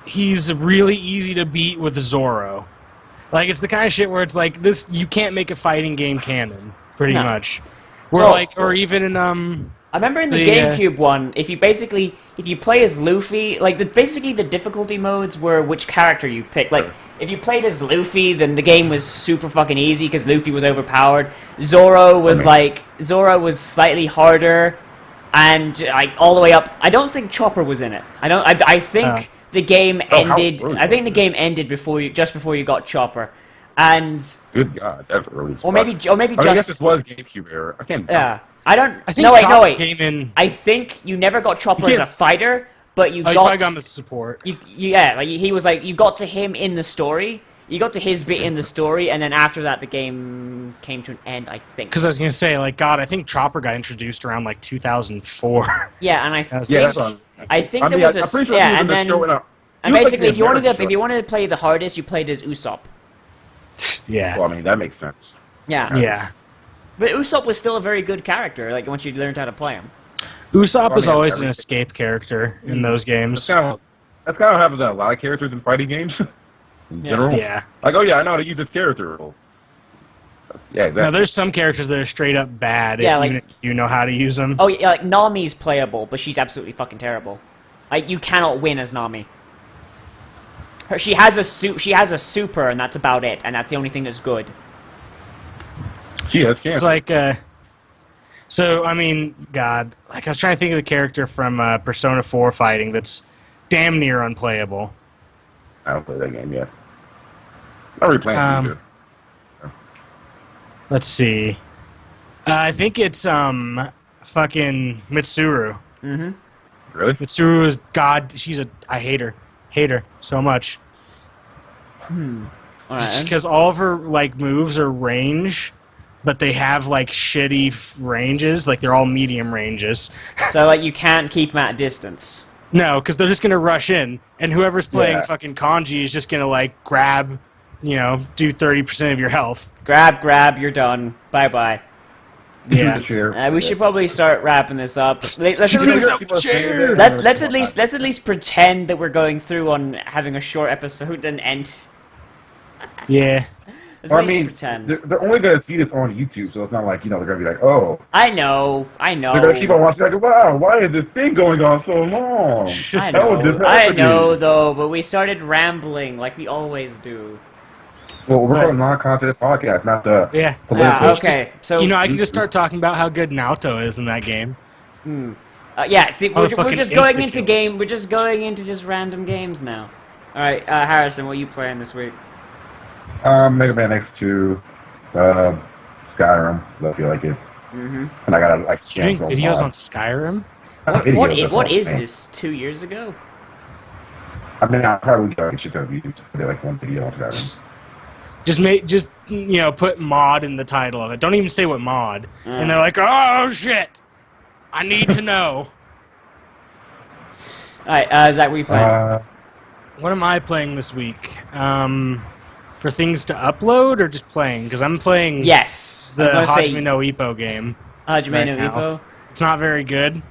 he's really easy to beat with Zorro. Like, it's the kind of shit where it's like this. You can't make a fighting game canon, pretty No. much. Where Well- or even in I remember in the The, GameCube one, if you play as Luffy, like basically the difficulty modes were which character you pick. Like if you played as Luffy, then the game was super fucking easy because Luffy was overpowered. Zorro was slightly harder, and like all the way up. I don't think Chopper was in it. I think the game ended. early I think the was game ended just before you got Chopper, and Good God, that's early. or maybe I mean, I guess just this was GameCube era. I can't. yeah. I don't. I think No wait. Chopper came in. I think you never got Chopper as a fighter, but you Oh, you got probably got him as support. he was like you got to him in the story. You got to his bit in the story, and then after that, the game came to an end. I think. Because I was gonna say, like, God, I think Chopper got introduced around like 2004. Yeah, and I think Yeah, that's on. I think I mean, there was I'm a pretty sure yeah, he was and in the then show and, and he was, like, basically the if you wanted American to play the hardest, you played as Usopp. Yeah. Well, I mean, that makes sense. Yeah. Yeah. But Usopp was still a very good character. Like once you learned how to play him. Usopp was I mean, always an everything. escape character in those games. That's kind of what happens in a lot of characters in fighting games. In general. Yeah. Like, oh yeah, I know how to use this character. Well, yeah, exactly. Now, there's some characters that are straight up bad, Yeah, even like- if you know how to use them. Oh yeah, like Nami's playable, but she's absolutely fucking terrible. Like you cannot win as Nami. She has a super, and that's about it, and that's the only thing that's good. She has chance. It's like, so, I mean, God, like, I was trying to think of the character from Persona 4 fighting that's damn near unplayable. I don't play that game yet. I'm already playing it. Let's see. I think it's, fucking Mitsuru. Mm-hmm. Really? Mitsuru is God. I hate her. Hate her so much. Alright. Because all of her, like, moves are range, but they have, like, shitty ranges. Like, they're all medium ranges. So like you can't keep them at a distance. No, because they're just going to rush in, and whoever's playing Yeah. fucking kanji is just going to, like, grab, do 30% of your health. Grab, you're done. Bye-bye. Yeah. We should probably start wrapping this up. Let's at Shoot least, yourself a chair. let's at least pretend that we're going through on having a short episode and end. Yeah. Let's Well, at I least mean, pretend. they're only going to see this on YouTube, so it's not like, they're going to be like, oh. I know. They're going to keep on watching, like, wow, why is this thing going on so long? I How is this know. I happening? know, though, but we started rambling like we always do. Well, we're Right. on a non-content podcast, not the Yeah. political. Okay, so I can just start talking about how good Naoto is in that game. yeah. See, we're Motherfucking just going into insta-kills. game. We're just going into just random games now. All right, Harrison, what are you playing this week? Mega Man X2, Skyrim, I feel like it. Mm-hmm. And I got to, like, You doing cancel videos my- on Skyrim? What is man. this? 2 years ago? I mean, I probably got shit on YouTube. I did, like, one video on Skyrim. Just put mod in the title of it. Don't even say what mod. And they're like, oh shit, I need to know. All right, Zach, what are you playing? What am I playing this week? For things to upload or just playing? Because I'm playing Yes. the I'm gonna say Hajime no Ippo game. Hajime right no now. Ippo. It's not very good.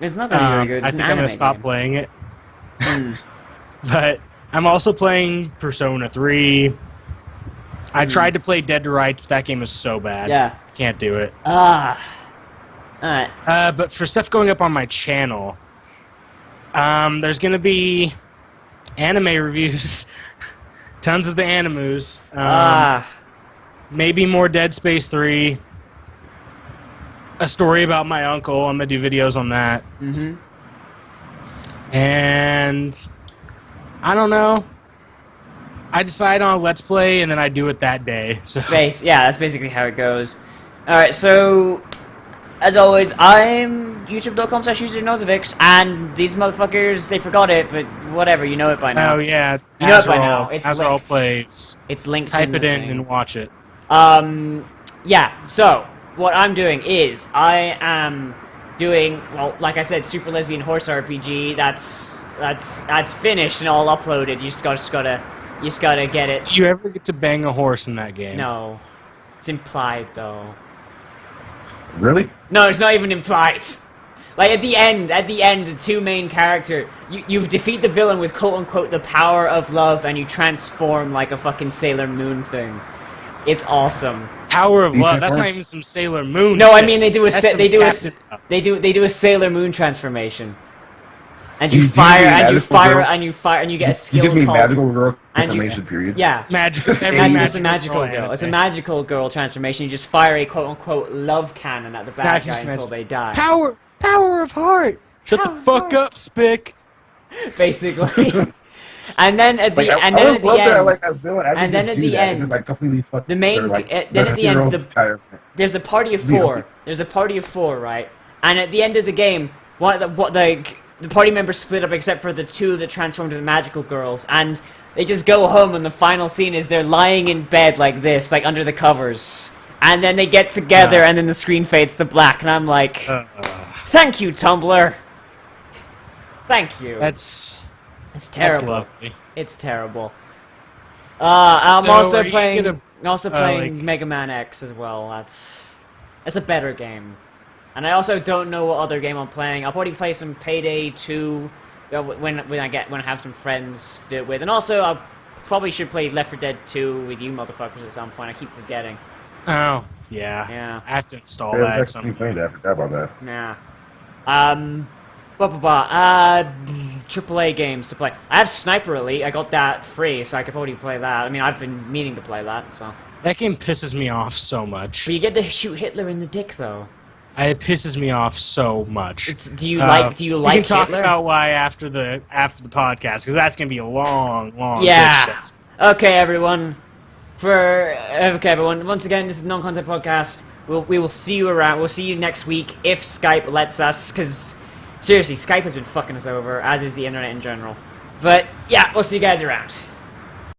It's not gonna be very good. I It's think an I'm gonna anime stop game. playing it. Mm. But I'm also playing Persona 3. I tried to play Dead to Rights, but that game is so bad. Yeah. Can't do it. All right. But for stuff going up on my channel, there's going to be anime reviews. Tons of the animus. Maybe more Dead Space 3. A story about my uncle. I'm going to do videos on that. Mm-hmm. And I don't know. I decide on a Let's Play, and then I do it that day. So Yeah, that's basically how it goes. Alright, so, as always, I'm youtube.com/user_Nozovics, and these motherfuckers, they forgot it, but whatever, you know it by now. oh yeah, You know it by now. It's Azrael linked. plays. It's linked Type in it the in thing. and watch it. Yeah, so, what I'm doing is, I am doing, well, like I said, Super Lesbian Horse RPG, that's finished and all uploaded, you just gotta get it. Do you ever get to bang a horse in that game? No. It's implied, though. Really? No, it's not even implied. Like, at the end, the two main characters, you defeat the villain with quote-unquote the power of love, and you transform like a fucking Sailor Moon thing. It's awesome. Tower of You Love. can That's horse- not even some Sailor Moon. No, I shit. mean they do a That's sa- some they do a Captain s- stuff. they do a Sailor Moon transformation. And Do you you do fire the and you magical fire girl? and you fire and you get a You skill give me called magical girl and you- transformation period. yeah. Magic. That's Every just a magical magical girl. anime. It's a magical girl transformation. You just fire a quote-unquote love cannon at the bad Not guy just until they die. Power of heart. Shut Power the of fuck heart. up, Spick. Basically. And then at the Like, and I then would at the love that, end, like, that villain actually and then just at do the that. It's end, just, like, completely fucked the main- or, like, then at the end, hero the- entire- there's a party of four. There's a party of four, right? And at the end of the game, the party members split up except for the two that transformed into magical girls, and they just go home. And the final scene is they're lying in bed like this, like under the covers, and then they get together, and then the screen fades to black. And I'm like, thank you, Tumblr. Thank you. That's It's terrible. lovely. It's terrible. I'm So, also are you playing. gonna- Also playing like- Mega Man X as well. That's a better game. And I also don't know what other game I'm playing. I'll probably play some Payday 2 when I have some friends to do it with. And also I probably should play Left 4 Dead 2 with you motherfuckers at some point. I keep forgetting. Oh, yeah. Yeah. I have to install Yeah, that. that's actually playing that. I forgot about that. Yeah. AAA games to play. I have Sniper Elite. I got that free, so I could probably play that. I mean, I've been meaning to play that, so. That game pisses me off so much. But you get to shoot Hitler in the dick, though. It pisses me off so much. Do you like we can talk about why after the podcast, because that's gonna be a long. Yeah. process. Okay, everyone. Okay, everyone. Once again, this is Non-Content Podcast. We will see you around. We'll see you next week if Skype lets us. Because seriously, Skype has been fucking us over, as is the internet in general. But yeah, we'll see you guys around.